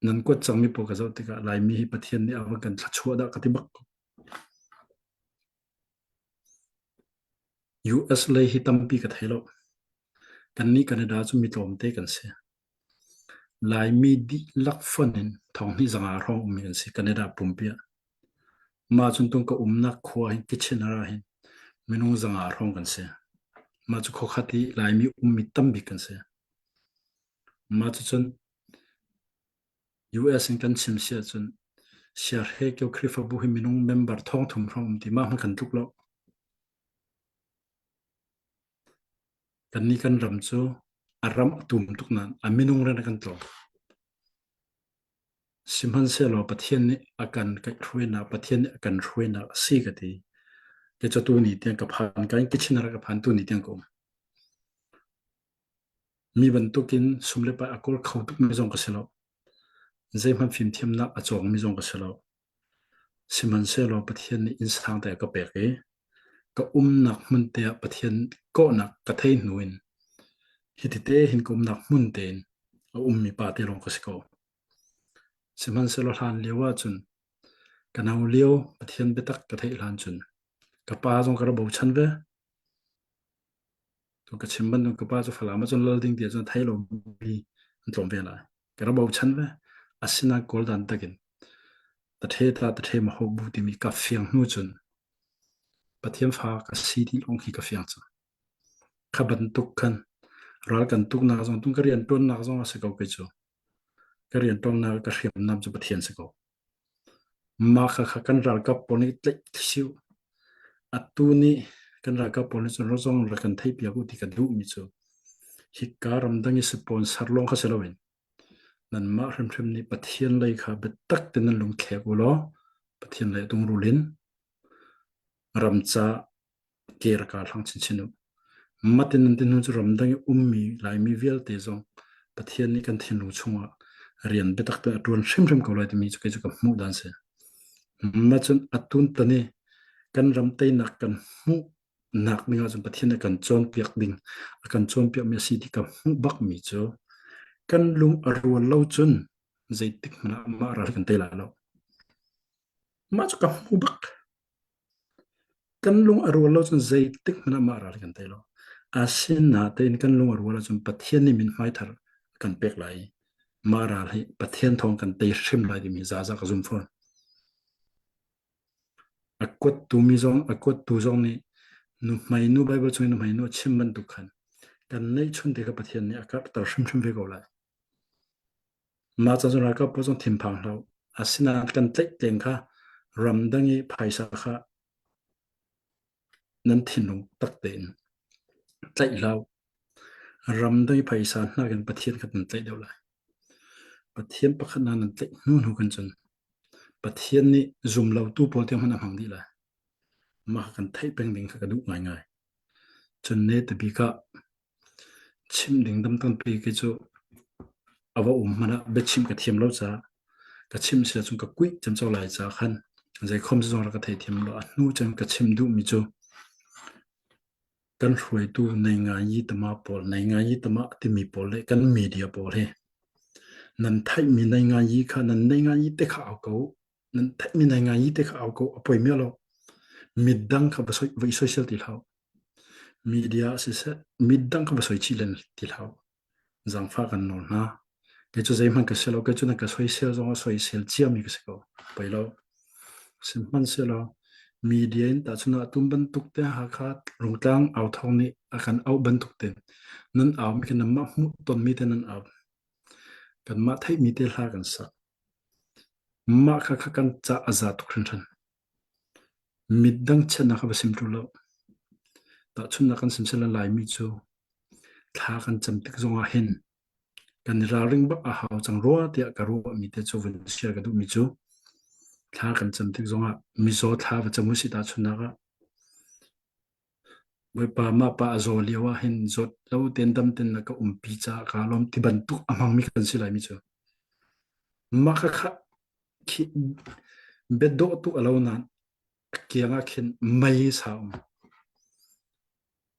nan kot chang mi pol ka zo te ka lai mi hi pathian ni awa kan thla chua da ka ti bak US lei hi tampi ka thailo kan ni Canada chu mi tlom te kan se lai mi di lak fonin thong ni zanga rong mi kan se Canada pumpia ma chun tung ka umna khwa hin kitchen ara hin minung zanga rong kan se ma chu kho khati lai mi mi tambi kan se ma chu chun US in kan chim sia chun share he kyo khrifa bu hi minung member thong thum rong ti ma kan tuk lo kan ni kan ram chu aram tum tuk nan aminung ran kan tlo simhan se lo pathian ni akan kai ruina pathian ni akan ruina si ka ti ke cho tu ni tiang ka phan kai ke china ka phan tu ni tiang ko mi ban tu kin sumle pa akol khau tu mi jong ka selo zai man phim thiam na achong mi jong ka selo simhan se lo pathian ni insang ta ka pe ke ka nak mun te pathian ko nak ka thei nuin hitite hin kum nak mun ten mi pa te rong ka siko simhan se lo han lewa chun kanau leo pathian betak ka thei lan chun ka pa jong ka bo chan ve to ka chimban no ka pa cho phala ma chon lal ding dia chon thai lo bi tlom ve la ka bo chan ve asina kol dan takin ta the ma ho bu ti mi ka fiang nu chun pathian pha ka si ti long hi ka fiang cha kha ban tuk khan ral kan tuk na jong tung ka rian ton na jong ase ko ke chu ka rian ton na ka hriam nam chu pathian se ko ma kha kha kan ral ka poni tle siu atu ni kan ral ka poni chu ro jong ra kan thei pia ku ti ka du mi chu hi ka ram dang i sponsor long kha selawin nan ma hrim ni pathian lai kha be tak ten nan lung khe ku lo pathian lai tung rulin ram cha ker ka thang chin chinu matin nan tin chu ram dang mi lai mi vel te zong pathian ni kan thin lu chunga rian be tak te atun hrim ko lai ti mi chu ke chu ka mu dan se ma chun atun tani kan ram te nak kan mu nak mi nga chun pathian kan chon piak ding kan chon piak me si ti ka mu bak mi chu kan lung arwal lo chun zaitik mana ma ra kan te la lo ma chu ka mu bak kan lung arwal lo chun zaitik mana ma ra kan te lo asin na te in kan lung arwal chun pathian ni min mai thar kan pek lai ma ra hi pathian thong kan te hrim lai mi za za ka zum phon akwat tu mi zong akwat tu zong ni nu mai nu bible chung nu mai nu chim ban tu khan kan nei chun te ka pathian ni akap tar hrim ve ko lai ma cha jona ka po jong thim phang lo asina kan tlek teng kha ram dangi phaisa kha nan thinung tak ten tlai lau ram dangi phaisa na kan pathian khat nan tlai deu lai pathian pakhat na nan tlai nu kan chun pathian ni zum lo tu pol te man hang di lai ma kan thai peng ding kha ka du ngai ngai chun ne te bi ka chim ding dam tan pe ke chu awa mana be chim ka thiam lo cha ka chim se chung ka kui cham chaw lai cha khan zai khom zong ra ka thei thiam lo nu chan ka chim du mi chu kan hroi tu nei nga yi tama pol nei nga yi tama ti mi pol le kan media pol he nan thai mi nei nga yi kha nan nei nga yi te kha au ko nan thai mi nei nga yi te kha au ko apoi me lo midang kha ba soi social ti hau media se midang kha ba soi chi len ti hau zang fa kan no na ke chu zai man ka selo ke chu na ka soi sel zong soi sel chia mi ka se ko pai lo sim man selo media in ta chuna tum ban tuk te ha kha rungtang au thong ni akan au ban tuk te nan au mi kan ma mu ton mi te nan au kan ma thai mi te hla kan sa ma kha kha kan cha aza tuk ran midang chana kha ba sim tu lo ta chuna kan sim sela lai mi chu thla kan cham tik zonga hin kan ra ring ba a hau chang ro tia ka ro mi te chu vun share ka du mi chu thla kan cham tik zonga mi zo thla ba chamu si ta chuna ga we pa ma pa zo liwa hin zot lo ten dam ten na ka pi cha ka lom ti ban tu amang mi kan si lai mi chu ma kha kha ki bedo tu alo na kianga khin mai sa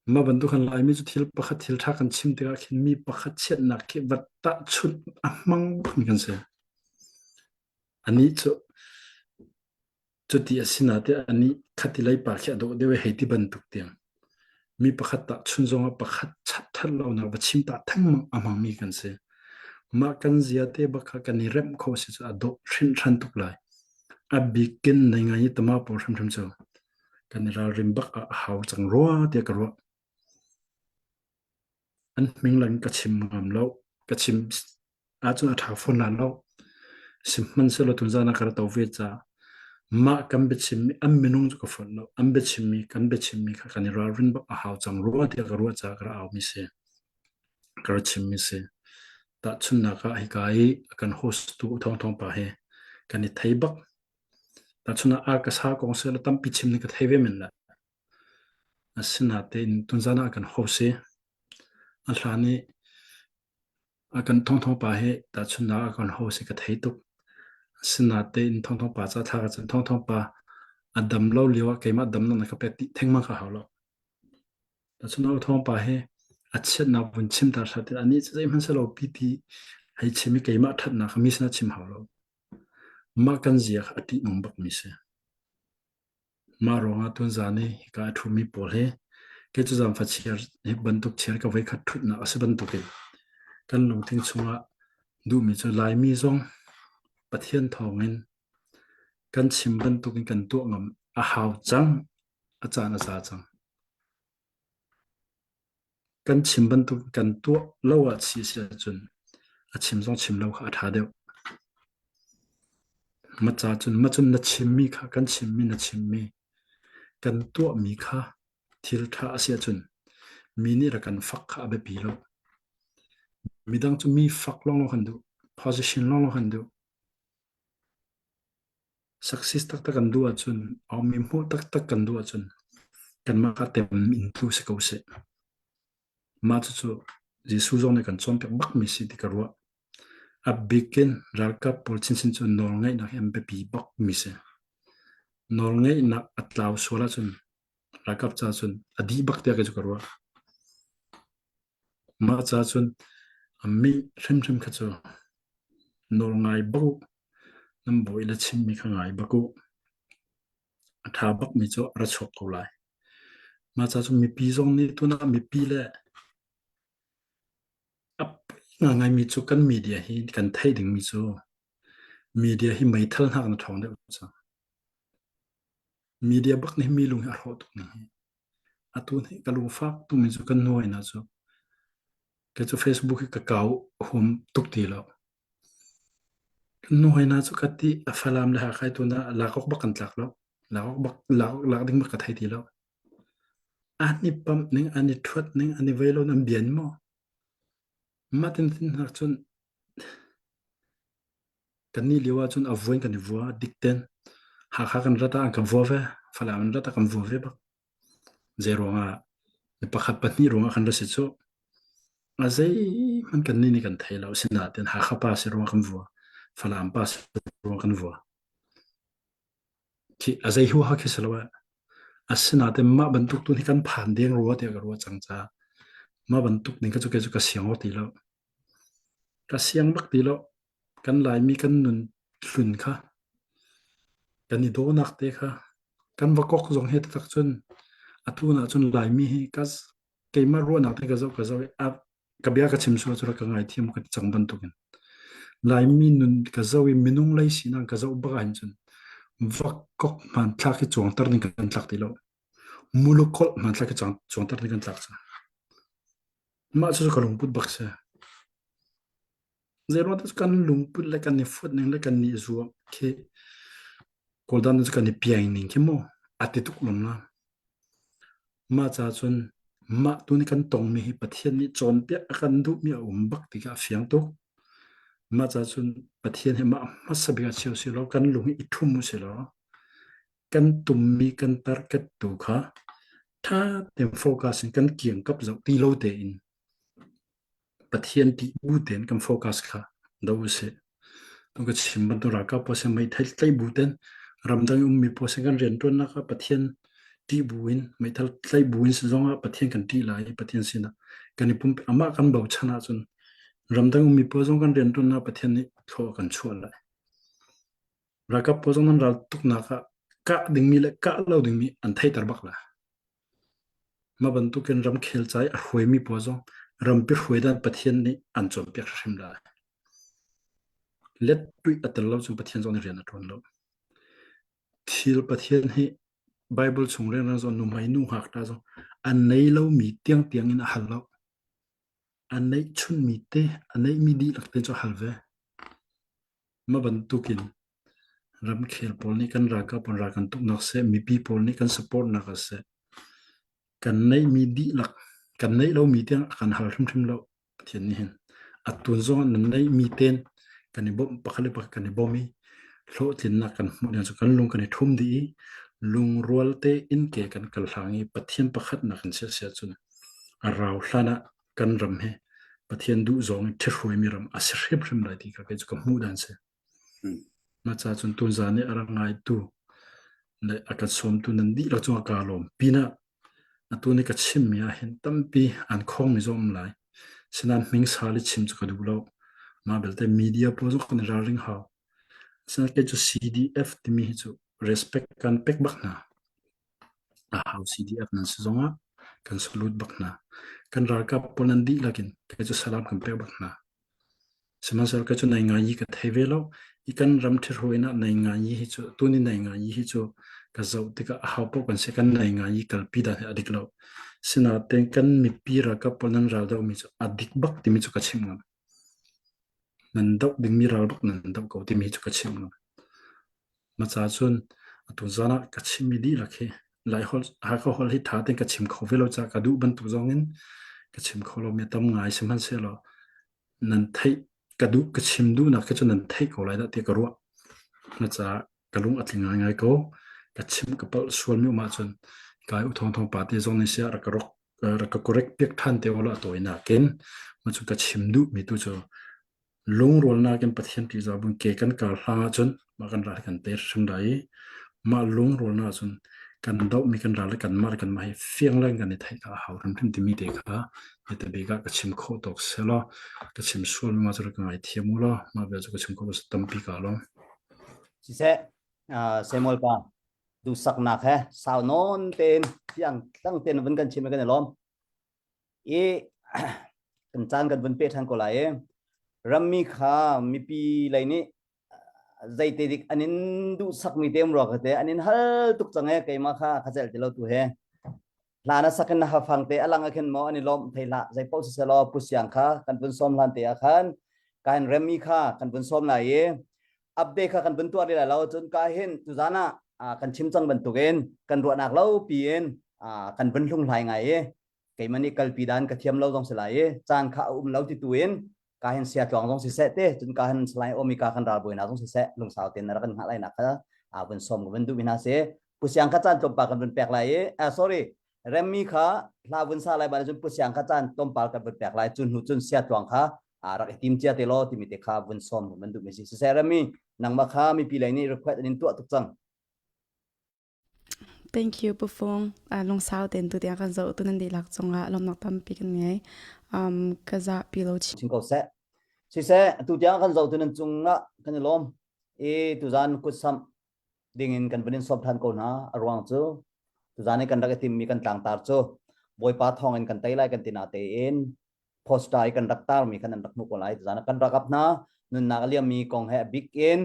ma bantu khan lai mi chu thil pakhat thil tha kan chim te ka khin mi pakhat chet na ke watta chut amang mi kan se ani chu ti asina te ani khati lai pa kha do dewe heti bantu tiang mi pakhat ta chun zonga pakhat chat thal lo na ba chim ta thang amang mi kan se ma kan zia te ba kha kan rem kho se chu ado thin than tuk lai a bikin nei ngai tama por tham tham chu kan ra rim bak a hau chang ro te ka ro an ming lang ka chim ngam lo ka chim a chu a tha phone la lo sim man se lo tun za na kar to ve cha ma kam be chim mi am menung chu ka phone lo am be chim mi kan be chim mi kha kan ra rin ba a hau chang ro te ka ro cha ka au mi se ka chim mi se ta chun na ka hi kai kan host tu thong pa he kan ni thei bak ta chuna a ka sa kong se la tam pi chim ni ka thei ve men la asina te in tunzana kan hose alhani akan thong pa he ta chuna kan hose ka thei tu asina te in thong pa cha tha ka chen thong pa adam lo liwa keima dam na ka pe ti thengma ka hawlo ta chuna thong pa he achet na bun chim tar sa te ani chai man sa lo pi ti hai chimi keima that na khamis na chim hawlo ma kan zia ati nong bak mi se ma ronga tun zani ka thu mi pol he ke chu zam fa chiar he bantuk chiar ka vai khat thut na ase bantuk ke kan long thing chunga du mi chu lai mi zong pathian thongin kan chim bantuk kan tu ngam a haw chang a chana sa chang kan chim bantuk kan tu lo a chi sia chun a chim zong chim lo kha tha deu ma cha chun ma chun na chim mi kha kan chim mi na chim mi kan tu mi kha thil tha sia chun mi ni ra kan fak kha be pi lo midang chu mi fak long lo han du position long lo han du success tak tak kan du a chun aw mi mu tak tak kan du a chun kan ma ka tem in tu se ko se ma chu chu jisu zong ne kan chom pe bak mi si ti karwa a bikin ralka pol chin chin chu nol ngai na hem be pi bak mi se nol ngai na atlaw sola chun rakap cha chun adi bak te ka chu karwa ma cha chun ami rem kha chu nol ngai bu nam boi la chim mi kha ngai baku tha bak mi chu ra chok ko lai ma cha chu mi pi zong ni tu na mi pi le ap nga ngai mi chu kan media hi kan thai ding mi chu media hi mai thal hak na thong de cha media bak ni mi lung a ro tu ni atu ni ka lu fak tu mi chu kan noi na chu ke chu facebook ka kau hum tuk ti lo noi na chu kati afalam la khai tu na la kok bak kan tlak lo la kok bak la ding bak ka thai ti lo ani pam ning ani thwat ning ani velo nam bian mo matin tin hak chun kan ni liwa chun avoin kan vua dikten ha kan rata an kan vua ve falam rata kan vua ve bak zero nga ni pakhat patni ronga kan ra se chu azai man kan ni kan thai lo sina ten ha kha pa se ronga kan vua falam pa se ronga kan vua ki azai hu ha ke selwa asina te ma bantuk tu ni kan phan deng ro te ro changcha ma bantuk ni ka chu ke chu ka siang o ti lo ka siang bak ti lo kan lai mi kan nun hlun kha kan ni do nak te kha kan va kok zong he tak chun atu na chun lai mi hi kas ke ma ro nak te ka zo a ka bia ka chim su chu ka ngai thiam ka chang bantukin lai mi nun ka zo i minung lai si na ka zo ba han chun va kok man thak ki chong tar ni kan tlak ti lo mulukol man thak ki chong tar ni kan tlak cha ma chu ka lung put bak se zero tas kan lung put le kan ni fut ning le kan ni zuwa ke koldan tas kan ni piang ning ke mo ate tuk lom na ma cha chun ma tu ni kan tong mi hi pathian ni chon pe kan du mi bak ti ka fiang to ma cha chun pathian he ma sabi ka cheu si lo kan lung i thum mu se lo kan tum mi kan tar kat tu kha tha tem focus kan kiang kap zo ti lo te in pathian ti bu ten kan focus kha do se to ka chim ban to ra ka po se mai thai tlai bu ten ramdang mi po se kan ren ton na ka pathian ti buin mai thal tlai buin se zonga pathian kan ti lai pathian sina kan ni pum ama kan bau chana chun ramdang mi po zong kan ren ton na pathian ni tho kan chual lai ra ka po zong nan ral tuk na ka ding mi le ka lo ding mi an thai tar bak la ma ban tu ken ram khel chai a hoi mi po zong ram pi hoi dan pathian ni an chom pe hrim la let tui atal lo chung pathian zong ni rian aton lo thil pathian hi bible chung ren ran zon nu mai nu hak ta zo an nei lo mi tiang in a hal lo an nei chun mi te an nei mi di lak te cho hal ve ma ban tu kin ram khel pol ni kan ra ka pon ra kan tuk nak se mi pi pol ni kan support na ka se kan nei mi di lak kan nei lo mi tiang kan hal thum lo pathian ni hen atun zong nan nei mi ten kan bom pakhale pak kan bomi lo tin na kan mu so kan lung kan thum di lung rual te in ke kan kal hangi pathian pakhat na kan se se chun araw hlana kan ram he pathian du zong thiroi mi ram asrip rim lai ti ka ke chu mu dan se ma cha chun tun zani arangai tu le akan som tu nan di la chu ka lom pina atuni ka chim ya hen tampi an khong mi zom lai sinan ming sali chim chu ka du lo ma belte media po zo kan raring ha sana ke chu CDF ti mi chu respect kan pek bak na a how CDF nan zonga kan salute bak na kan rar ka ponan di lakin ke chu salam kan pek bak na seman sal ka chu nai nga yi ka thevelo ikan ram thir hoina nai nga yi hi chu tuni nai nga yi hi chu ka zau te ka how po kan se kan nai nga yi kal pi da adik lo sina ten kan mi pi ra ka ponan ra do mi chu adik bak ti mi chu ka chim ngam nan dok ding mi ral bak nan dok ko ti mi chu ka chim ngam ma cha chun atu zana ka chim mi di rakhe lai hol ha ko hol hi tha ten ka chim kho velo cha ka du ban tu zongin ka chim kho lo me tam ngai seman se lo nan thai ka du ka chim du na ka chun nan thai ko lai da te ka ro ma cha ka lung atling ngai ko ka chim ka pal sual mi ma chun kai u thong thong pa te zong ni sia ra ka rok ra ka correct pek than te wala to ina ken ma chu ka chim du mi tu cho lung rol na ken pathian ti za bun ke kan ka hla chun ma kan ra kan ter shim dai ma lung rol na chun kan do mi kan ra le kan mar kan mai fiang lang kan ni thai ka hau ram thim ti mi te kha ete be ka chim kho tok selo ka chim sual ma chu ka ngai thiamu lo ma be chu ka chim kho tam pi ka lo si se semol pa du sak nak he sao non ten yang tang ten vun kan chim kan lom e kan chan kan vun pe than ko lai rammi kha mi pi lai ni zai te dik anin du sak mi tem ro ka te anin hal tuk chang he kai ma kha khajal te lo tu he lana sakan na ha phang te alanga khen mo ani lom thei la zai pau se lo pusyang kha kan vun som lan te a khan kan rammi kha kan vun som lai e update kha kan vun tu ari la lo chun ka hen tu zana kan chim chang ban tu gen kan ro nak lo pi en kan vun hlung lai ngai e kai mani kal pi dan ka thiam lo jong se lai e chan kha lo ti tu en ka hen sia twang jong si se te chun ka hen slai omika kan ra boi na jong si se lung sao ten na kan ha lai na kha vun som vun du bina se pusyang kha chan tom pa kan vun pek lai e sorry remmi kha la vun sa lai ba chun pusyang kha chan tom pa kan vun pek lai chun hu chun sia twang kha rak tim chia te lo ti mi te kha vun som vun du mi si se remmi nang ma kha mi pi lai ni request nin tu tuk chang Thank you Pufong long sao ten tu dia kan zo tu nan di lak chonga lom nak tam pi kan ngai kaza pilo chi ching ko se si se tu dia kan zo tu nan chunga kan lom e tu zan ku sam ding in kan vun som than ko na arwang chu tu zan kan rak tim mi kan tang tar chu boy pa thong in kan tai lai kan tina te in post dai kan rak tar mi kan rak mu ko lai tu zan kan rak ap na nun na liam mi kong he big in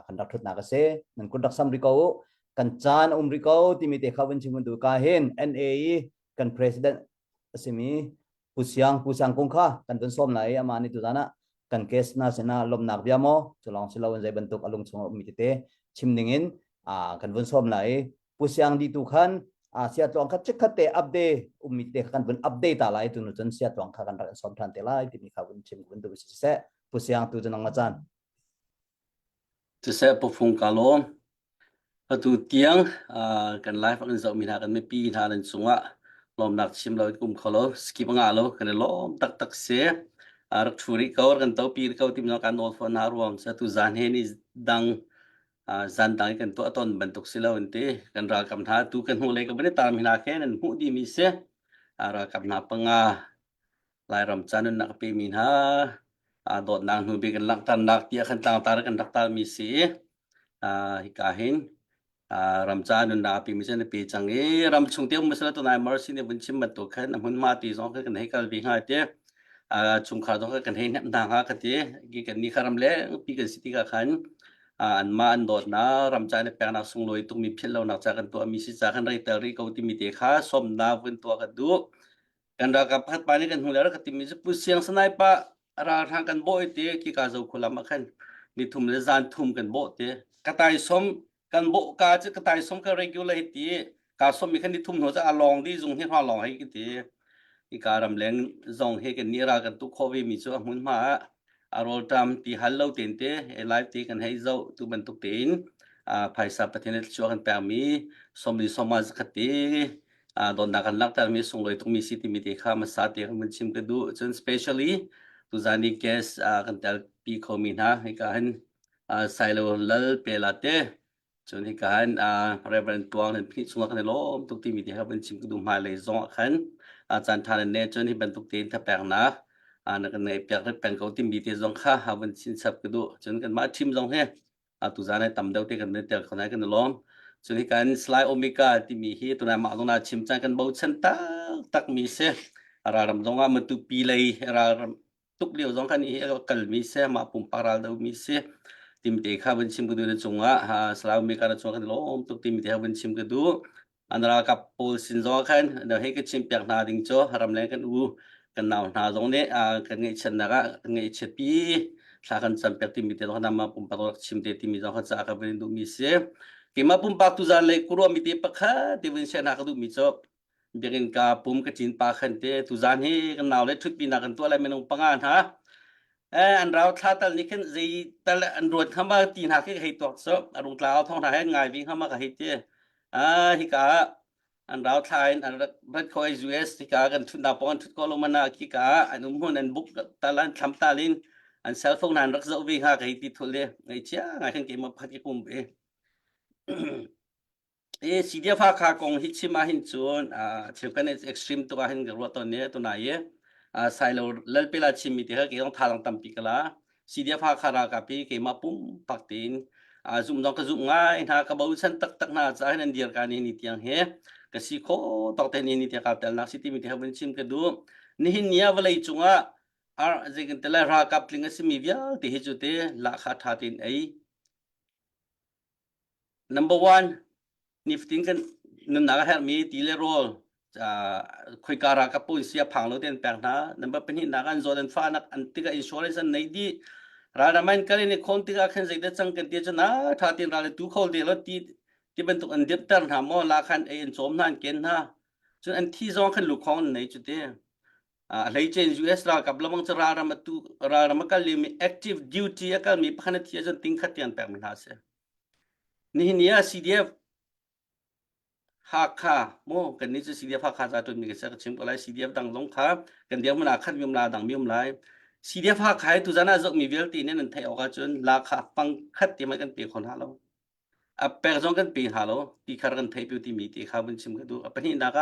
kan rak thut na ka se nan kun rak sam ri ko kan chan ri ko ti mi te khawan chim du ka hen NAE kan president asimi pusyang kong kha kan vun som lai amani tu zana kan kes na sena lom nak bia mo cholong silawan zai bentuk alung chung mi te chim dingin kan vun som lai pusyang di tu khan sia twang kha chik khate update mi te kan vun update ta lai tu nu chen sia twang kha kan rak som than te lai ti mi kha vun chim vun du se pusyang tu janang ma chanจะเสพฟงกาลมประตูเตียงกันไลฟ์กันจะมีทางกันไม่ปีทางนั้นสูงอ่ะลมหนักชิมเรากุมเขาแล้วสกิปงาแล้วกันล้อมตักเสียรักชูริเขากันเต้าปีเขาที่มันการโน้ตฟันหารวงสตูจานเฮนี่ดังจานดังกันตัวต้นบรรทุกสิแล้วอันที่กันรากำท่าตูกันหัวเล็กก็ไม่ได้ตามหินาแค่นั้นหูดีมีเสียรากำท่าปังลายรำจานุนักปีมีนาโดดนางหูบีกันลักตันนักเตี้ยขันต่างตากันรักตามีเสียฮิกาหินรำจานุนักปีมีเสียในปีจังรำชงเตี้ยมุสลิมตัวนายมาร์ซินเนี่ยบุญชิมบัตตุขันหุ่นมาตีสองกันให้กันปีห้าเตี้ยชุมขาต้องกันให้เนี่ยต่างหากเตี้ยกี่กันนี่ขารำเล่ปีกันสิติกาขันอันมาอันโดดนะรำจาเนี่ยแปลงนักส่งลอยตุ้มีเพี้ยนเรานักจากกันตัวมีสิจากกันไรแต่รีเขาที่มีเตะขาสมนาเป็นตัวกันดูกันรักกับพัดไปนี่กันหัวแล้วก็ที่มีจะปุ่เสียงสนายปะราทางกันโบยเตะกี่กาจะคุลามาขันนี่ทุ่มเลยจานทุ่มกันโบเตะกระต่ายสมกันโบกาจะกระต่ายสมกันเรกิวเลยเตะกาสมมีขันนี่ทุ่มหัวจะอลองดีจงที่หัวลองให้กี่เตะ อีการำแรงจงเฮกันนี่รากันตุกโควิดมีชัวหุ่นมาอารมณ์ตามที่ฮัลโหลเต็นเตไลฟ์ที่กันให้เจ้าตุบันตุกเต็นภายสับประเทศชัวกันแปลมีสมดีสมัยสักทีโดนนักลักแต่มีส่งเลยตุกมีสิทธิ์มีเด็กข้ามาสาธิตมันชิมกันดูจน specially ตุจานี่แกสกันแต่ปีโคมินะให้กันไซโลลลเปลาเตจนให้กันreverend ตัวนั้นพิจารณากันล้อมตุกที่มีเด็กข้ามันชิมกันดูมาเลยจงกันอาจารย์ทานเนจนที่บรรทุกเต็นถ้าแปลงนะนักเนยเปียกได้แปลงเขาที่มีที่จงค่าหาวันชินสับกันดูจนกันมาชิมจงเฮตุจานี่ต่ำเดาที่กันเนเตอร์คนไหนกันล้อมจนที่กันสไลด์โอเมก้าที่มีฮีตัวนั้นมาตรงนั้นชิมจังกันเบาชันตักมีเสรารำจงว่ามันตุปีเลยรารตุกเลี้ยวจงกันนี้ก็กัลมีเสมาปุ่มปาราเดามีเสที่มีเด็กข้าวันชิมกันดูในจงว่าสไลด์โอเมก้าในจงกันล้อมตุกที่มีเด็กข้าวันชิมกันดูอันนั้นกับโพลสินจงกันเดี๋ยวให้กันชิมเปียกนาดิ่งโจ้รำแรงกันกันหนาวนาจงเนี่ยกันเงยชันนะกันเงยเชปีสากันสัมเปียกที่มีเด็กข้านามาปุ่มปาราชิมเด็กที่มีจงกันสากันเป็นดูมีเสkema pum pak tu zan le kuro mi te pakha te win sha na ka du mi chop birin ka pum ka chin pa khan te tu zan he kan naw le thut pi na kan to la menung pangan ha an raw tha tal ni khan zai tal an ruat khama tin ha ke hei tok so arung tlaw thong tha he ngai wing khama ka hei te hi ka an raw thain an rat khoi us hi ka kan thut na pon thut ko lo mana ki ka an mun an book talan tham talin an cell phone an rak zo wing ha ka hei ti thole ngai cha ngai khan ke ma phat ki kum beสีเดียฟ้าคากงฮิชิมาหินชวนเชื่อกันเอ็กซ์ตรีมตัวหินกับรถตัวนี้ตัวไหนไซโลเล่นเปล่าชิมิที่เขาเกี่ยวกับทางตั้มปีกละสีเดียฟ้าคารากับพี่เกี่ยมาปุ่มปักตีนซุ่มน้องก็ซุ่มง่ายนะกระเป๋าฉันตักหน้าใจนั่นเดียร์กันนี่ที่ยังเฮกสิโคตอกแต่นี่ที่กับแต่นักสิที่มีที่เขาเป็นชิมกันดูนี่หินเนี้ยเวลาจุงจะกันแต่ละรากับลิงสิมีเวียที่เหตุที่ราคาท่าตินnumber one นี่ฟิ้งกันนั่นนักแฮร์มีตีเลโรลคุยการกับปุ่นเสียพังแล้วเดินแปลงนะนั่นเป็นหินนักอันโจดันฟ้านักอันติกาอินชัวเรนซ์ในดีร้านมันกันนี่คนติกาขันใจเด็ดจังกันที่จะนะถ้าที่ร้านตู้เขาเดียวที่เป็นตุกอันเดียบตันหามอลาขันเอ็นโจมนั่นเกณฑ์นะจนอันที่จองขันลูกของในจุดเดียอะไรเจน US รากับละมังจะร้านมันก็เลยมี active duty ก็มีพันธุ์ที่จะติ้งขัดยันแปลงมันหาเสียนี่เนี่ย CDF ฮักค่ะโมกันนี้จะ CDF ฮักค่ะจะตัวมีกันสักชิมก็ไล่ CDF ดังลงค่ะกันเดียวมันอาคัดมีมลาดังมีมลาย CDF ฮักค่ะตัวนั้นจะมีเวลตีเนี่ยนั่นไทยออกจนราคาปังคัดที่มันกันปีคนหาเราแปลงจงกันปีหาเราที่คาร์กันไทยพิวที่มีที่ข้าวมันชิมกันดูเป็นหินนัก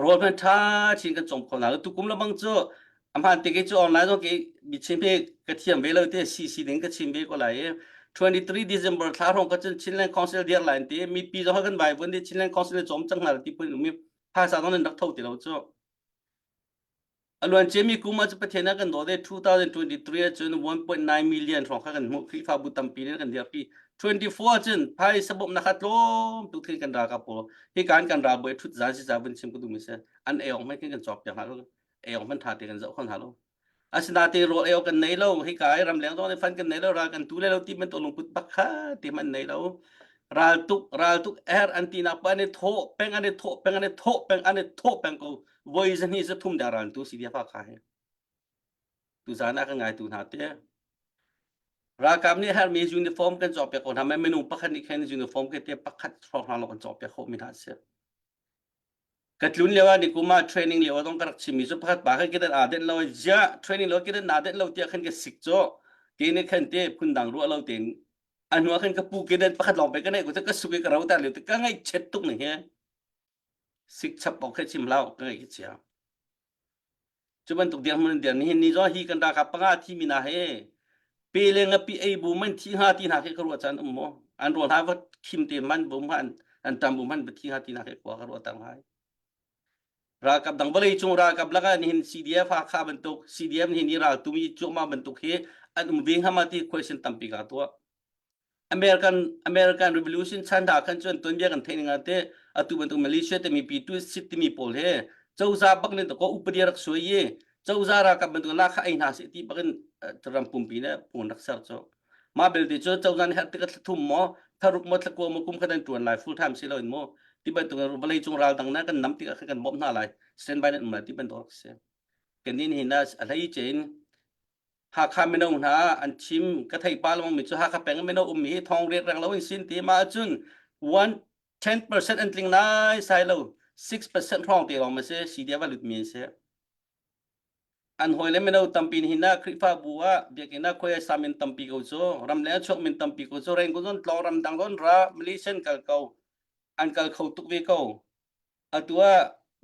รถมันท่าชิมกันจงคนหาเราทุกกลุ่มละบังโจอันพันที่เกี่ยวออนไลน์ตรงกี่มีชิมเบกระเทียมเวลาที่ซีดึงก็ชิมเบก็ไหล23 December ท้ารงก็จะชินแลนด์คอนซิลเดียร์ไลน์ที่มีปีจงกันไปวันที่ชินแลนด์คอนซิลจอมจังหวัดที่เป็นมีภาษาตรงนั้นนักท่องเที่ยวจ้ะล้วนเจมีกุมารจะประเทศนั้นกันโดย2023จน 1.9 million ของเขากันมุขฟีฟ้าบุตรปีนั้นกันเดียวปี24จนภายสบบนักขัดลมทุกที่กันรากับโปที่การกันราบวยทุกจานที่จะเป็นชิมก็ดูมิเสอันเอวไม่ขึ้นกันจอบอย่างนั้นเอวมันถาดกันจะคนหาโลอาสนาตีโรเอลกันในเราให้กายรำแรงต้องในฟันกันในเรารากันตู้แล้วที่มันตัวลงพุทธบักค่ะที่มันในเราราตุกอันตีนับไปในโถแปงอันในโถแปงอันในโถแปงอันในโถแปงกูวอยซ์นี่จะทุ่มดารันตู้สีเดียฟ้าขายตู้จานากันไงตู้หาเตะรากับนี่ฮะมียูนิฟอร์มกันจอบไปก่อนทำไมไม่นุ่งปักขันอีกแค่ยูนิฟอร์มกันเตะปักขัดฟองเรากันจอบไปเขาไม่ทันเสียกัดลุ้นเลยว่านี่กูมาเทรนนิ่งเลยว่าต้องกระชิมมีสุภาพบางคนเราเดินเราจะเทรนนิ่งเราคิดนาเดินเราเที่ยขันกันสิกโจ้กินขันเตะคุณดังรู้เราเต็งอันว่าขันกับปูกินเดินปักขัดลองไปกันเนี่ยกูจะก็สุกิกเราแต่เลยแต่ก็ง่ายเช็ดตุกหนึ่งเฮ้สิกชับบอกแค่ชิมเราก็ง่ายเชียวจุบันตุกเดียร์มันเดียร์นี่จ้าฮีกันราคาปังอาที่มีนาเฮเปลี่ยนปีไอบูมันที่ห้าที่นาเฮกรัวจันโมอันรวมท้ายว่าคิมเตมันบุมันอันตามบุมันที่ห้าที่นาเฮกว่ากรัวตั้งหายรากับดังบริจุงรากับลักนี่เห็น CDF ฮักข้าบรรทุก CDF นี่เห็นนี่ราตุมีจุมาบรรทุกเฮอันวิ่งหามาที่ question ตั้มปีกาตัว American Revolution ชันดากันจนต้นเบี้ยกันเทนิงาเตอตุบรรทุกมาเลเซียแต่มีปีตุสิทธิ์มีโพลเฮเจ้าซาบักเนี่ยตะก็อุปเดียรักสวยเย่เจ้าซารากับบรรทุกลากไอ้นาสิที่บักกันตรัมปุ่มปีเนี่ยปุ่มรักษาเจ้ามาเบลติเจ้าซาเนี่ยติดกับทุ่มหมอไท ถ้ารุกมัดตะกัวมากุมขนาดจวนหลาย full time สิเราอินโมที่เป็นตัวบริจงราดังนั้นกันน้ำติกกันบ่มหน้าหลาย stand by นั่นมาที่เป็นตัวเสียกันนี่เห็นนะอะไรเจนหากข้าไม่น้องนะอันชิมก็ไทยปาลมังมิจูหากข้าแปลงไม่น้องมีทองเรียกรังเราอินสินตีมาจุน 10% อันตริงนายใส่เรา 6% ทองตีลองมาเสียสีเดียวว่าหลุดมีเสียอันหอยเล่ไม่น้องตั้มปีนี้นะคริฟ้าบัวเบียกินะคุยสามินตั้มปีกูโจรำเลี้ยชกมินตั้มปีกูโจเร่งกูโจนตลอดรำดังโดนระมิลิเซนกัลเขาอันกัลเขาตุกวิเขาอัตัว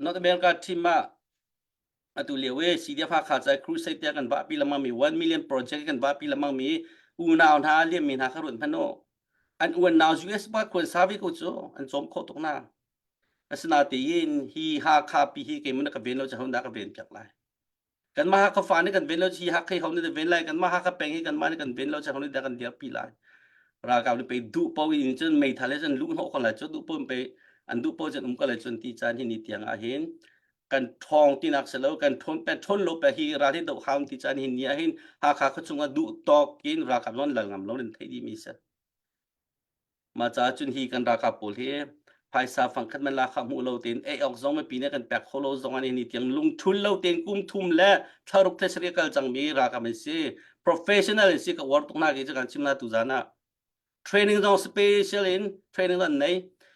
นอตเบลกัทีมาอัตุเลี้ยวสีเดียวพาขาดใจครูเซตีกันบ้าปีละมั่งมี1 million project กันบ้าปีละมั่งมีอูนาวนาเลี้ยมีนาขรุ่นพนโนอันอวนนาว US บ้าควรสาวิกูโจอันสมโคตกนาอัศนาตียินฮีหาคาปีฮีเกมันกับเบนเราจะหุ่นดักกับเบนจากไรกันมาหาข้าฟ้านี่กันเบนเราชีฮักให้เขาเนี่ยเบนไรกันมาหาข้าแปงให้กันมานี่กันเบนเราจะหุ่นดักกันเดียบปีไรรากาวนี่ไปดูปอวินจนไม่ทะเลจนลุกหัวคนละจนดูปอไปอันดูปอจนก็เลยจนตีจานที่นิตยังอาเห็นกันทองที่นักเสลวกันทนไปทนลบไปฮีราที่ดอกข้าวที่จานที่นี่เห็นหาข้าเขาจงดูตอกกินรากาวนั่นหลังงำเราเล่นไทยดีมิเสมาจากจุนฮีกันรากาปูเฮภายซาฟังคันมันลาขามูเราเต็นออกซองไม่ปีนี้กันแปลกโคโลซองอันนี้ที่ยังลุงทุนเราเต็นกุมทุ่มและทารุกเทศเรียกจังมีรากาไม่เสีย professional สิกับวอร์ตตรงนั้นกิจการชิมนาตุจานะ training ซอง special in training นั่นไหน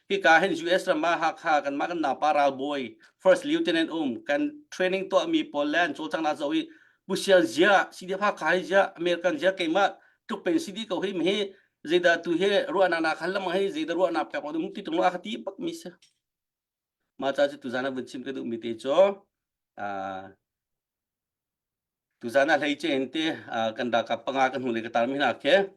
ที่การเห็น US รามาหักหากันมากันนาปาราลบอย first lieutenant กัน training ตัวมีโปแลนด์โจจังนาโซอีบุเชียเจียสิเดียพักขายเจียอเมริกันเจียเก่งมากทุกเป็นสิดีเขาให้มีZida tu he ruang anak kalam he zida ruang anak kau tu mukti tunggu akati pak misal. Macam tu zana bencim kedu mite jo. Tu zana lagi cente kan dah kapang akan mulai ketar mina ke.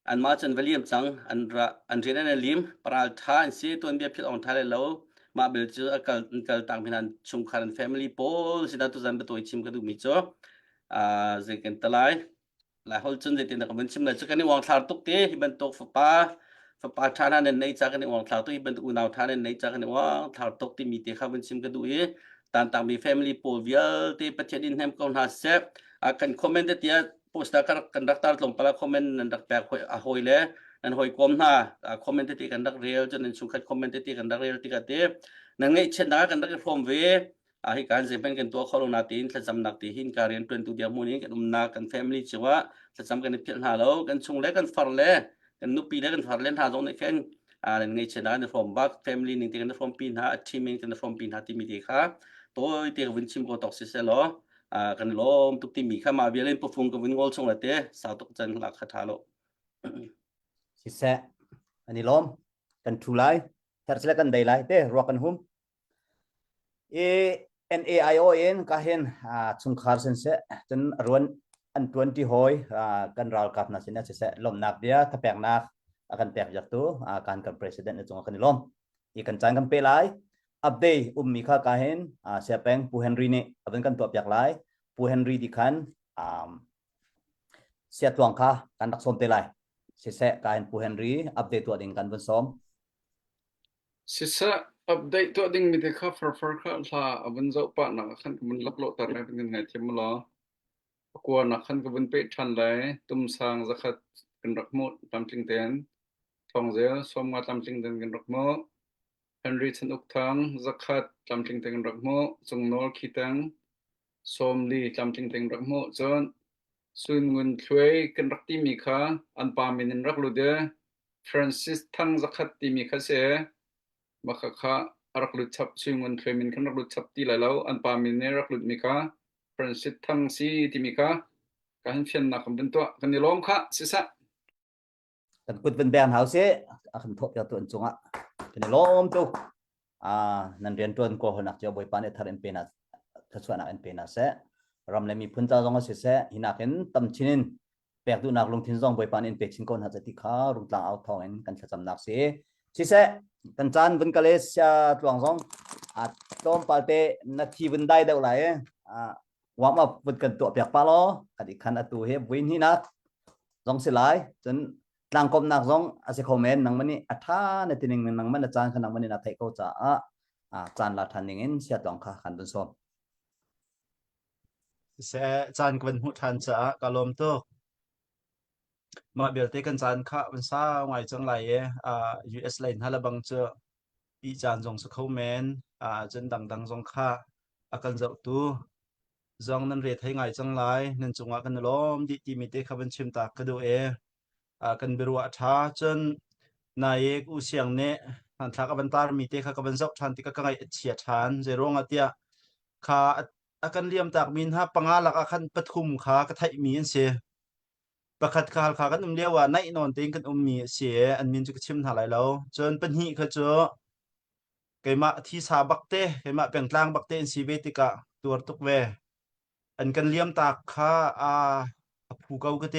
An macam William Chang an rena lim peral than si tuan dia pil on thale lau ma belju akal tang minan chungkaran family pol zida tu zana betul cim kedu mijo. Zekan telai. หลายคนจนจะติดนักบัญชีเลยจะกันในวงทางตุกเตะที่บรรทุกฟ้าท่านั้นในจากกันในวงทางตุกที่บรรทุกนาวท่านั้นในจากกันในวงทางตุกที่มีเตะข้าบัญชีกันดูต่างมี family โปรวิลที่ประเทศอินเดียก็น่าเซฟกันคอมเมนต์ที่โพสต์กันดักตาร์ลงไปแล้วคอมเมนต์นั่นดักแปลหอยเลยนั่นหอยกลมหน้าคอมเมนต์ที่กันดักเรียลจนนั่นสุขัดคอมเมนต์ที่กันดักเรียลที่กันเตะนั่นไงเช่นนั้นกันดักฟอร์มเวให้การเซฟเป็นกันตัวเขาลงนาทีนั้นจำนักที่หินการเรียนเป็นตัวเดียวมูนี้กันนากัน family จังหวะจำกันในเพียงหาเรากันชงเล็กกันฟังเล่กันนุปีเล็กกันฟังเล่นหาตรงนี้แค่นั่นไงเช่นนั้นในฟอร์มบัก family นึงที่กันในฟอร์มปีนหาทีมกันในฟอร์มปีนหาที่มีเด็กค่ะตัวที่กันวินชิมก็ตกเสียแล้วกันล้มทุกที่มีข้ามาเบียเล่นปุ๊บฟุ้งกันวินงอลชงละเต้สาวตกจันหลักคาถาโลสิเสอันนี้ล้มกันทุไลถ้าเสร็จกันได้ไลเต้รอกันหุ่มNAION ก็เห็นชงคาร์เซนเซจนรวนอัน20หอยกันราวกับนาซินะเสลมนักเดียถ้าแปลงนักakan pihak jatuh akan ke presiden itu akan dilom ikan cangkem pelai update mika kahen siapa yang Pu Henry ni akan kan tuak pihak lai Pu Henry dikan siap tuang kah kan tak som pelai sisa kahen Pu Henry update tuak dengan kan som sisa update tuak dengan mite kah for kah lah abang jauh pak nak kan kemen lak lo tar dengan ngai tiam lo aku nak kan kemen pe chan lai tum sang zakat kan rakmut tampling tenทองเสียสมมาตามจริงถึงกันรักโมเฮนรี่ชันอุกทางจักขัดตามจริงถึงรักโมจงโนลขีตังสมลีตามจริงถึงรักโมจนสุนเงินช่วยกันรักที่มีค่าอันปามินรักลุเดฟรานซิสทั้งจักขัดที่มีค่าเสียมาค่ารักลุชับสุนเงินช่วยมินกันรักลุชับที่หลายแล้วอันปามินรักลุมีค่าฟรานซิสทั้งซีที่มีค่าการเชื่อนักเป็นตัวกันนี่ล้อมค่าสิสะกันกุดเป็นแบนเฮาเซ่akan thok ya tuan cunga kene lom tu nan rian tuan ko honak jo boy pane thar empena thaswana empena se ramle mi phunta jong se se hinaken tamchinin pek du nak lung thin jong boy panin pe chin kon ha jati kha rungtlang out thong en kan thacham nak se si se kan chan bun kale sia tuang jong tom palte na thi bun dai dau lai wa ma put kan to pek pa lo kadi khan atu he buin hinak jong se lai chen lang kom nak zong ase comment nang mani atha na tining nang man chan khan nang mani na thai ko cha chan la thaning in sia tong kha khan bun som se chan kwen hu than cha kalom to มาเบลเตกันจานข้าวันเสาร์ไงจังไรUS ไลน์ฮัลบังเจอปีจานจงสเขาแมนจนดังจงข้ากันเจ้าตัวจงนั้นเรียให้ไงจังไรนั่นจงว่ากันล้อมดิที่มีเตขับชิมตากระดูกันเบรัวท้าจนนายอุเสียงเนะทันทักบันตารมีเตขับบันเจ้าทันที่ก็ไงเฉียดทันเจร้องเตียข้ากันเลียมตากมินฮะปังอาลักคันปฐุมข้ากระไทยมีนเสียประคัดขาขากันเรียกว่าในนอนเต็งกันมีเสียอันมินจะชิมหาไรแล้วจนเป็นหิเขาเจอไกมาที่สาบักเตไกมาเปลี่ยนกลางบักเตนซีเวติกะตัวตุกเวอันกันเลียมตากขาผู้เก่าก็เต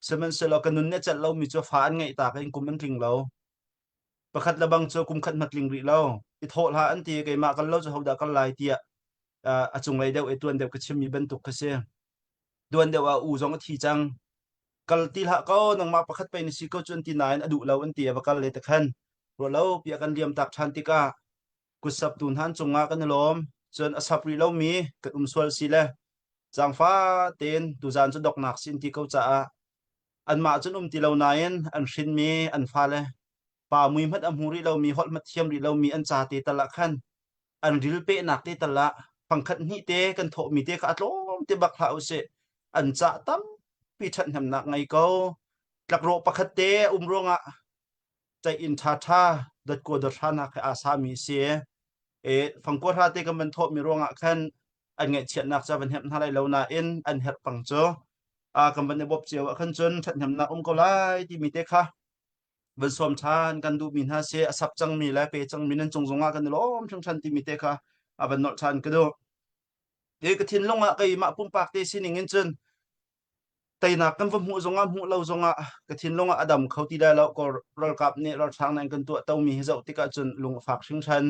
สมันเสลกันนุนเนี่ยจัดเรามีเจ้าฟ้าไงตากกันกุมมันกลิ่งเราประคัดระบังเจอกุมขัดมัดกลิ่งริเราอิโทษหาอันตีไกมากันเราจะหกดากันลายเตียจุงไรเดียวไอตัวเดียวก็ชิมมีบรรทุกเขาเสียดวนเดียวอูจงทีจังกัลตีละก็นังมาประคัดไปในสิโกจนที่ไหนอดูเราอันเตียบักกัลเลยตะขันรัวเราเปียกันเลียมตักชันติกากุศลตุนหันจงงากันล้อมจนอสับรีเรามีกับสวลสิเลจางฟ้าเต็นตุจานจนดอกหนักสินที่เขาจะอันมาจนตีเรานายอันชินมีอันฟ้าเลยป่ามุยมัดอัมหูรีเรามีฮอตมัดเทียมรีเรามีอันจ่าเตตละขันอันริลเปหนักเตตละฟังขัดนี่เตกันโถมีเตกอัดล้อมเตบักเท้าเสอันจ่าตั้มปีชันทำหนักไงก็หลักโรปคัตเตรงใจอินทาธาดัดกัวดัดทานักอาสามีเสียฟังกัวทาเตกันมันโทมีรงขันอันเงเฉียนนักจะเป็นเห็นอะไรเรานาเอ็นอันเห็ดปังโจกันเป็นบบเจียวขันจนฉันทำหนักก็ไล่ที่มีเตค่ะบนสวมชานกันดูมินฮาเสียสับจังมีและเปจังมีนั่นจงกันล้อมชงชันที่มีเตค่ะบันนอชันก็ดูกระทินลงไก่มาปุ่มปากเตสินิงินจนแต่นักกันฟังหูหูเรากระทินลงอดัมเขาที่ได้แล้วก็เรากับเนี่ยเราทางนั้นกันตัวเต้ามีเจ้าที่ก็จนลงฝากชิงชัน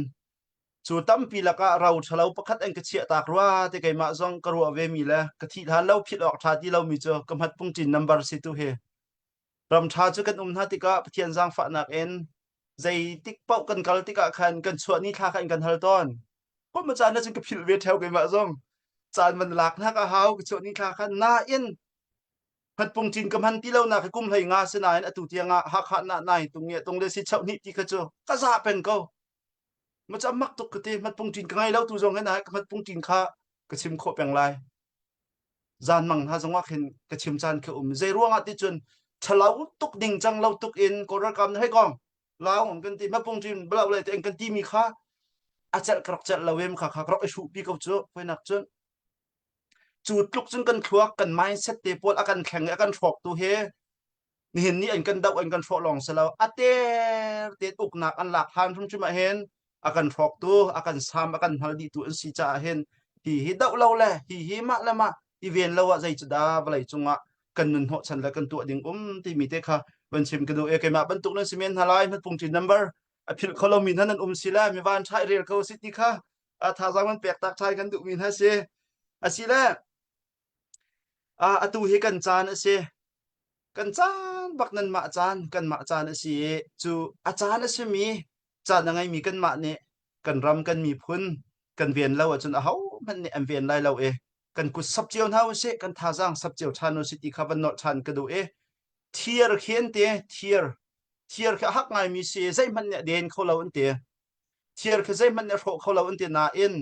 สู่ตั้มปีละก็เราเฉลาประคัดเองกระเชียตากว่าที่ไก่มากรัวเวมีแล้วกระทิทานเราผิดออกชาที่เรามีเจอกำหัดปุ่งจินนัมบาร์สิตุเฮรำชาจุกันนาติกาเทียนจางฝานักเอ็นใจติ๊กเป้ากันกัลติกาขันกันส่วนนี้ท่าขันกันฮัลตอนก็มาจานนั่นจึงกับผิดเวทเทวไก่มาจานมันหลักนักหาวส่วนนี้ท่าขันน่าเอ็นพัดปงจินกำหันที่เราหนักกุ้มไหงาสนายอตุเตียงหักหันหน้าตรงเนี้ยตรงเลสิเช่านี่ที่เขาเจอก็ซาเป็นเขามันจะมักตุกตีมันปงจินก็ไงแล้วตัวจงให้นายมันปงจินข้ากระชิมโคเป็นไรจานมังฮะจังว่าเห็นกระชิมจานคือเจร่วงติจนฉลาวตุกดิ่งจังเราตุกอินกรกรรมให้กองเราของกันตีมันปงจินเปล่าเลยแต่เองกันตีมีข้าอาจจะกระจัดเราเวมข้ากระไอชูปีเขาเจอไปนักจนจูดลุกจนกันควักกันไม้เซตเตปวดอาการแข็งอาการฟอกตัวเฮนี่เห็นนี่อันกันดาวอันกันฟอกลองเสลาเตอุกหนักอันหลักทานทุ่มจุมาเห็นอาการฟอกตัวอาการซ้ำอาการฮัลดีตัวอันสีจ่าเห็นฮีดาวเราเลยฮีมะละมาอีเวนเราว่าใจจะดาบอะไรจงอ่ะกันนุนหัวฉันแล้วกันตัวดิ่งที่มีเตค่ะบันชิมกันดูเกมาบรรทุกนั้นซีเมนต์ฮาไลมันปุ่งจีนัมเบอร์ผิดเขาเรามีท่านนั้นสิละมีวันใช้เรียลเขาสิที่ค่ะถ้าจังมันแปลกตักใช้กันดูมีท่าเสียสิละตูเฮกันจานเสกันจานบักนันมาจานกันมาจานเสจูอาจารย์เสมีจานยังไงมีกันมาเนี่ยกันรำกันมีพุ่นกันเวียนเราจนเขามันเนี่ยเวียนไรเรากันกุศลเจียวเท้าเสกันท่าจังสับเจียวชานสิติขับนอชันกันดูเทียร์เขียนเตะเทียร์แค่หักไงมีเสใจมันเนี่ยเดินเขาเราอันเตะเทียร์คือใจมันเนี่ยโผล่เขาเราอันเตะนาอิน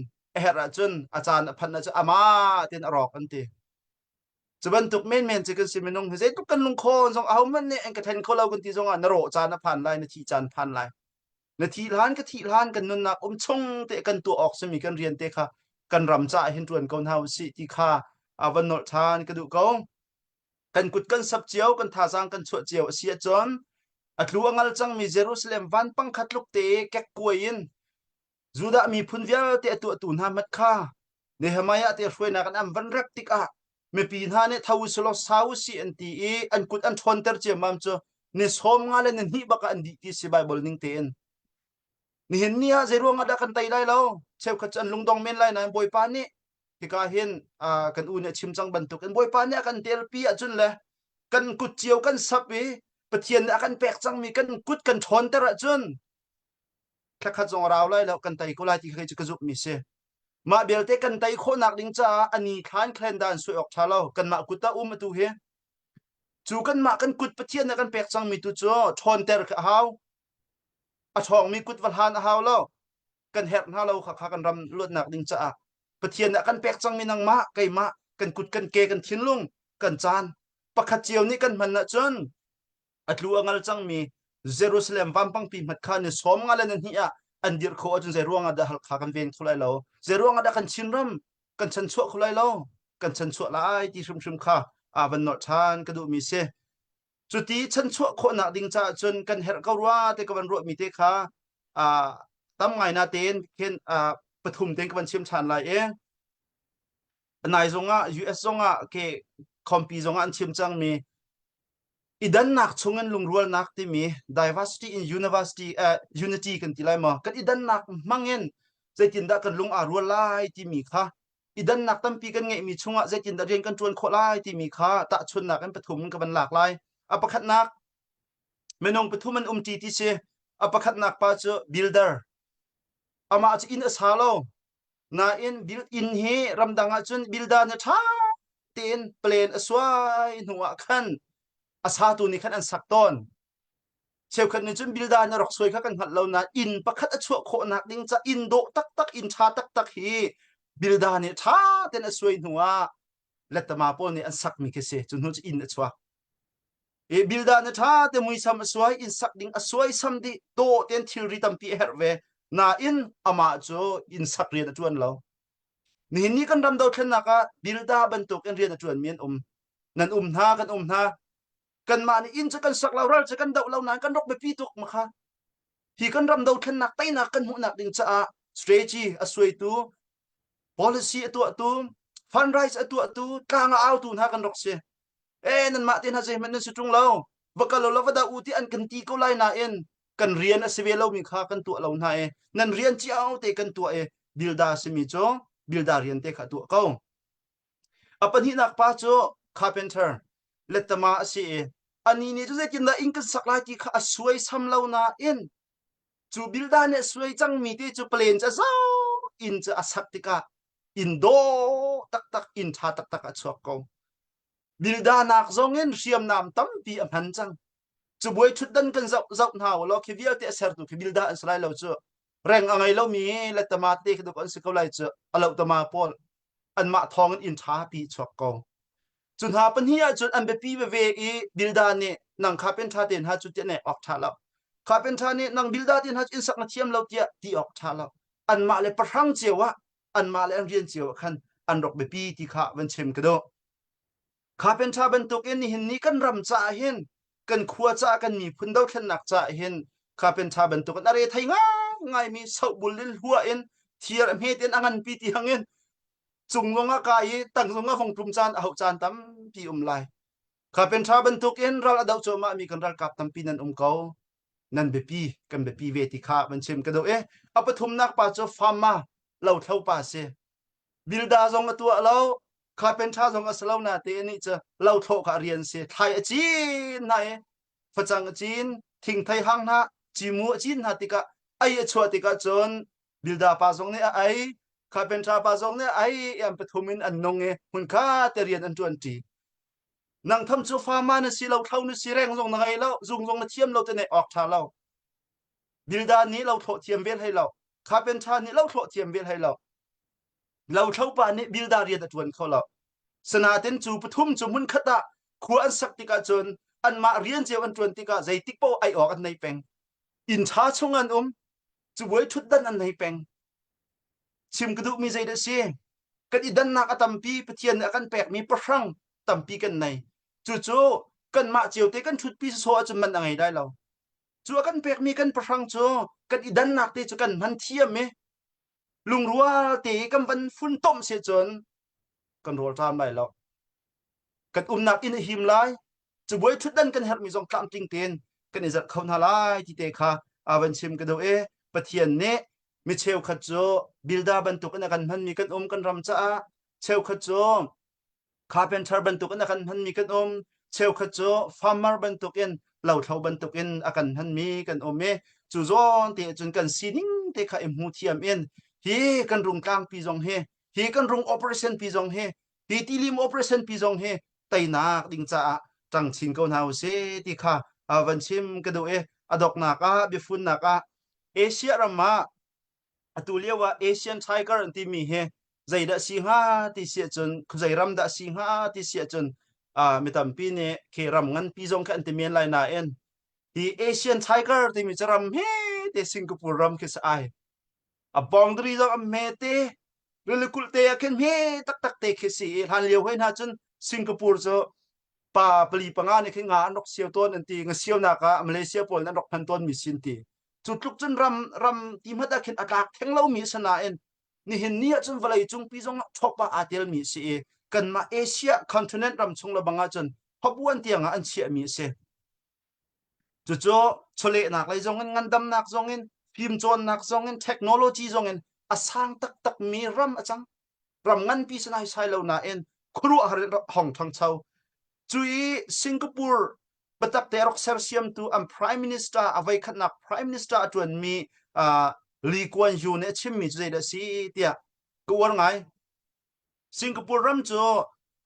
ระจนอาจารย์พันจะอามาเตนอรอกอันเตะจะบรรทุกเมนจะกันสิมันงเฮ้ยทุกกันลงโคนส่งเอามันเนี่ยเองก็แทนเขาเรากันที่ส่งนโรจานพันไลนาทีจานพันไลนาทีล้านก็ทีล้านกันนุนนักชงเตะกันตัวออกสมีกันเรียนเตะค่ะกันรำจ่าเห็นตัวกันเฮาสิที่ค่ะวันนอทานกันดูเขากันกุดกันสับเจียวกันท่าจางกันสวดเจียวเสียจนอัตลัวงัลจังมีเยรูซาเล็มวันปังคัดลูกเตะแกกกวยยินจูดามีพุนเวียเตะตัวตุนฮามัดค่ะเนหมายะเตะช่วยนักอันวันรักติกะไม่ปีนหาเนี่ยท้าวสโลสาวสิอันตีอันกุดอันทวนเตอร์เจมัมจ่อเนี่ยสมงาเลนนี่บักอันดีที่สิไบเบิลนิ่งเตนนี่เห็นเนี่ยเจรวงอดากันไตได้แล้วเชฟขจันลุงดองเมนไลน์นะบอยปานนี่ที่กาเห็นกันอูเนี่ยชิมจังบรรทุกกันบอยปานเนี่ยกันเตลปีอจุนเลยกันกุดเจียวกันสับไปปะเทียนกันแปลกจังมีกันกุดกันทวนเตอร์จุนแค่ขัดจงราวไล่แล้วกันไตก็ไล่ที่เคยจะกระจุกมิเซมาเบลเตกันไตโคนักดิงจ้าอันนี้ทานแคลนดานสวยออกชาเลากันมากุตตามาตูเฮ จูกันมากันกุดปะเทียนกันแปกจังมีตุจ่อทอนเตอร์ขะฮาวอะช่องมีกุดวัลหานฮาวแล้วกันเฮ็ดฮาเราขะกันรำลวดหนักดิ่งจ้าปะเทียนกันแปกจังมีนางมะไก่มะกันกุดกันเกกันทิ้นลุงกันจานปะขัดเจียวนี่กันมันนะจนอัตลัวงัลจังมีเยรูซาเล็มวัมปังปีมัดคานี่สมงัลนันเฮียอันเดียร์โคจนเจรวงอดาฮัลขากันเวนคุไลเราเจรวงอดากันชินรำกันชันชั่วคุไลเรากันชันชั่วหลายที่ชุมค่ะบันนอทานกระดูมีเสจุดที่ชันชั่วคนหนักดิ่งจ้าจนกันเฮรกรัวแต่กับวันรัวมีเตค่ะตั้มไงนาเตนเคนปฐุมเตนกับวันเชื่อมชานลายเองนายจงUS จงเคคอมพีจงอันเชื่อมจังมีอีดันนักชงเงินลุงรัวนักที่มี diversity in university unity กันที่ไรมากันอีดันนักมังเงินใจจินดากันลุงรัวไล่ที่มีค่ะอีดันนักตั้มปีกันไงมีชงใจจินดาเรียนกันจวนโคไล่ที่มีค่ะตะชนนักกันปฐุมกันมันหลากหลายประคัดนักเมนงปฐุมมันจีที่เชประคัดนักป้าเจอ builder มาจะอินสาโลนาอิน build in เฮรำดังจน builder เนี่ยท้าเตียนเปลี่ยนสวยหัวขันอาสาตัวนี้ขันอันสักต้นเชลขันนี้จนบิลดานรกสวยขันหัดเรานะอินประคัดชั่วโคนักดิ้งจะอินโดตักอินชาตักฮีบิลดานี่ท้าเต็นสวยหัวเล็ดตมาปนนี่อันสักมีแค่เสจนหัวจะอินชั่วบิลดานี่ท้าเต็มมือซ้ำสวยอินสักดิ้งสวยซ้ำดิโตเต็นทิลริตัมปีเฮร์เวนาอินอามาโจอินสักเรียนจวนเรานี่กันรำดาวเทนนักบิลดาบรรทุกเรียนจวนเมียนนั่นท่ากันท่ากันมานี่อินจะกันสักเราเราจะกันเดาเรานานกันรกไปปีตุกมาค่ะที่กันรำเดาขันนักไตนักกันหัวนักดิ่งจะstrategy สวยตัว policy ตัว fundraise ตัวกลางเอาตัวหากันรกเสียนั่นมาเต็นหาเสียมันนั่นสุดตรงเราว่ากันเราว่าดาอุที่อันกันตีก็ไล่นากันเรียนเสวีเรามีค่ากันตัวเราหน้านั่นเรียนเจ้าเตกันตัวบิลดาสมิโจบิลดาเรียนเตขัดตัวเขาปัญหานักป้าโจ carpenter เล็ดตมาเสียอันนี้เนี่ยจะได้กินได้อินกันสักหลายที่ข้าสวยซ้ำเราหน้าจูบิลดาเนี่ยสวยจังมีที่จูเปลี่ยนจะเศร้าอินจะสักติกาอินโดตักอินชาตักชอบเขาบิลดานักจงเงินเสียมน้ำตั้มปีอันพันจังจูบวยชุดดันกันเจ้าหน้าเราคิดว่าเตะเสร์ตุคิดบิลดาอันสลายเราเจอแรงอะไรเรามีเล็ดตมาเตะกันตัวอันสิเขาไล่เจอเราตมาปอลอันมาทองอินชาปีชอบเขาจนหาปัญหาจนอันเป็นปีเวอีบิลดานี่นังคาเป็นท่าเดินหาจุดเนี่ยออกท่าแล้วคาเป็นท่านี่นังบิลดาเดินหาอินสักนาทีมเราเดียที่ออกท่าแล้วอันมาเลยประทังเจียวะอันมาเลยเรียนเจียวขันอันรกเป็นปีที่ข้าวันเชมกันโดคาเป็นท่าบรรทุกนี่เห็นนี้กันรำจ่าเห็นกันขัวจ่ากันมีพื้นดาวแค่หนักจ่าเห็นคาเป็นท่าบรรทุกกันอะไรไทยง่ายมีเสาบุลลิลหัวเทียร์เมเตนอันปีที่หังจุงงงกายตั้งงงฟงกลุ่มจานเอาจานตั้มปีไลข้าเป็นชาวบรรทุกเราดาวโจมามีกันรักกับตั้มปีนั้นเขานั่นเบปีกันเบปีเวทีข้ามันเชื่อมกันด้วยปฐุมนักป่าโจฟาร์มาเราเท่าป่าเสบิลดาจงตัวเราข้าเป็นชาวจงสลาวนาเตนี่จะเราเท่ากับเรียนเสไทยจีนไหนฝรั่งจีนทิ้งไทยห้างนะจีมัวจีนฮัติกะไอ้ชัวติกะจนบิลดาป่าจงเนี่ยไอ้ข้าเป็นชาวป่าจงเนี่ยไอ้ยังปฐุมินอันนงหุ่นข้าเตเรียนอันจวนจีนังทำจูฟาร์มาเนี่ยสิเราเท่านี่สิแรงจงนังไงเราจงเทียมเราจะเนี่ยออกชาเราบิลดานี้เราโถเทียมเวลให้เราข้าเป็นชานี้เราโถเทียมเวลให้เราเท่าป่านี้บิลดาเรียนจวนเขาเราสนาเต็นจูปฐุมจูมุนขดาขัวอันสักติกาจนอันมาเรียนเจ้าอันจวนติกาใจติกโปไอออกอันในแปงอินชาชงอันจูไว้ชุดดันอันในแปงชิมกระดูกมีใจเดซีกันอีดันนักตัมปีเทียนกันแปกมีประชังตัมปีกันในจู่กันมาเจียวเตกันชุดปีโซจนมันยังไงได้เราจู่กันแปกมีกันประชังจู่กันอีดันนักเตจู่กันมันเทียมไหมลุงรัวเตกันวันฟุ้นต้มเสียจนกันรัวทำไรเรากันนักอินหิมไลจู่ไว้ชุดดันกันเฮร์มีจงกลางจริงเตียนกันอิจัดเขาหน้าไลที่เตค่ะวันชิมกระดูกเทียนเนมิเชลขัดโจบิลดาบรรทุกกันกันมันมีกันกันรำจ้าเชลขัดโจคาเป็นชาร์บรรทุกกันกันมันมีกันเชลขัดโจฟาร์มเมอร์บรรทุกเหล่าเท่าบรรทุกกันมันมีกันเมจู่จอนเตจนกันซีนิ่งเตะข้าหูเทียมฮีกันรุงกลางปีจงฮีกันรุงโอเปอเรชั่นปีจงฮีตีลิมโอเปอเรชั่นปีจงไตนักดิ่งจ้า จังชิงก็หาวเสที่ค่ะวันชิมกระดูอดอกนักบิฟุนนักเอเชียรามาตัวเรียกว่าเอเชียนไทเกอร์ที่มีใจดัชสิงหาที่เสียจนใจรำดัชสิงหาที่เสียจนไม่ทำปีนี้เครำงันปีจงกันที่มีลายนาเอ็นที่เอเชียนไทเกอร์ที่มีจะรำที่สิงคโปร์รำคิดไอบองดรีจงเมเตเรื่องกุลเตะขึ้นตักเตะคิดสิฮันเลี้ยวให้น่าจนสิงคโปร์จะป่าปลีปังงานในขึ้นงานนกเสียวต้นนั่นทีงเสียวนักมาเลเซียปนนั่นนกพันต้นมีสินทีจุดลุกจนรำทีมฮัดขึ้นอากาศแข็งเล่ามีสนาเอ็นนี่เห็นเนี่ยจนเวลาจงปีจงชกป่าอาเดียลมีสิกันมาเอเชียคอนติเนนต์รำชงละบังอาจนพบวันเตียงอันเชียมีสิจุดโจชเลนักเลยจงเงินดำนักจงเงินพิมพ์จนนักจงเงินเทคโนโลยีจงเงินอาสังตักมีรำอาจังรำเงินปีสนายใช้เหล่านาเอ็นครัวหรือห้องทางเช่าจุยสิงคโปร์บัดเตอร์เซอร์เซียมตัวพรายมินิสเตอร์เอาไว้ขัดนักพรายมินิสเตอร์จวนมีลีกวนยูเนี่ยชิมมีจุดเดสีเดียก็ว่าไงสิงคโปร์รำจู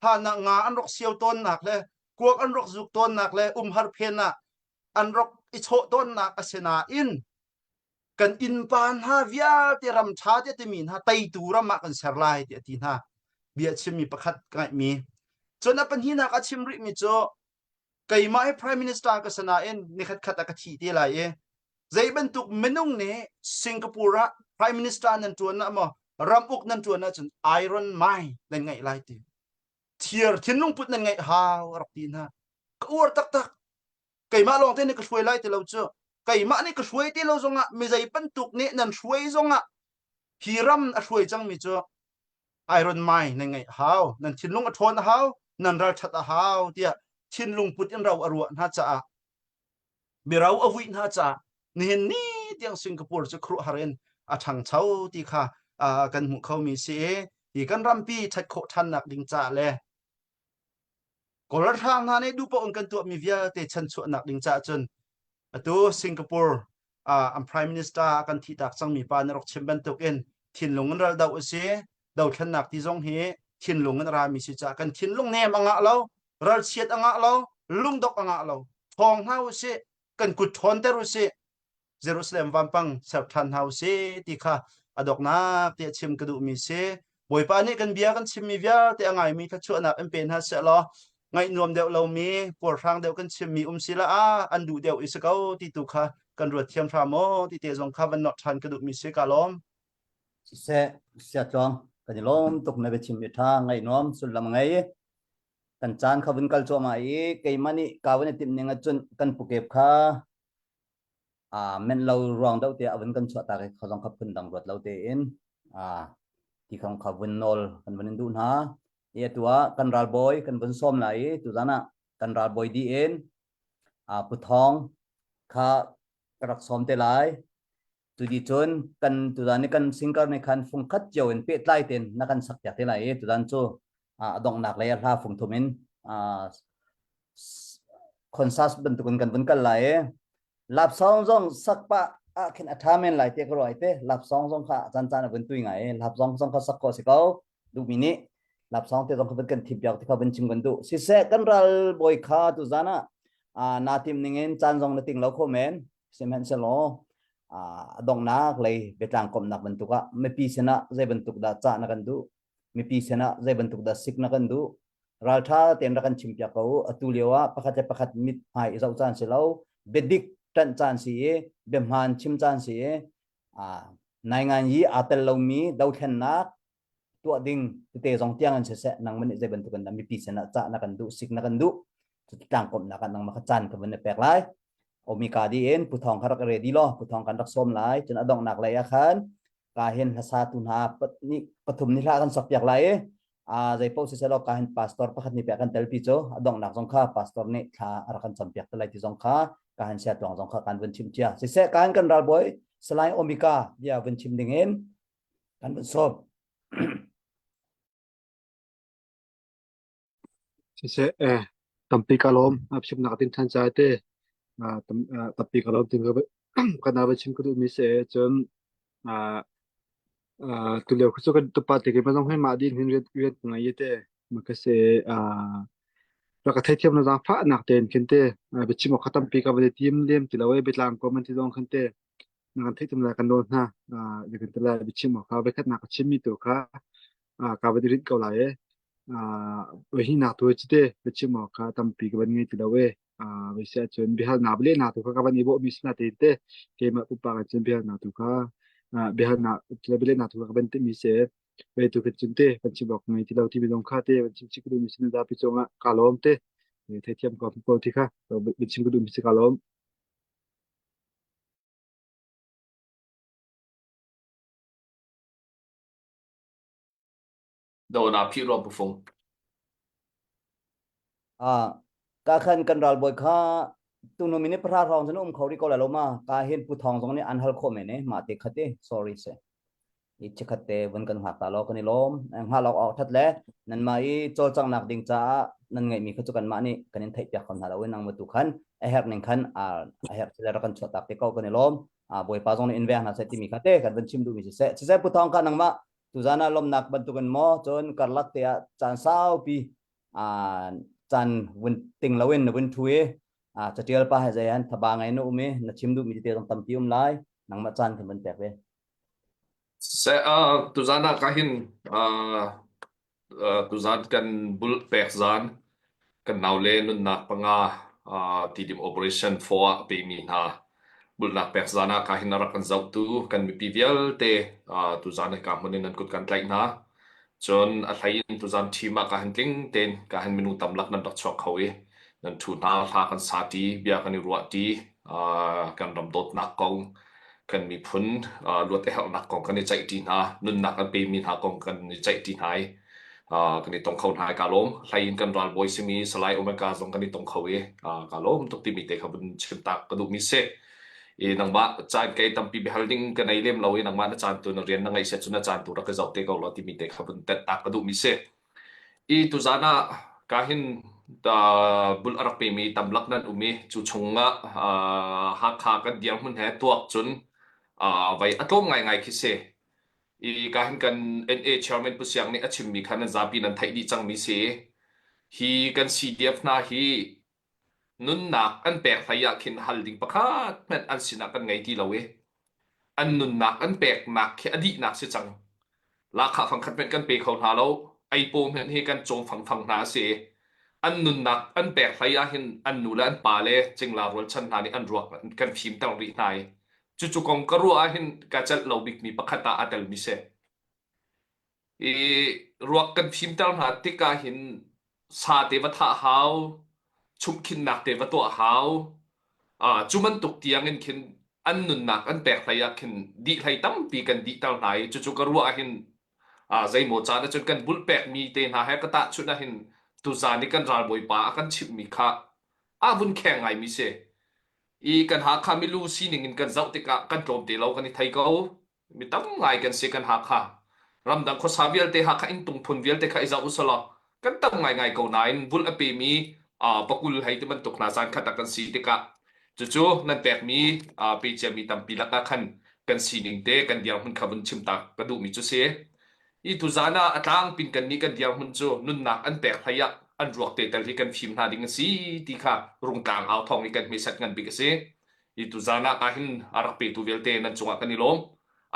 ถ้านักงานอันรกเสียวต้นหนักเลยกวกอันรกจุกต้นหนักเลยฮาร์เพนน่ะอันรกอิโชต้นหนักอาเซนาอินกันอินปานฮาวิอาเตรำชาเตมีนฮะไตตูรำมากันเซอร์ไลเตตินฮะเบียชิมมีประคัดไงมีจนนับเป็นที่นักอาชิมริมิโจไก่มาให้ Prime Minister ก็สนาเอ็นนี่ขัดอากาศที่ไรใจบรรทุกเมนุ่งเนี่ยสิงคโปร์ Prime Minister นั่นตัวน่ะมั้งรำอุกนั่นตัวน่ะจน Iron Mai นั่นไงไรตีเทียร์ทิ้งลงพุทธนั่นไงฮาวรักตีน่ะก็อวดตักไก่มาลองเท่นี่ก็ช่วยไล่ที่เราเจอไก่มานี่ก็ช่วยที่เราจงอ่ะมีใจบรรทุกเนี่ยนั่นช่วยจงอ่ะฮีรัมช่วยจังมิโจIron Mai นั่นไงฮาวนั่นทิ้งลงทนฮาวนั่นเราชัดฮาวเดียชินลุงพุทธยันเราอรวน่าจะมีเราอวิน่าจะนี่เดียงสิงคโปร์จะครุหารินทางเช้าที่ค่ะกันหุเขามีเสียที่กันรำปีทัดโคทันนักดิงจ่าเลยก็รัฐทางนั้นดูปองกันตัวมีวิาเตชันชวนนักดิงจ่าจนตัวสิงคโปร์Prime Minister กันที่ตักสังมีปานรกเชมเบนตุกเอ็นทินลงกันเราดาวเสียดาวทันนักที่จงเฮทินลงกันรามีสิจ่ากันทินลงเนมอ่ะเรารัลเชียดอ่ะเราลุงดอกอ่ะเราทองเฮาเสียกันกุดทอนเตรุเสียเยรูซาเล็มวันปังเซฟทันเฮาเสียที่ค่ะอดอกนักเตะชิมกระดูมีเสียบ่อยปานนี้กันเบียกันชิมมีเบียเตะไงมีทัชชวนักเป็นฮัสเซลล์ไงนวมเดียวเรามีปวดทางเดียวกันชิมมีศิลาอันดูเดียวอิสเกาที่ตุค่ะกันรวดเทียมทรามโมที่เตะจงคาวันนอทันกระดูมีเสียกาลอมเสียจองกันล้มตกในเวชิมยุทธาไงน้อมสุดลำไงกันจานขบุนกัลโจมาไกมันนี่กาวันติมเนี่ยจนกันปุกเก็บค่ะเมนเรารองเดาเตะอวันกันชัวตาเขาต้องขับขึ้นดังรถเราเตะอินที่เขาขับวนนอลกันวันดูนะตัวกันรัลบอยกันวันส้มไหลตัวนั้นกันรัลบอยดีเอ็นปุทองข้ากระสอมเตลัยตัวดีจนกันตัวนั้นกันสิงค์ในคันฟงคัดเจียวเอ็นเป็ดไล่เต็นนักกันสักอย่างเตลัยตัวนั้นโจดองนักเลยราฟงทุมินคนซัสเป็นตุกันกันเป็นกันไหลลับสองสักปะเข็นอัฐามันไหลเตะกระไรเตะลับสองค่ะจานเป็นตุยไงลับสองเขาสักก็สิเขาดูมินิลับสองเตะต้องเขาเป็นกันทิพย์อยากที่เขาเป็นชิมกันดูสิเสกันรัลบอยข้าตุจานะนาทีมนึงเองจานสองนาทีเราคอมเมนต์เซมเฮนเซโลดองนักเลยเบตังคอมนักเป็นตุกะไม่ปีเสนะใจเป็นตุกดาจ้านักกันดูมีปีเสนะใจเป็นตุกดาสิกนักกันดูรัลท่าเตียนรักันชิมอยากเขาตุเลียวประคัดมิดหายเจ้าจานเสลาเบดิกจันจานสีเบมฮันชิมจานสีในงานยีอาเตลลมีดาวเทนนักตัวดิ่งเตะสองเตียงกันเสะนังมันจะเป็นตุกันมีปีเสนะจ้านักกันดูสิกนักกันดูต่างกลมนักกันนังมาขจันกับมันแปลกไรโอมีกาดีเอ็นผู้ทองคารักเรดีล้อผู้ทองกันรักส้มไรจนอดองหนักไรอาคารกาเห็นภาษาตุนหานี่ปฐมนิรากันสับอยากไรใจพวกเสลกาเห็นพาสตอร์ประคัดนี่แปลกันเตลพิโจอดองหนักสงข้าพาสตอร์นี่ท่าอารักันสับอยากอะไรที่สงข้าการเสียตัวสองข้าการวันชิมเชียเสียการกันรัลบอยสไลโอมิกาเดียวันชิมดิ่งเอ็นกันวันสอบเสียตัมปีกาลอมชิมนักตินทันใจเตตัมปีกาลอมติมกันนาวันชิมก็ดูมีเสียจนตัวเลี้ยวคือกันตัวปาติกันไม่ต้องให้มาดินเห็นเรียนไงเตมันก็เสีย แล้วก็เทียมนะจ๊ะพระนักเต้นขึ้นเต้ไปชิมออกขัตมปีกับไปทีมเลี้ยมติดเอาไว้ไปลางก็มันที่ต้องขึ้นเต้นักเทียมอะไรกันโดนนะเดี๋ยวกันตะไลไปชิมออกเขาไปขัดนักชิมมีตัวค่ะกับไปดิ้นเกาไหลไปหินักตัวจิเต้ไปชิมออกเขาตำปีกับมันไงติดเอาไว้ไปเสียจนบิฮัลนาเบลนาตัวค่ะกับวันนี้บ่มีสนาเต้นเต้เกมอุปการจนบิฮัลนาตัวค่ะบิฮัลนาตัวเบลนาตัวกับเป็นเต้มีเสียไปตัวกันจนเต้เป็นชิมบอกไงที่เราที่ไปลงค่าเต้เป็นชิมชิคดูมีสนาดาไปจงอ่ะกาลอมเต้Tetiam ko politika to bichim kudu misikalom โดนพี่รอบบุฟง กาขันกันรัลบอยข้าตุนมินิพระทองสนุมเขาริโกลาโลมากาเห็นผู้ทองตรงนี้อันฮัลโคเมเน่มาติขัดเต sorry เซอีชิขัดเตวันกันหักตาลอกันนี่ล้มหักเราออกทัดแล้วนั่นมาอีโจจังหนักดิ่งจ้านั่นไงมีขจุกันมานี่กันนี่ไทยอยากคนหาเราเว้นนางมาตุขันไอเฮร์หนึ่งขันไอเฮร์เสร็จแล้วกันชดตักเตะเขากันนี่ล้มบอยป้าตรงนี้อินเวสต์นะเซติมีขัดเตกันเป็นชิมดูมีเซผู้ทองกันนังมาตุจานาลมหนักบรรทุกันหมอจนกัดลักเตะจานเศร้าปีจันวินติงลาวินวินทุยจะเจอป้าให้ใจอันทบางไงนู้มีนัดชิมดูมีเตะต้องตำติ้มไล่นังมาจันกันเป็นแบบนี้ตุจานาkahin tuzan kan bul pekzan kan naule nun nak panga tidim operation for pe min ha bul nak pekzana kahin narak kan zau tu kan mi pivial te tuzan ka monin nan kut kan tlai na chon a thlain tuzan thima kahin tling ten kahin minu tamlak nan dak chok khawi nan thu na tha kan sati bia kan ruwa ti kan ram dot nak kong kan mi phun luat e hal nak kong kan ni chai ti na nun nak an pe min ha kong kan ni chai ti nai kan ni tong khau nai ka lom thlain kan ral boy simi salai omega zong kan ni tong khau e ka lom tok ti mi te khabun chim tak ka du mi se nang ba chan kai tam pi behal ding kan ai lem lawi nang ma na chan tu na rian nang ai se chuna chan tu ra ka zau te ka lo ti mi te khabun tet tak ka du mi se tu zana kahin da bul arak pe mi tam lak nan umi chu chunga ha kha ka diam hun he tuak chun vai atom ngai khi se kahin kan NA chairman pu siang ni achim mi khan zapi nan thai di chang mi se hi kan CDF na hi nun nak an pek thaya khin hal ding pakhat met an sina kan ngai ti lawe an nun nak an pek nak khe adi nak se chang la kha phang khat met kan pe khon ha lo ai pom hen he kan chom phang na se an nun nak an pek thaya hin an nu la an pa le chingla rol chan na ni an ruak kan phim tang ri nai chu kong karua hin ka chal lo bik mi pakhata atal mi se ruak kan phim tang ha ti ka hin sa te wa tha hau chum khin nak te wa to hau chuman tuk tiang in khin an nun nak an pek thaya khin di thlai tam pi kan di tang nai chu karua hin zai mo cha na chun kan bul pek mi te na ha ka ta chu na hin tu za ni kan ral boi pa kan chip mi kha bun kheng ngai mi se kan ha kha mi lu si ning in kan zau te ka kan tom te lo kan ni thai ko mi tam ngai kan se kan ha kha ram dang kho sa vial te ha kha in tung phun vial te kha i za usala kan tam ngai ko nain bul ape mi pakul hai te man tok na san kha ta kan si te ka chu nan pek mi pe che mi tam pi la ka khan kan si ning te kan diang hun khabun chim ta ka du mi chu se tu zana atang pin kan ni kan diang hun chu nun nak an pek thaya an ruak te tal hi kan phim na ding si ti kha rung tang au thong ni kan mi sat ngan bi ka se tu zana ka hin arak pe tu vel te nan chunga kan ni lom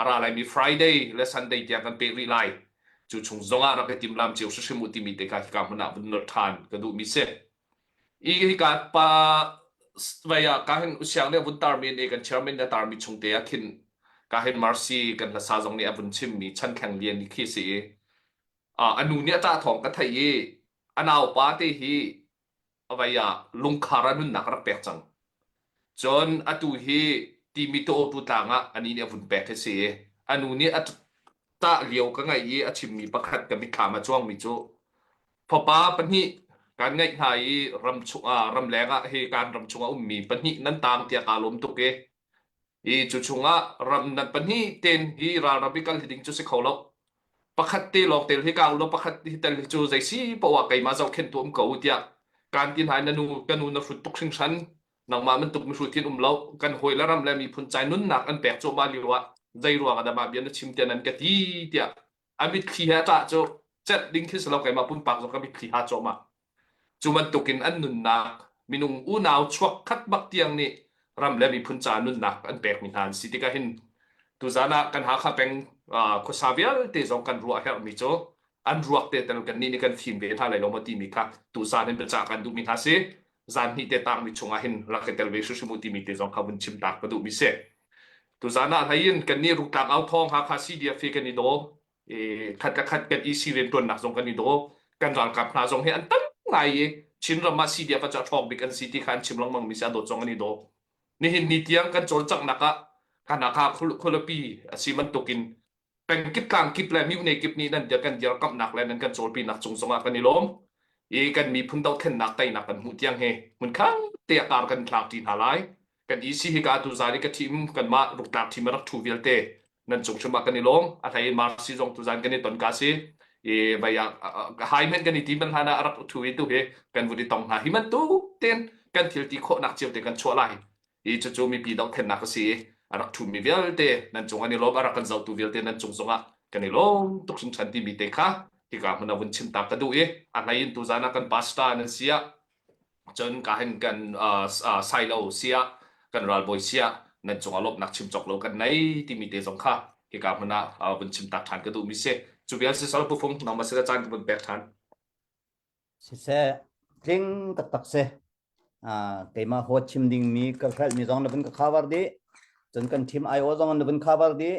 ara lai mi friday le sunday tia kan pe ri lai chu chung zonga ra ke tim lam chiu su shimu ti mi te ka ka mna bun ner than ka du mi se ka pa vaya ka hin usiang le bun tar mi ne kan chairman na tar mi chung te a khin ka hin marcy kan la sa zong ni abun chim mi chan khang lian ni khi se anu ni ta thong ka thai ye anau pa te hi avaya lungkhara nun nak ra pek chang chon atu hi ti mi to tu tanga ani ne vun pek se anu ni at ta liao ka ngai ye achim mi pakhat ka mi khama chuang mi chu papa pani kan ngai hai ram lenga he kan ram chunga mi pani nan tang tia ka lom tu ke chu chunga ram nan pani ten hi ra rabikal hiding chu se kholo pakhat te lok tel hi ka lo pakhat hi tel chu zai si pawa kai ma zau khen tuam ko tia kan tin hai nanu kanu na frut tuk sing san nang ma man tuk mi frutin lo kan hoi la ram le mi phun chai nun nak an pek chu ma liwa zai ruwa ga da ma bian chim te nan ka ti tia amit khi ha ta chu chat ding khi slo kai ma pun pak zo ka mi khi ha cho ma จูมันตุกินอันนุนนักมินุงอูนาวชวกคัดบักเตียงนี่รำและมีพุนจานุนนักอันแปลกมินานสิติกาหินตุจานะกันหาข้าเป็นคุสาเวียลเตจงกันรัวเฮลมิโจอันรัวเตตันกันนี่กันฟิล์มเบท่าไหลลงมาตีมีค่ะตุจานี่เป็นจากกันดูมิทาเซจานนี่เตตามมิชงอาหินรักเตลเวชุชมุติมีเตจงข้าบุญชิมตักกันดูมิเซตุจานะไทยินกันนี่รุกตากเอาทองหาคาซีเดียฟีกันนี่โดขัดกันอีซีเรนตัวหนักจงกันนี่โดกันรังกับนาจงเฮอันตั้งไงชินรำมาซีเดียก็จะทองบิกันซีที่ขันชิมลงมังมิเซอโดจงกันนี่โดนี่เห็นนิตยังกันโจรจังนักกันนักคุลปีสิมันตุกินเป็นกิบกลางกิบแลมิวในกิบนี้นั่นเดียวกันเดียวกับนักแล้วนั่นกันโจรปีนักจงสงกันนี่ล้มกันมีพุ่นดาวเข็นนักไตนักกันมุดยังเฮมันข้างเตะการกันคลาดทีหาไลกันอีซีฮิกาตุซาริกับทีมกันมาลุกตากทีมรักทูวิลเตนั่นจงชมากันนี่ล้มอะไรมาซีจงตุซานกันนี่ตอนกาซีไปยังไฮเมนกันนี่ทีมันหานารักทูวิลตุเฮกันวุฒิตองหาฮิมันตุเต้นกันทิลตีโคนักเจียวเตกันชัวไลจู่ๆมีปีดาวเข็นนักก็ซีรักทูมีวิลเตนั่นจงอันนี้ล้มรักกันเจ้าทูวิลเตนั่นจงสงะกันนี่ล้มตุกสุนชันทีมีเตค่ะที่กามันเอาวันชิมตากระดูอะไรยินตุซานะกันพาสต้านั่นเสียจนกาเห็นกันไซโลเสียกันรัลบอยเสียนั่นจงอารมณ์นักชิมจอกโลกันในที่มีเตสงค่ะที่กามันเอาวันชิมตากทานกระดูมิเซจูเบียลสิสารผู้ฟงน้องมาเสกจานกันแบบทานสิเซจริงตักเซเกมาโฮชิมดิ้งมีกับใครมีจงนับเป็นข้าววาร์ดีจนกันทีมไอโอจงนับเป็นข้าววาร์ดี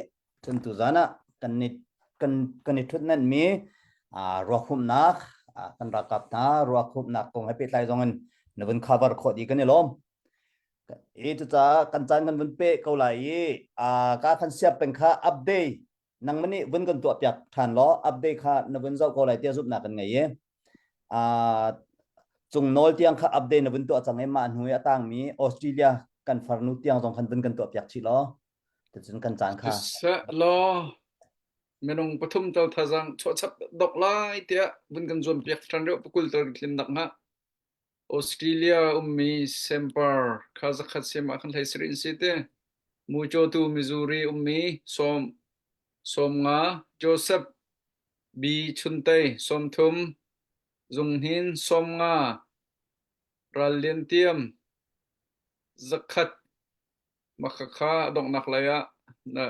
จนตุจานะกันนิทุนนั้นมีรัวคุมนักกันรักกับนารัวคุมนักคงให้ปิดไลจงนับเป็นข้าววาร์ขอดีกันนี่ล้มตุจ้ากันจานกันเป็นเป๊ะเกาไหลการขันเสียบเป็นค่าอัปเดตนังมันนี่วันกันตัวเปียกทานล้ออัปเดตค่านับเป็นเจ้าเกาไหลเตี้ยสุดหนักกันไงจงโนลเตียงค่าอัปเดตนับเป็นตัวจังไงมาหัวตั้งมีออสเตรเลียกันฟาร์นุเตียงจงคันเป็นกันตัวเปียกชิล้อแต่จนกันจานค่าเสลอเมนงปฐุมเจ้าทาจังชดชับดอกไล่เตี้ยบุญกันจวนเปียกทันเรียบกุลตระกินดักฮะออสเตรเลียมีเซมเปอร์คาซัคสถานเซมาคันไทยสรินซิเตมูโจตูมิซูรีมีสมงาโจเซฟบีชุนเตสมทุมจุงหินสมงารัลเลียนเตียมจักขัดมักข้าดอกนักเลยะนะ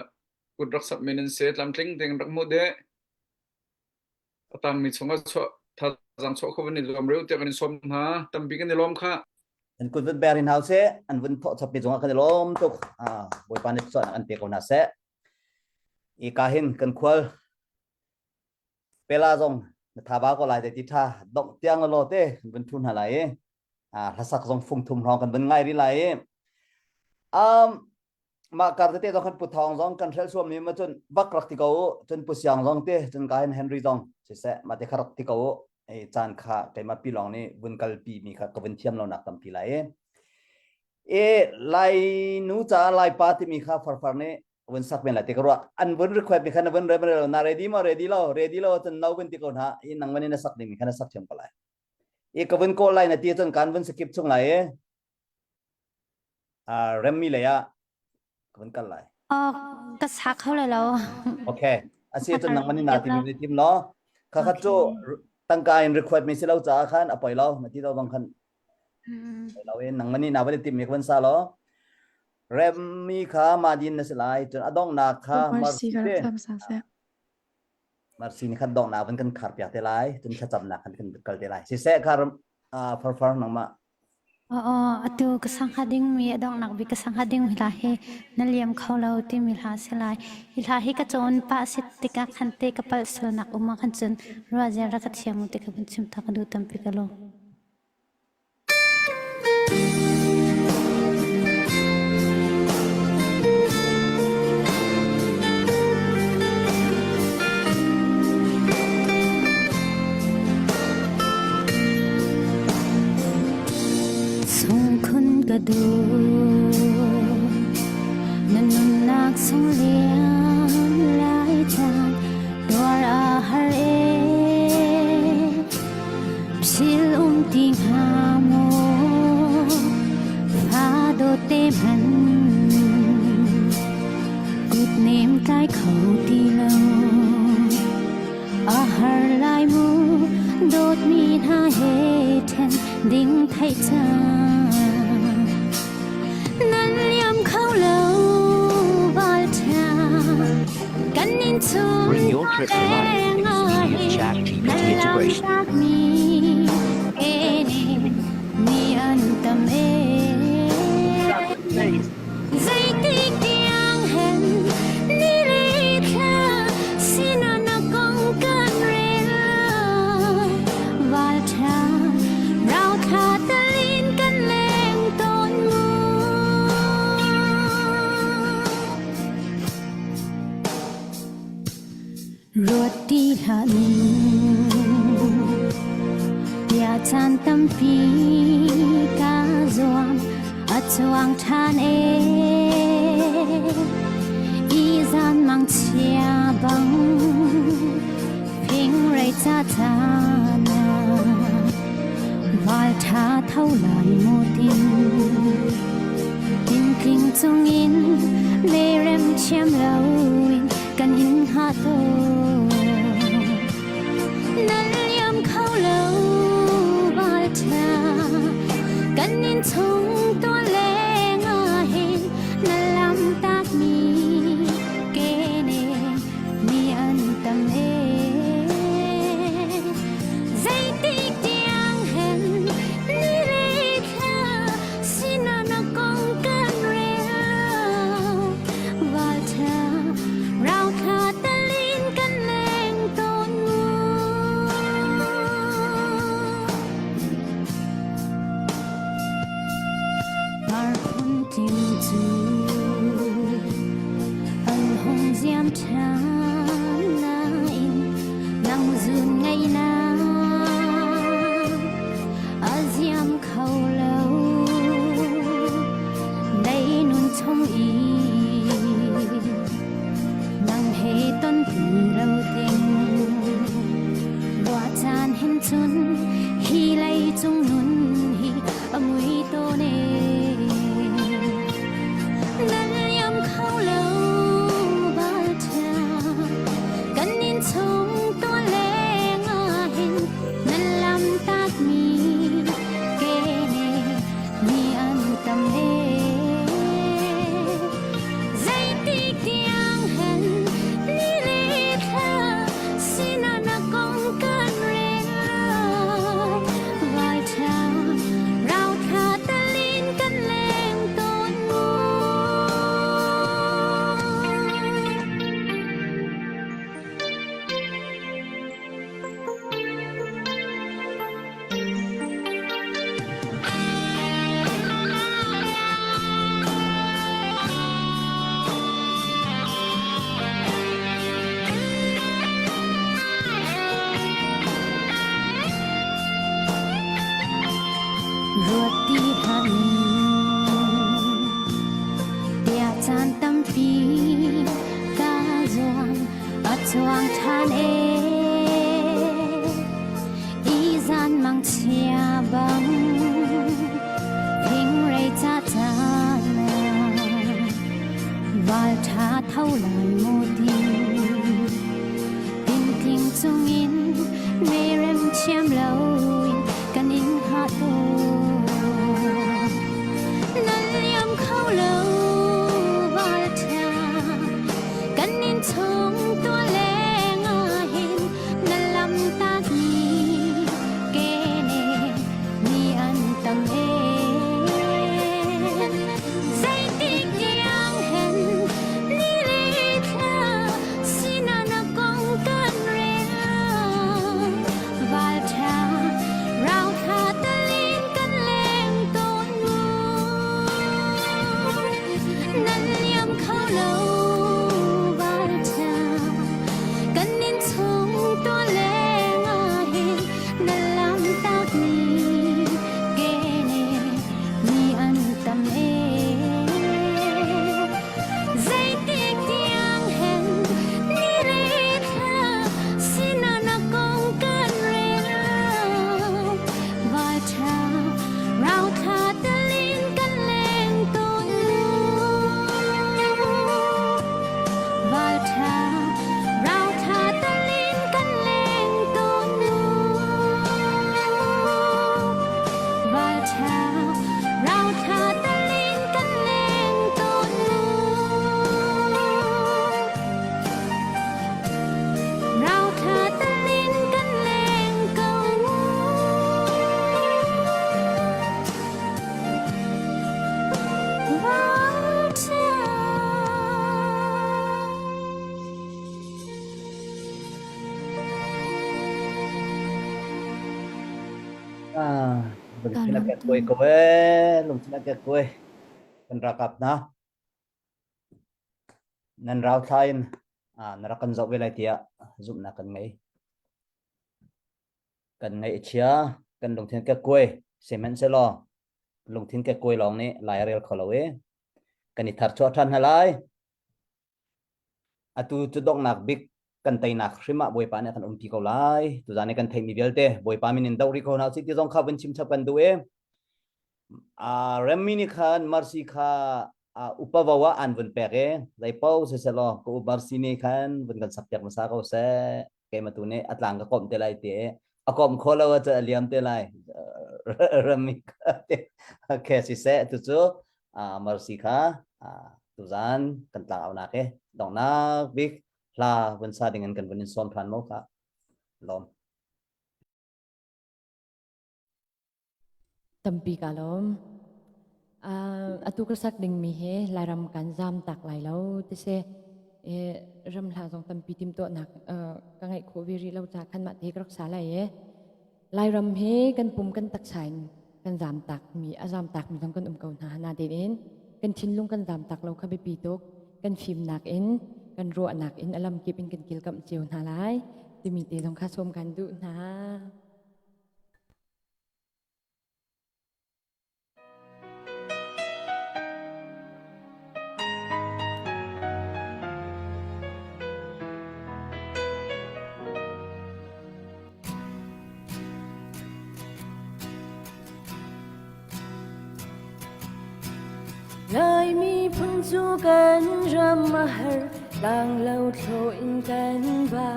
กุดรักษาเมนเซตลำทิ้งเต็งรักมุดเดะตามมีสงฆ์ถ้าจังโชคเขาวันนี้ลมเร็วเจอกันสมหาตามปีกันในลมค่ะอันกุดวันแบรินเฮาส์อันวันทอดปีจงกันในลมตุกบอยปานิสอนอันเปียกนาเซอีกาหินกันควลเปลาจงทาบาก็ลายแต่ทิท่าดอกเตียงโลเต้เป็นทุนอะไรทัศกจงฟุงทุ่มรองกันเป็นไงริไลมาการเตะต้องขันปุถองจงกันเชลส่วนนี้มาจนบักรักที่เขาจนปุษยังจงเตะจนกลายเป็นเฮนรี่จงเสร็จมาเตะคารักที่เขาจานขาเกมาปีหลองนี่บุญกัลปีมีค่ะกับวันเทียมเราหนักตั้มปีไรไลนูจ่าไลปาที่มีค่ะฟาร์นี่วันสักเป็นไรที่เขาว่าอันวันรีเควสมีค่ะวันเรย์นาเรดี้มาเรดี้แล้วจนน้าวันที่เขาหานังวันนี้นักสักนี่มีค่ะนักสักเชื่อมกันเลยกับวันโกไลน์นาทีจนการวันสกิปช่วงไหนเรมมี่เลยวันกันเลยก็สักเขาเลยแล้วโอเคอาเซียนจนนังมันนี่นาทีมีทีมล้อข้าโจตั้งการรีเควสมีสิเราจ่าขันอภัยเรามาที่เราต้องขันเรานังมันนี่นาวันทีมมีคนซาล้อเรมมี่ข้ามาดินนั่นสิไลจนอดองนาข้ามาซีนี่ขันดองนาวันกันขาดเปียกเตไลจนขจับนาขันกันกัลเตไลสิเสกคาร์ฟาร์นังมาtu kesang hading mi dong nak bi kesang hading hilahi naliam khaulau ti milha selai hilahi ka chon pa sit tika khante kapal selnak uma khanchun raja rakat siamu te ka bunchim thakadu tampi kaloกระดูนั่นนักส่งเลี้ยงหลายจานตัวอาหารพิลติงหาโมฟาโดเตมันกุดเนมใต้เขาตีลงอาหารลายมูโดดมีหาเฮเทน đình thay cha nan yam khâu lâu vào cha căn in chung Bring your trip to life with Experience ChatGPT integration. ni an tâm dây tích tiếng hẹn ni lê tha xin anh con cần và cha rau tha ta linh căn lên tôn ruột đi hận ya chan tâm pi ca zoang a chuang than y gian mang chia bang phing rei cha cha na val tha thâu lại mô tin kinh chung in lê rem chiam lâu in kan in ha to nan yam khâu lâu val tha kan in chung to le nga hin na lam tak mi ke ne mi an tam zai tik tiang hen ni le kha sina na kong kan re val tha rau kha ta lin kan leng ton mar phun tim tu an hong diam tha na in nang zun ngai na aziam khâu lâu đây nun chong y nang he ton pi lâu tình loa chan hen chun hi lai chung nun hi amui to ne nan yam khâu lâu ba cha kan in chung to le nga hin nan lam tak mi ke ne mi an tam zai tik tiang hen ni le kha sina na kong kan re vai cha rau kha ta lin kan leng ton mu ruột đi hận tia chan tâm pi ca zoang a chuang than y gian mang chia bang phing rei cha cha na val tha thâu lại mô tin chung in mê rem chiam lâu kan in ha to nan yam khâu lâu val tha kan in chung to le nga hin nan lam ta ni ke ne mi an tam zai tik tiang hen ni le kha sina na kong kan re val tha rau kha ta lin kan leng ton mu nan yam khâu lâu val tha lung Ka thina lom ke tu. koi ko lung thina ke koi kan rakap na nan rau thain narakan zo velai tia zum na kan ngai chia kan lung thina ke koi semen se lo lung thin ke koi long ni lai rel kholowe kan ni thar cho than halai atu chu dok nak big kan tai nak rima boi pa ne kan umpi ko lai tu jane kan thei mi belte boi pa min dau ri ko na chi ti jong kha ban chim chap kan duwe remini khan marsi kha upawawa an bun peke lai pau se selo ko marsi ni khan bun kan sapyak masa ko se ke matune atlang ka kom te lai te akom khola wa cha liam te lai remi ka te ke si se tu chu marsi kha tu jan kan tlang au na ke dong na big la bun sa dengan kan bun som than mo ka lom tampi kalom atu kersak ding mi he laram kan jam tak lai lo te se ram la jong tampi tim to nak ka ngai kho viri lo cha khan ma te krak sa lai e lai ram he kan pum kan tak sain kan jam tak mi azam tak mi jong kan ko na de in kan thin lung kan jam tak lo kha be pi tok kan phim nak in kan ro nak in alam kip in kan kil kam chiu na lai ti mi te jong kha som kan du na Lai mi phun chu kan ram mahar lang lâu thlo in kan ba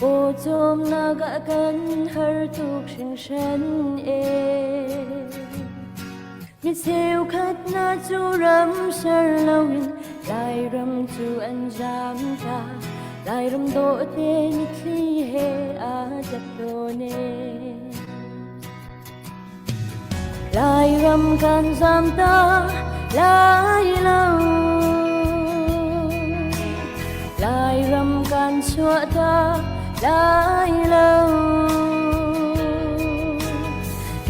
ô chom na ga kan har tuk shin shan e mi seu khat na chu ram sar lawin lai ram chu an jam ta lai ram do te ni thli he a jap do ne lai ram kan jam ta lai lâu lai ram kan chua ta lai lâu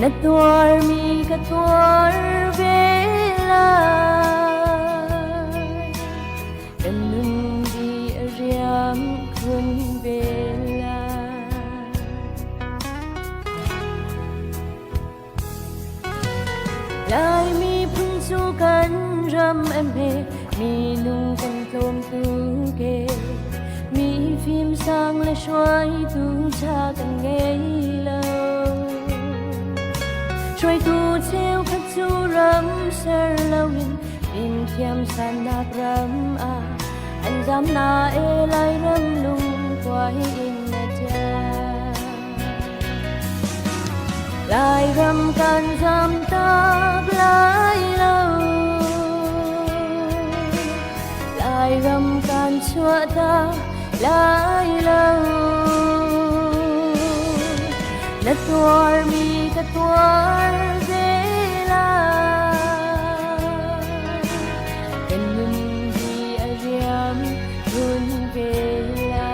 na tuar mi ka tuar ve la kan nun di riam kun ve la lai mi phun chu kan ram em he mi lung kan tlom tu ke mi phim sang le xoay tu cha kan nghe lâu xoay tu theo khắc chu ram ser lâu in im thiam san na ram anh dám na e lai ram lung quay in na cha lai ram kan dám ta lai lâu lai ram kan chua ta lai lâu na tuar mi ka tuar ve la kan nun di ariam run ve la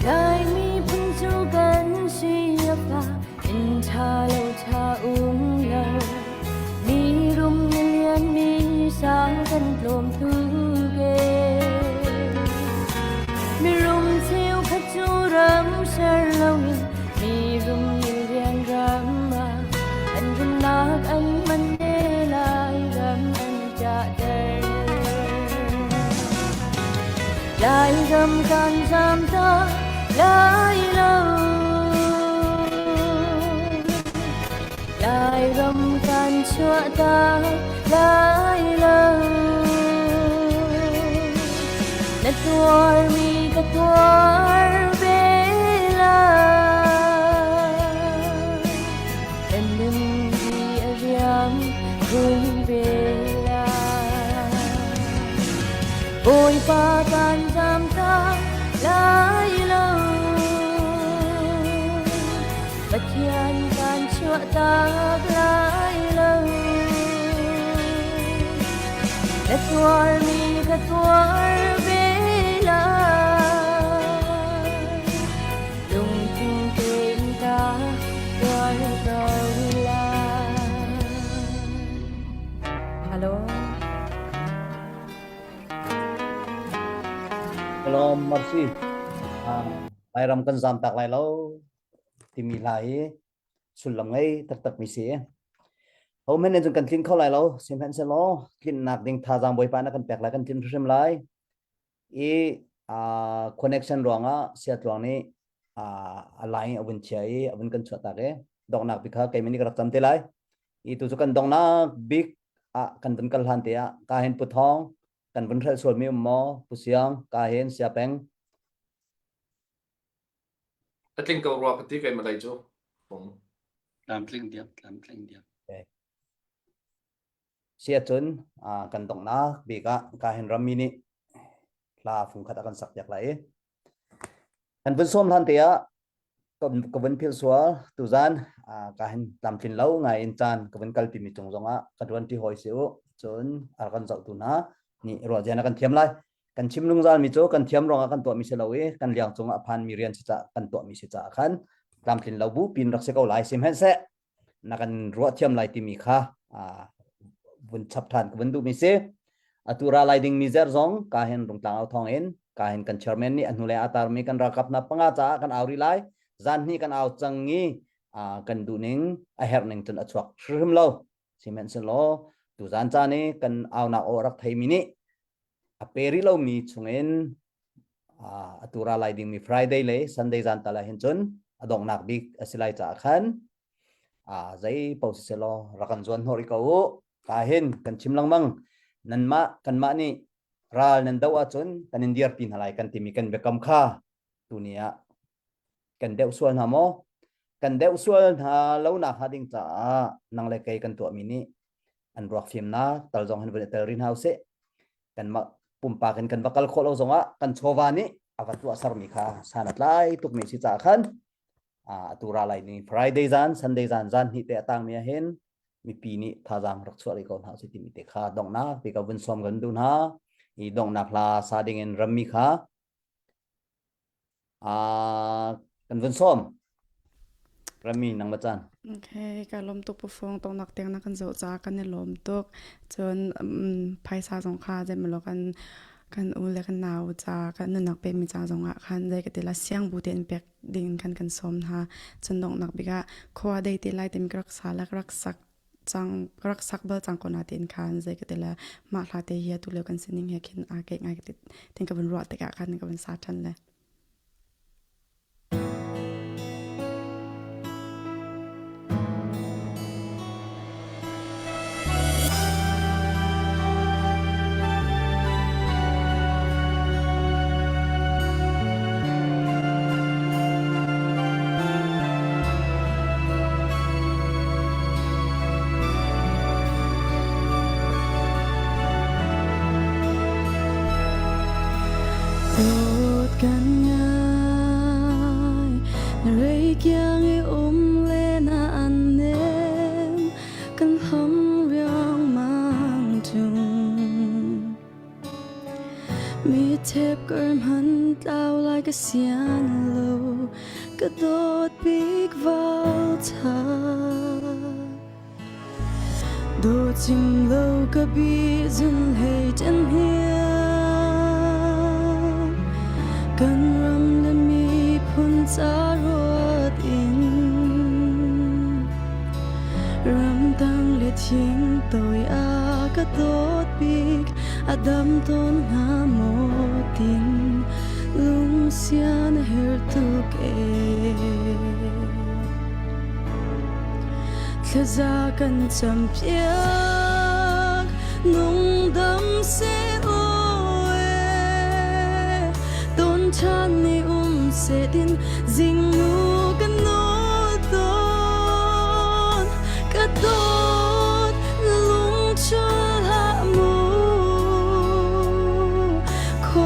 lai mi phun chu kan si pa in tha lo tha lo mi rum lian mi sang kan tlom tu ge mi rum theo khắc chu ram ser lo mi rum lian ram ma an rum nak an man de lai ram an cha de lai ram kan jam ta lai lâu lai ram kan chua ta lai lâu na tuar mi ka tuar ve la kan nun di pa tan jam ta lai lo bất hiền tan chua ta lai lo cái tuar mi cái tuar về la lung tung tên ta tuar tàu la hello Hello, Mercy. Lai ram kan zam tak lai lo timi lai sulam ngai tak tak mi se. Hôm nay nên cần tin khâu lại lo, xem hẹn sẽ lo, tin nạp đinh thà giang bồi pan cần bẹt lại cần tin xem lại. Connection ruang á, set ruang này line ở bên trái, ở bên cần chọn tag ấy, dòng nạp bị khá cái mình gặp chăm thế lại. Tu cho cần dòng nạp big cần vẫn cần hàn thế cả hen put hong, cần vẫn phải solve mi mo, pusiang, cả hen siapeng. At link câu rap tí cái mà đây chú. làm linh điệp Sia chun kan dong na bi ka hen ramini la phung khata kan sak yak lai kan vun som than tia ko vun phil sual tu zan ka hen lam tin lo ngai in chan ko vun kalpi mi chung zonga ka don ti hoi seu chun kan zau tu na ni ro jana kan thiam lai kan chim lung zan mi chu kan thiam ronga kan to mi se lawi kan liang chunga phan mi rian cha kan to mi se cha khan lam tin lo bu pin rak se ko lai sim hen se na kan ro thiam lai ti mi kha vun chap than vun du mi se atura lighting mizer zong ka hen rung tang au thong en ka hen kan chairman ni anule atar mi kan rakap na panga cha kan auri lai zan ni kan au changi kan du ning a her ning chun achwak shrim lo cement se lo tu zan cha ni kan au na orak thai mi ni a peri lo mi chungen atura lighting mi friday le sunday zan tala hen chun adong nak big asilai cha khan zai pau se lo rakan zon hori ko ka hen kan chimlang mang nan ma kan ma ni ral nan dawa chun kan india pin halai kan timi kan bekam kha tunia kan deu sual na mo kan deu sual ha lo na ha ding cha nang le kai kan to mi ni an rock film na tal jong han vel rin house kan ma pumpa kan bakal kholo zonga kan chowa ni awatu asar mi kha sanat lai tuk mi si cha khan atura lai ni friday zan sunday zan hi te tang mi hen mi pi ni tha jang rak chwali ko na si ti mi te kha dong na pi ka vun som gan du na i dong na phla sa ding en rammi kha kan vun som rammi nang ma chan okay ka lom tuk pu phong tong nak teng na kan zo cha kan ne lom tuk chon phaisa jong kha je melo kan u le kan naw cha kan nu nak pe mi cha jong a khan je ka te la siang bu ten pek ding kan som ha chon dong nak bi ga khwa dei te lai tem krak sa la krak sak chang rak sak bal chang kona tin khan je ka te la ma hla te hi tu le kan sining he khin a ke ngai te ten ka bun ro te ka khan ka bun sa than le sian lo ka dot big val tha do chim lo ka bi zun hei chen hia kan ram le mi phun cha rot in ram tang le thing toi a ka dot big adam ton ha mo tin lung sian her tu ke khaza kan champion nung dam se oe don chan ni se din jing nu kan no don ka dot lung chal ha mu kho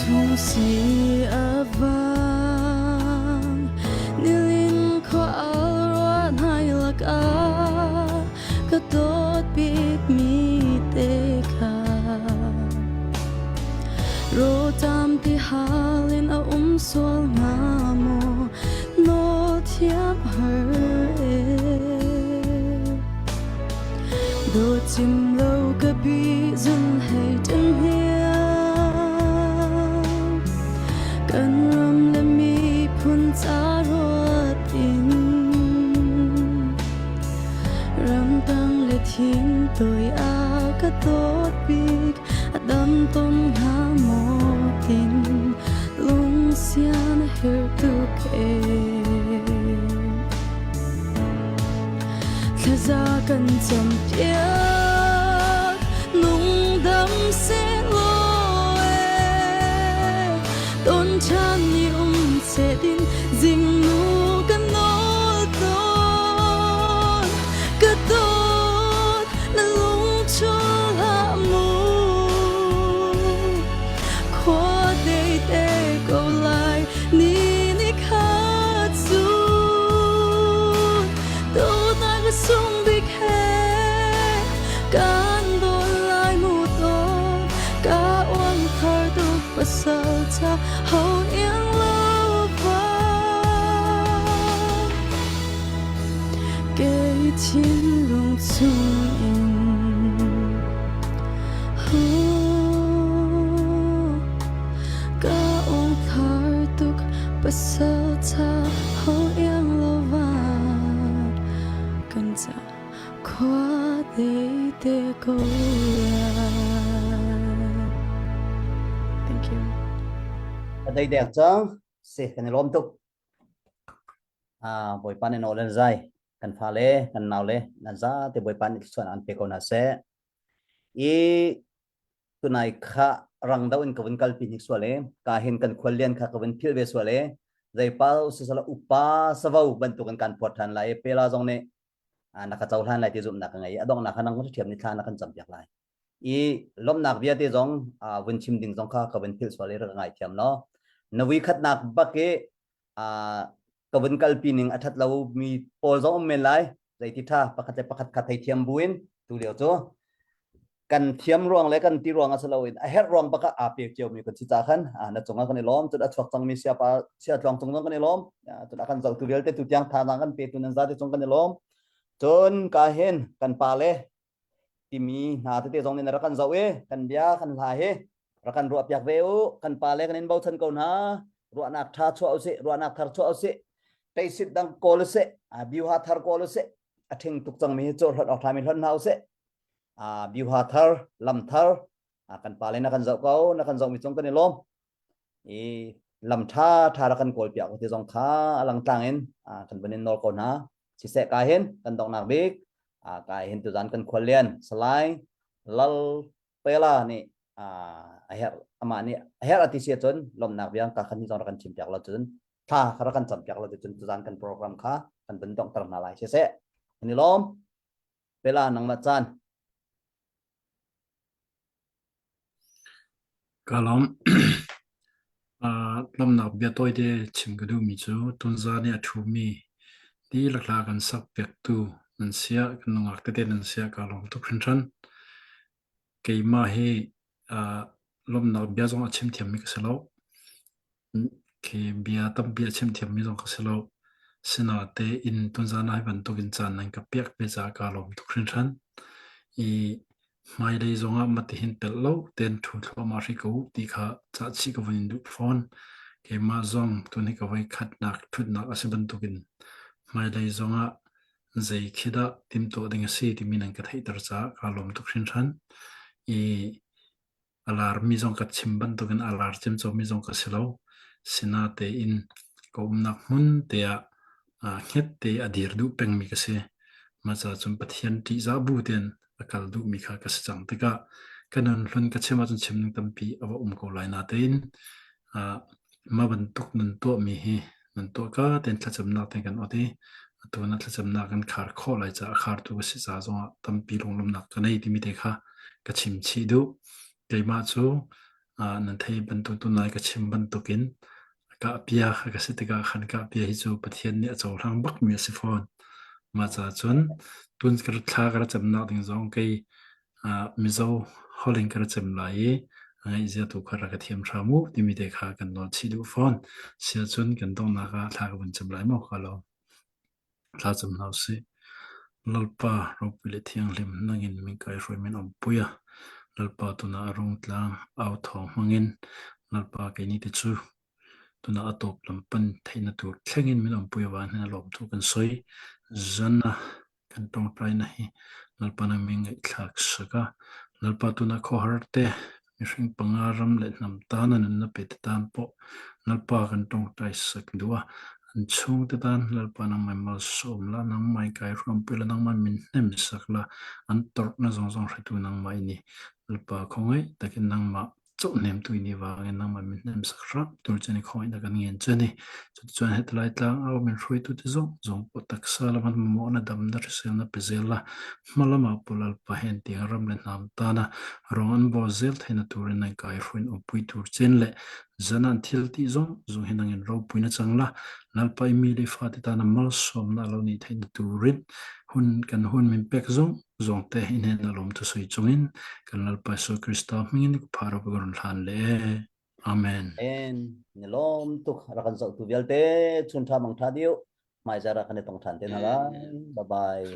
thung si avang nilin ko alwan hay laka katot big mi te ka ro tam ti halin a sol nga mo no thiam har do chim lo ka bi zun hay chân hia kan ram le mi phun cha ro tin ram tang le thin tôi a ka tot big adam tom ha mo tin lung sian her tu ke za kan cham pia nung dam se lo don chan ni se din jing nu kan no don ka don na lung cho la mu kho de te go lai ni ni kha zu do na ga sung big he kan do lai mu to ka ong thar tu pasal cha ho yang lo va ke chin lung chung in ka ong thar tu pasal cha ho yang lo va kan cha khwa de te ko thank you đây đẹp chăng sẽ cái lom tục buổi pan nó lên dài cần pha lê cần nào lê là ra thì buổi pan soạn ăn pe con sẽ ý tu này khá răng đâu in cái vấn kalpin hik suale cả hin cần khwal lian khá cái vấn phil về suale dây pal sẽ là upa savau bentuk kan pothan lai pela jong ne nakachauhan lai ti zum nak ngai adong nak hanang thiam ni thla nak kan cham jak lai i lom nak bia te jong win chim ding jong kha ka wen phil swale ra ngai thiam no nawi khat nak bake ka wen kalpi ning athat lo mi pol jong men lai dai ti tha pakhat kha thai thiam buin tu leo cho kan thiam ruang le kan ti ruang asaloin a het ruang baka a pe cheu mi kan chi cha khan na chonga kan lom tu a chok chang mi sia pa sia tlong chong kan lom tu kan zau tu vel te tu tiang tha nang kan pe tu nan za te chong kan lom chon ka hen kan pa le ti mi na te jong ne ra kan zau e kan bia kan la he ra kan ru pyak veu kan pa le kan in bau chan ko na ru anak tha chu au se ru anak thar chu au se tai sit dang kol se biu ha thar kol se a thing tuk chang mi cho hot of time hon hau se biu ha thar lam thar kan pa le na kan zau ko na kan zau mi chong kan lom e lam tha ra kan kol pyak te jong kha alang tang en kan benin nol ko na si se ka hen kan dong nak bik ka hen tu jan kan kholian salai lal pela ni aher ama ni aher ati sia chon lom nak biang ka khan ni jong kan chim pyak la chun tha khara kan cham pyak la chun tu jan kan program kha kan ben dong tar na lai si se ni lom pela nang ma chan kalom lom nak bia toy de chim gadu mi chu tunza ne thu mi ti lakla kan sak pek tu nan sia kan ngak te nan sia kalom tu khran ke ma he lom nak bia jong achim thiam mi ka selo ke bia tam bia chim thiam mi jong ka selo sina te in tunza na ban to gin chan nan ka pek pe cha kalom tu khran i mai dei zonga mati hin pel lo ten thu thlo ma ri ko ti kha cha chi ka win du phone ke ma zong tu ni ka wai khat nak thut nak asiban tu gin mai dei zonga zei khida tim to ding si ti min ka thai tar cha kalom tu khrin than i alar mi zong ka chimban tu gin alar chim cho mi zong ka selo sina te in ko nak mun te a khet te adir du peng mi ka se ma cha chum pathian ti za bu ten akal du mi kha ka chang te ka kanan hlon ka chema chun chim ning tampi awa ko lai na te in ma ban tuk nan to mi hi nan to ka ten thla cham na te kan oti to na thla cham na kan khar kho lai cha khar tu si cha zonga tampi long lom nak ka nei ti mi te kha ka chim chi du ke ma chu นันเทบันตุตุนายก็ชิมบันตุกินกะเปียก็สิตกะขันกะเปียฮิจูปะเทียนเนี่ยโจลังบักมีสิฟอนมาจากจนตุนกระทากระจำนาดิงจงเกยมิโซฮอลิงกระจำไหลไอ้เจ้าตุกระกะเทียมชามูที่มีเด็กหากันนอนชิดูฟอนเสียจนกันต้องนักทากบันจำไหลมากกว่าเราทาจำนาสิลลปารบวิเลที่ยังลิมนังินมีกายรวยมันอมปุยลลปาตุนาอารมณ์ตลางเอาทองมังินลลปาเกนี่ติจูตุนาอตบลำปันเทนตูแข่งอินมันอมปุยวานให้ลมทุกันสวยจันนะกันตรงไปนะฮีลลปานามิงอิทลักษกะลลปาตุนาข้อหาร์เตมิชิงปังอารมณ์เล็ดน้ำตานันนับเป็ดตามปอลลปากันตรงใจสักดัวอันช่วงที่ตานลลปานังไม่มาสมละนังไม่ไกลรวมไปละนังไม่มินเนมสักละอันตรนะสองให้ตัวนังไม่นี่ลลปาคงไงแต่กินนังมาจุดเนมตัวนี้ว่าเงินนังไม่มินเนมสักละตัวเจนี่คงไงแต่กันเงินเจนี่จุดจวนเหตุไรต่างเอาเป็นช่วยตัวที่ส่งปตักษาละมันมองนะดำนัดเสียนะเปเซละมาละมาปุลลปาเห็นที่รำเล่นน้ำตานะรองอันบอเซลเทนตัวในกายฟื้นอุปยตัวเจนเละจันทิลที่ส่งเห็นเงินเราปุยนะจังละนัลไปมีเลฟาติตานะมัลสมนะเรานี่เทนตัวรินหุ่นกันหุ่นมิเป็กส่งแต่เห็นนะลมทุสอยจงอินกันนัลไปสุคริสต์มิงนิกพาราบกรนทานเล่อาเมน en ni lom tuk rakan zau tu vialte chun tha mang tha diu mai jara kan tong than te na la bye bye